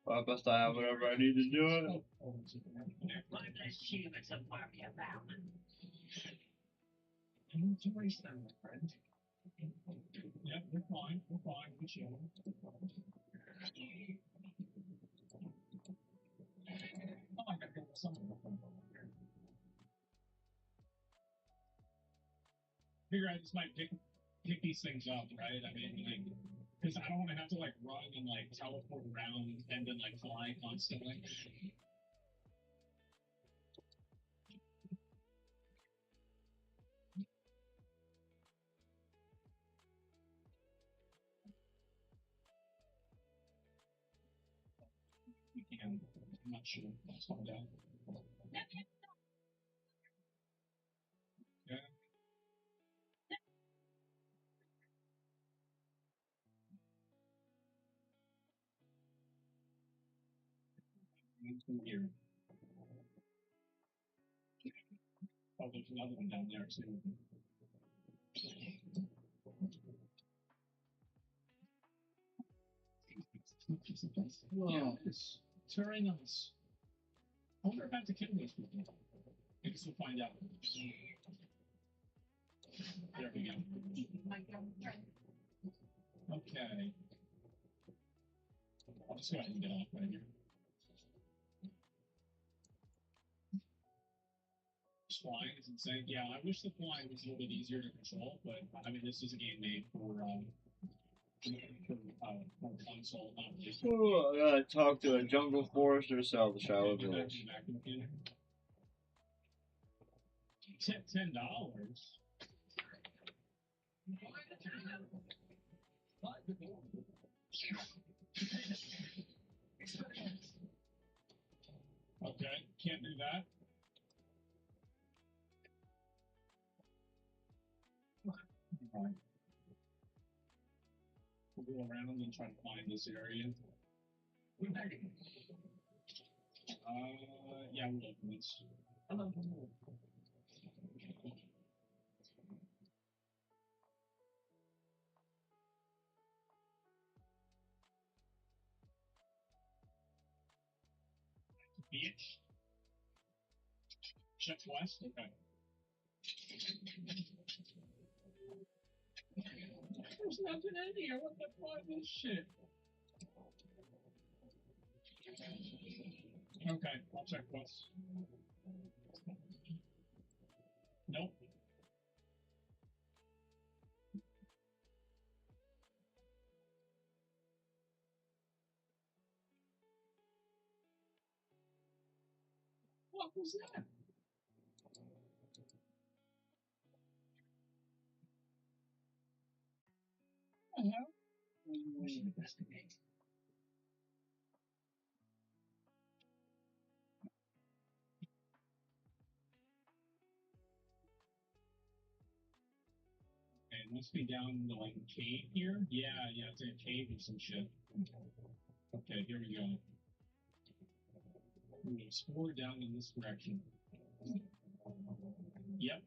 I must have whatever I need to do it. My bless you, it's a worry about. I need to race them, my friend. Yeah, we're fine. We're fine. We're chilling. Oh, I gotta go with someone. Figure I just might pick these things up, right? I mean, like, because I don't want to have to like run and like teleport around and then like fly constantly. We can. I'm not sure. Let's find out. Yeah. Here. Oh, there's another one down there too. Whoa, it's very nice. I wonder if I have to kill these people. I guess we'll find out. There we go. My young friend. Okay. I'll just go ahead and get off right here. Flying is insane. Yeah, I wish the flying was a little bit easier to control, but I mean, this is a game made for console, not just. Oh, I gotta talk to a jungle forest or sell the shallow village. $10. Okay, can't do that. Alright. We'll go around and try to find this area. Yeah, we'll open this. Hello. Beach. Check west. Okay. There's nothing in here. What the fuck is this shit? Okay, I'll check west. Nope. What was that? We should investigate. Okay, it must be down in the like cave here. Yeah, it's a cave or some shit. Okay, here we go. We explore down in this direction. Yep.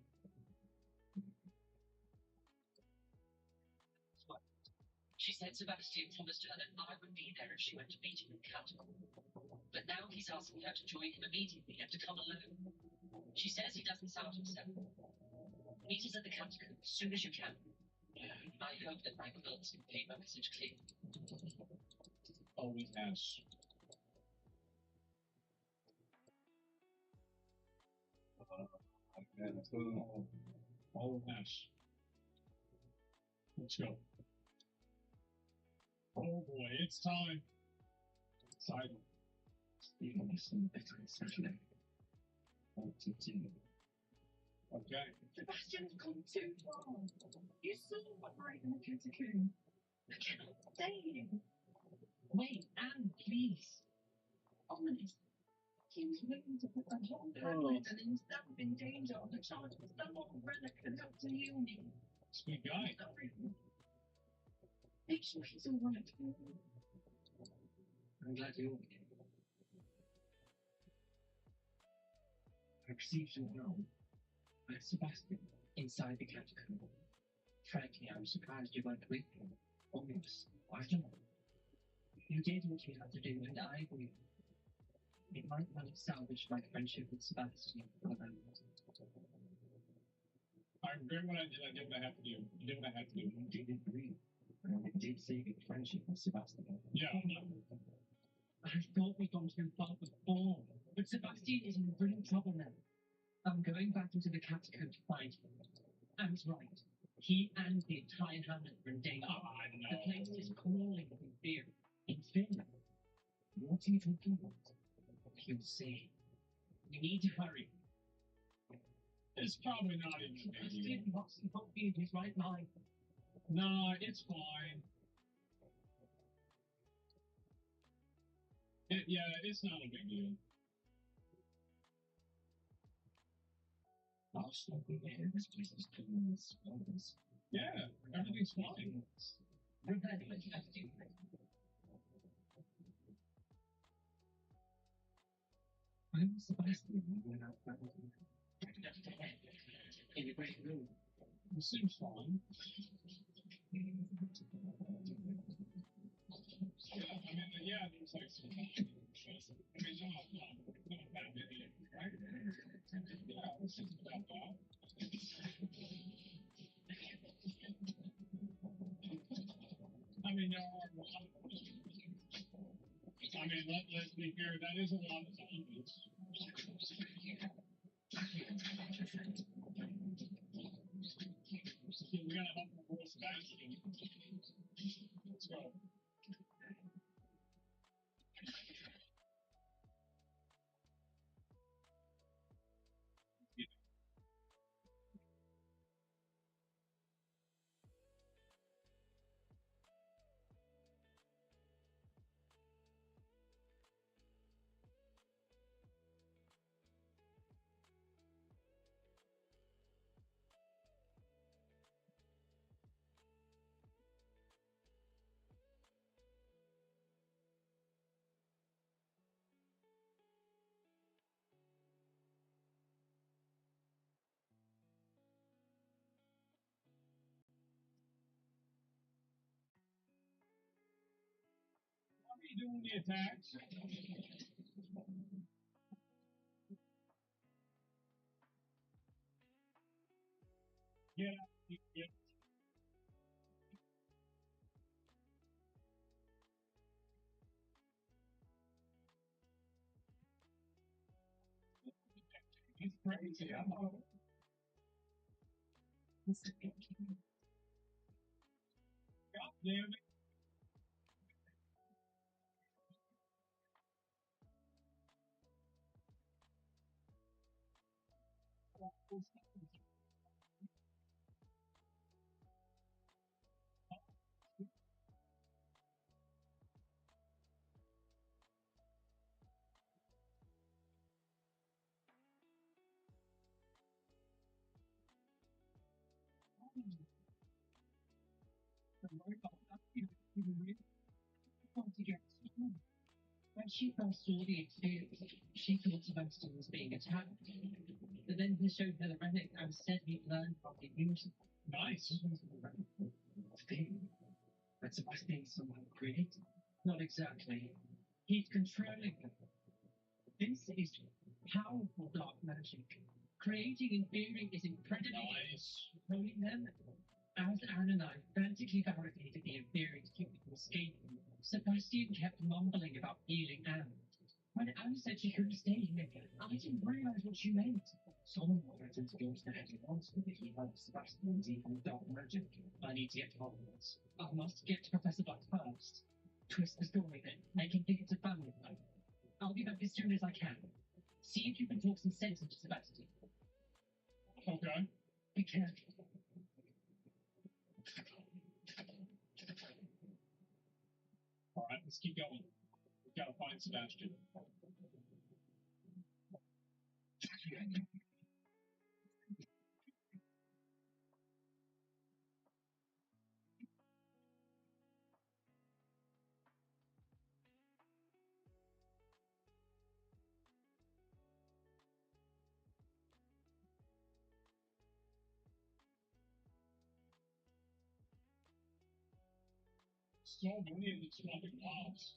She said Sebastian promised her that I would be there if she went to meet him in Catacomb. But now he's asking her to join him immediately and to come alone. She says he doesn't sound himself. Meet us at the Catacomb as soon as you can. I hope that my quilts can pay my message clear. Always has. Always has. Let's go. Oh boy, it's time. Silent. You listen better Saturday. Okay. Sebastian's come too far. You saw what right in the Catacomb. I cannot stay here. Wait, Anne, please. Honest. He was willing to put a whole planet and himself in danger on the charge of some old relic that helped to heal me. Sweet guy. Sorry. Make sure he's all right. I'm glad you're okay. I received your note. By Sebastian, inside the catacomb. Frankly, I was surprised you weren't with him. Almost. I don't know. You did what you had to do, and I agree. It might not have salvaged my friendship with Sebastian, but I regret what I did. I did what I had to do. I did what I had to do. you did agree. And it did save your friendship with Sebastian. Yeah. I thought we'd gone too far before, but Sebastian is in real trouble now. I'm going back into the catacomb to find him. I was right. He and the entire hamlet are in danger. The place is crawling in fear. In fear? What are you talking about? He'll say. We need to hurry. It's probably not even a big deal. Sebastian must not be in his right mind. Nah, it's fine. Yeah, it's not a big deal. I'll still be there. This place is clean as always. Yeah, everything's fine. Regardless, I do. I'm Sebastian. We went out that way. Just ahead. In the great room. It seems fine. Yeah, there's like some. I mean, not that many, right? Yeah, it's just about that. me know. I mean, let's be fair, that is a lot of zombies. Yeah, we gotta help the world's bastion. Let's go. Are we doing the attacks? Yeah, yeah. It's crazy. I know. God damn it. When she first saw the experience, she thought Sebastian was being attacked. But then he showed her the relic and said he'd learned from the music. Nice. Thing that Sebastian somehow created. Not exactly. He's controlling them. This is powerful dark magic. Creating and fearing is incredibly Nice. controlling them. As Anne and I frantically barricaded the Inferior's keep from escaping, Sebastian kept mumbling about healing Anne. When Anne said she couldn't stay here, I didn't realize what she meant. Someone threatened to go to the head of monster if he helps Sebastian deal with dark magic. I need to get to Hogwarts. I must get to Professor Black first. Twist the story then. Make him think it's a family thing. I'll be back as soon as I can. See if you can talk some sense into Sebastian. Okay. Be careful. All right, let's keep going. We've got to find Sebastian. So many of these fucking mobs.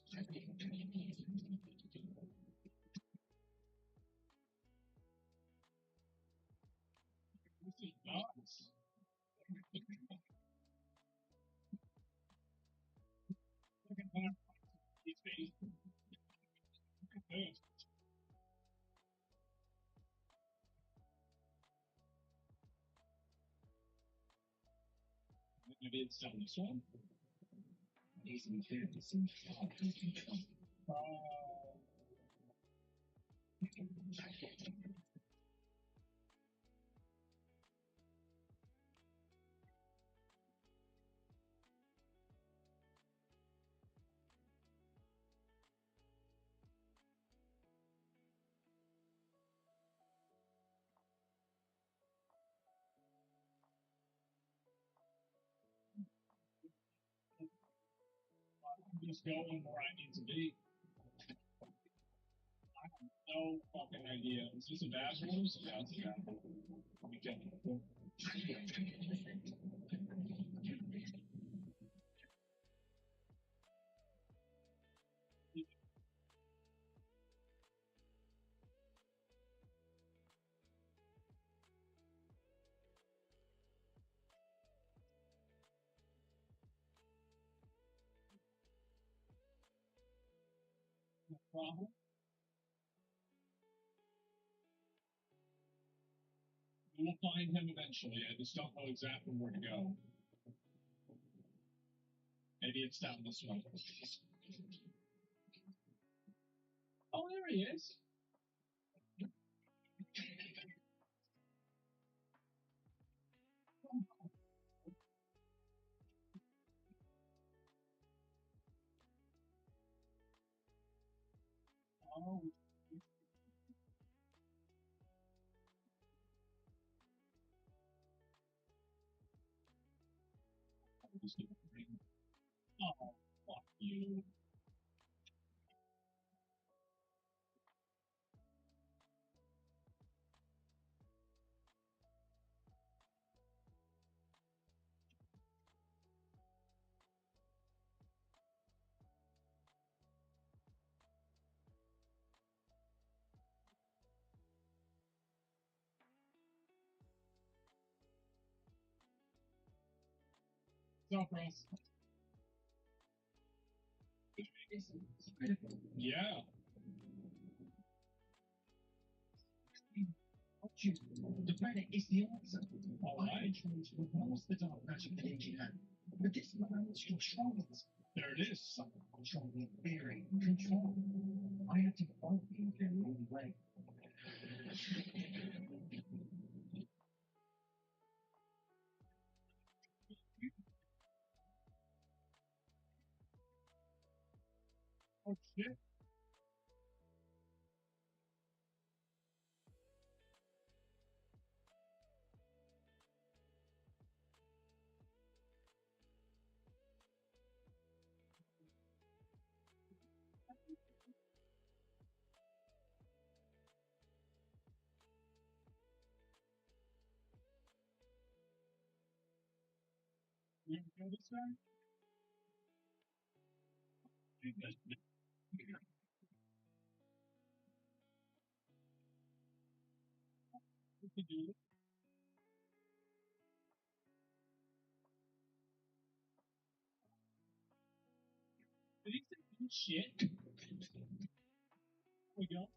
This is nuts. Look at that. These things. Look at this. Maybe it's done this one. These inferiors seem I'm just going where I need to be. I have no fucking idea. Is this a dashboard? Yeah, it's a dashboard. Let me check. problem. You will find him eventually. I just don't know exactly where to go. Maybe it's down this way. Oh, there he is. Oh, oh, fuck you. What's up, Russ? Yeah. The planet is the answer. All I right. can repulse the dark magic energy, but this man is controlling it. There it is. Some controlling theory. Control. I had to follow you their own way. Oh, shit. You ever kill this guy? You can do it. Did he say eat shit? There we go.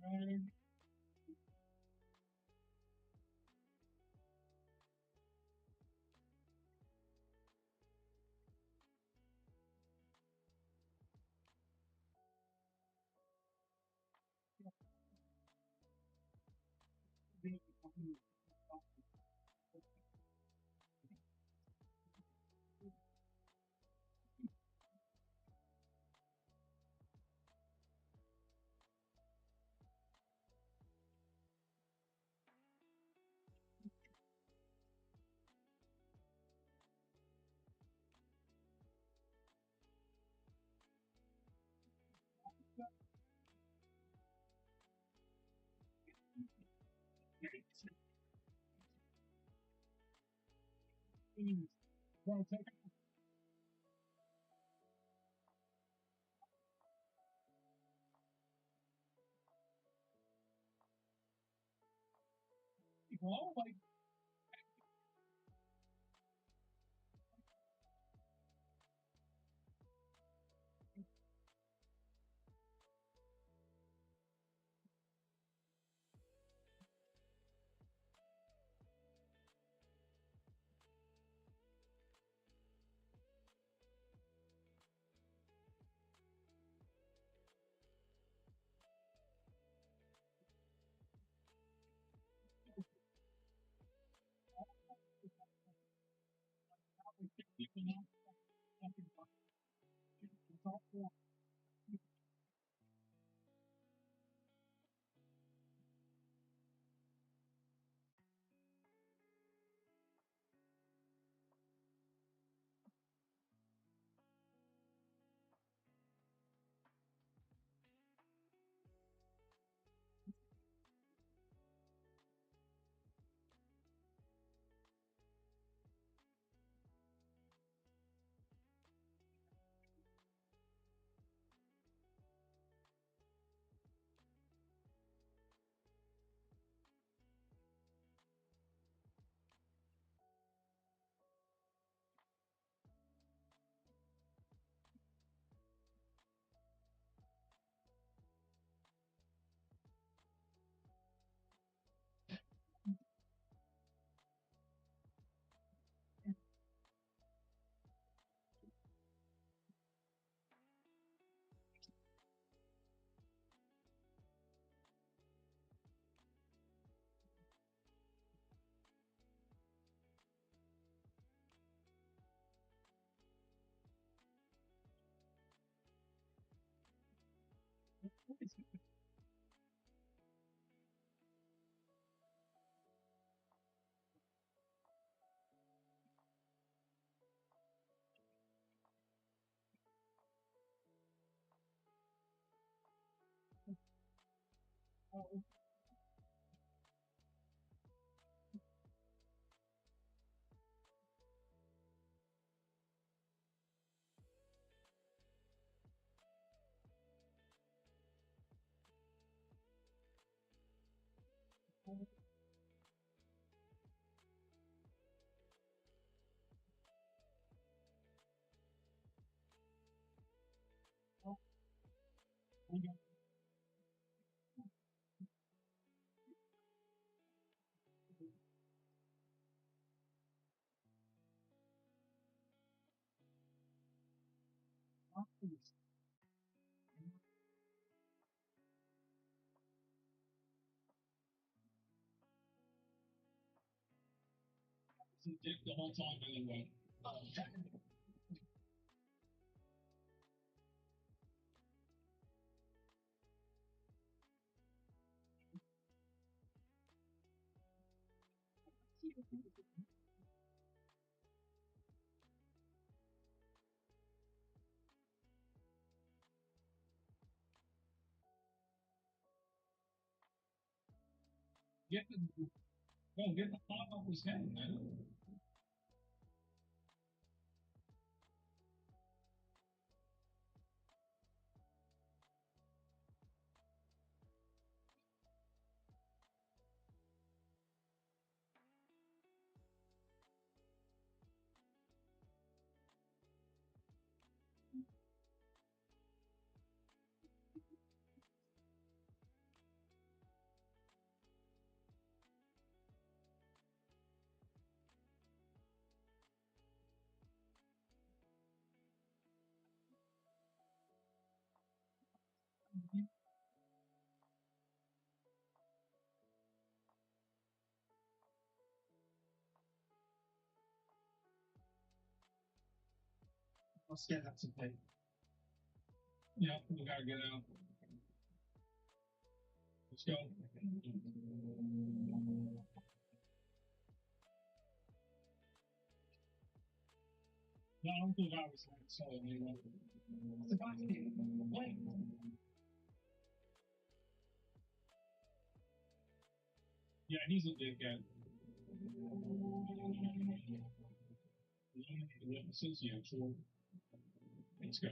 Um, Bro, take it. Bro, like, It's a dick the whole time anyway. Get the get the pot off his head, man. I'll get that to pay. Yeah, we gotta get out. Let's go. No, I don't think I was going to sell it anyway. Sebastian, wait. Yeah, he's a dickhead. Witnesses, yeah, sure. Let's go.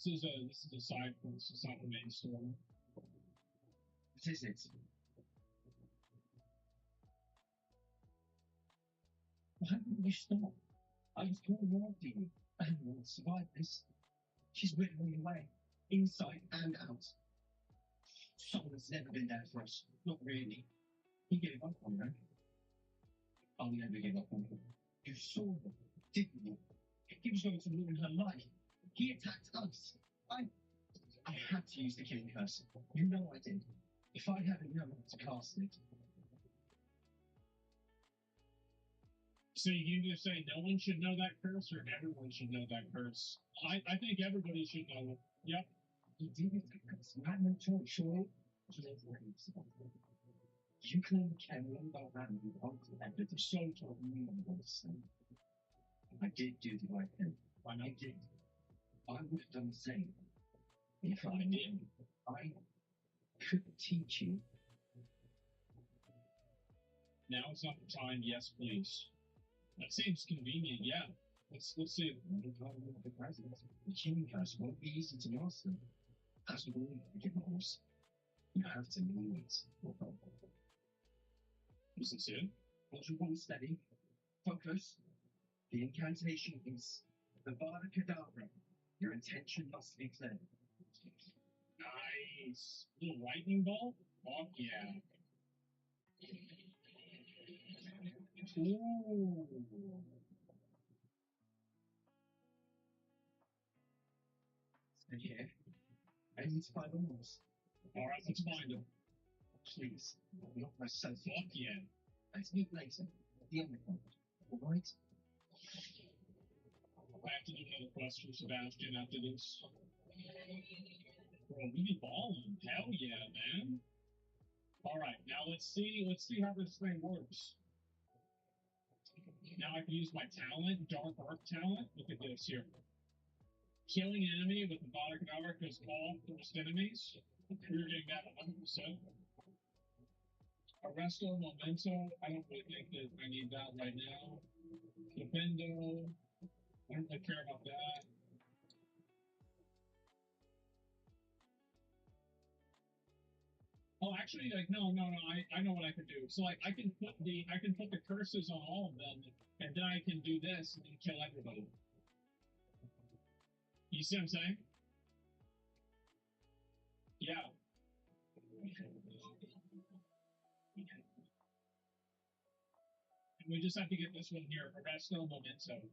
This is a side quest. It's not the main story. What is it? Why haven't you stopped? I was calling after you. I don't want to survive this. She's whipping me away, inside and out. Someone's never been there for us. Not really. He gave up on her. I'll never give up on her. You saw her, didn't you? He was going to ruin her life. He attacked us. I had to use the killing curse. You know I did. If I hadn't known to cast it. So you just say no one should know that curse, or everyone should know that curse? I think everybody should know it. Yep. He did attack us. You had no choice, surely. You can only care about that and you want to end it. So told me what to say. I did do the right thing. Why not? I did. I would have done the same. If I did, I could teach you. Now it's not the time. Yes, please. That seems convenient. Yeah. Let's see it. The killing curse won't be easy to master. As with all beginners, you have to learn it. Is this it? Hold your one steady. Focus. The incantation is the Vada Kedavra. Your intention must be clear. Nice. Little lightning bolt? Fuck yeah. Ooh. Okay. I need to find the moose. All right, let's find him. Please. Not myself. Fuck yeah. Let's meet later. At the end of the Alright? I have to do another quest for Sebastian after this. Bro, we be balling. Hell yeah, man. All right, now let's see how this thing works. Now I can use my talent, Dark Arc talent. Look at this here. Killing an enemy with the Dark Arc is all first enemies. We're getting that 100%. Arresto Memento, I don't really think that I need that right now. Defendo, I don't really care about that. Oh, actually, like no, I know what I can do. So like I can put the curses on all of them, and then I can do this and then kill everybody. You see what I'm saying? Yeah. And we just have to get this one here, Arresto Memento.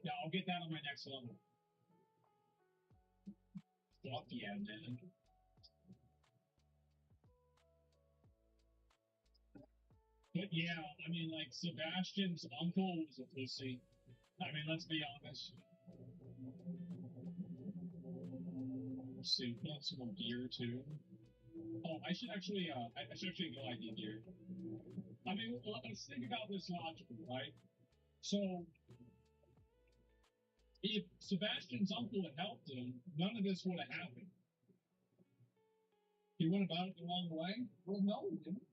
Yeah, I'll get that on my next level. Fuck yeah, man. But yeah, I mean, like, Sebastian's uncle was a pussy. I mean, let's be honest. Let's see, we have some more gear, too. Oh, I should actually go ID gear. I mean, let's think about this logically, right? So, if Sebastian's uncle had helped him, none of this would have happened. He went about it the wrong way? Well, no, he didn't.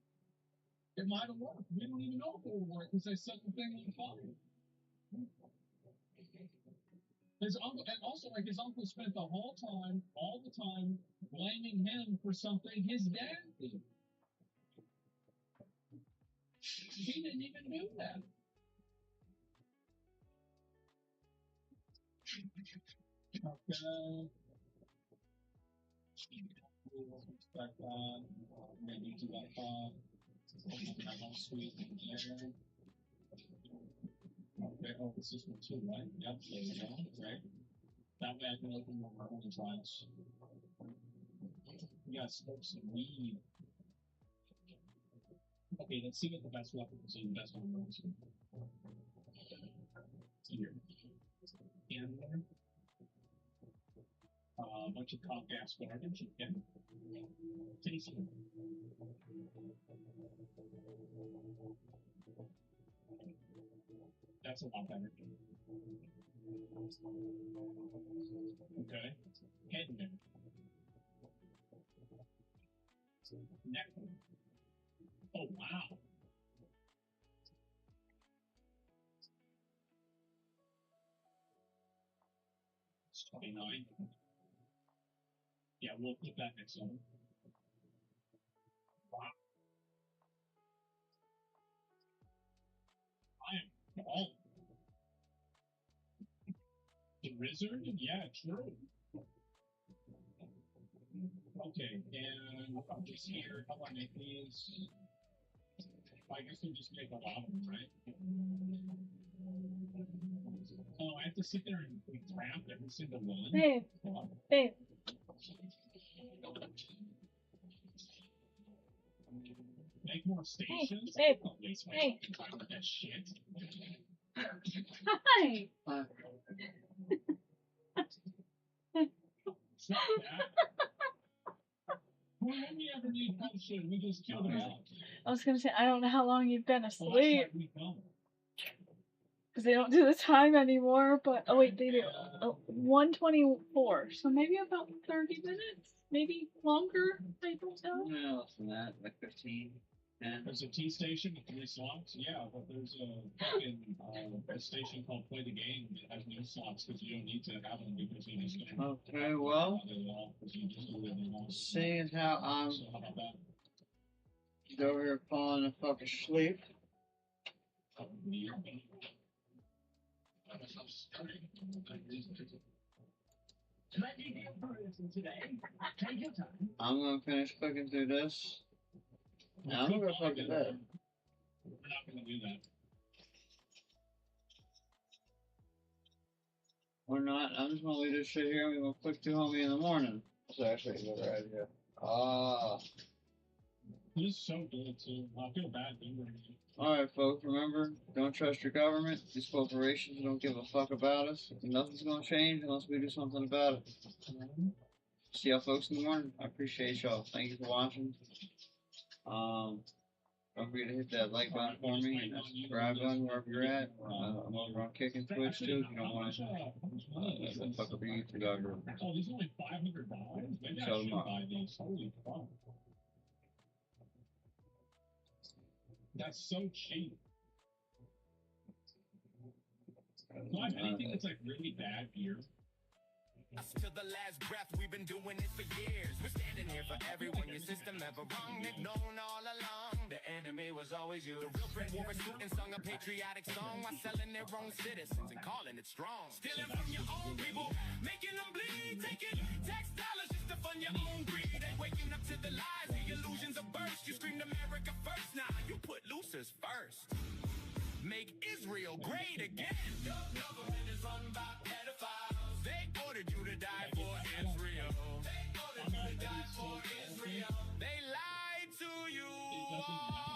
It might have worked. We don't even know if it would work because they set the thing on fire. His uncle, and also, like, his uncle spent the whole time, all the time, blaming him for something his dad did. He didn't even do that. Okay. Respect that. Maybe do that thought. Sweet. Okay, oh, this is one too, right? Yep, there we go. Right. That way I can open more own trials. We gotta smoke some weed. Okay, let's see what the best weapon is and the best one is. Here. Hammer. A bunch of cock gas garbage. Okay. Tasty. That's a lot better. Okay. Headman. Neck. Oh, wow. It's 29. Yeah, we'll put that next one. Wow. I am all. The wizard? Yeah, true. Okay, and I'll just here, how do I make these? I guess we'll just make a lot of them, right? Oh, I have to sit there and craft every single one? Babe. Oh. Babe. Make more stations? Hey, Don't waste my hey. time with that shit. Hi. It's not that. When we ever need potion, we just kill them all. I was gonna say, I don't know how long you've been Well, that's asleep. why we don't. Because they don't do the time anymore, but, oh wait, they do. 1:24, so maybe about 30 minutes? Maybe longer? I don't know. No, less than that, like 15. And There's a T station with 3 slots. Yeah, but there's a fucking a station called Play the Game that has no slots because you don't need to have them because you just don't. okay, well, seeing as how I'm So how about that? over here falling the fucking sleep, I'm gonna finish cooking through this. Now I'm gonna go fucking bed. We're not going to do that. Or not. I'm just gonna leave this shit here and we're gonna click to homie in the morning. That's actually a good idea. Ah. It is so good too. I feel bad being there. Alright, folks, remember, don't trust your government. These corporations don't give a fuck about us. Nothing's gonna change unless we do something about it. See y'all folks in the morning. I appreciate y'all. Thank you for watching. Don't forget to hit that like button for me and that subscribe button wherever you're at. I'm over on Kick and Twitch too if you don't want to fuck up your YouTube algorithm. Oh, these are only $500. Maybe I So should tomorrow. buy these. Holy fuck. That's so cheap. Do I have anything that's like really bad beer? Till the last breath, we've been doing it for years. We're standing here for everyone your system ever wrong. They've known all along the enemy was always you. The real print wore a suit and sung a patriotic song while selling their own citizens and calling it strong. Stealing from your own people, making them bleed, taking tax dollars just to fund your own greed. And waking up to the lies, the illusions of burst. You screamed America first, now you put losers first. Make Israel great again. Your government is run by pedophiles. They ordered you to die for Israel. They ordered you to die for Israel. They lied to you.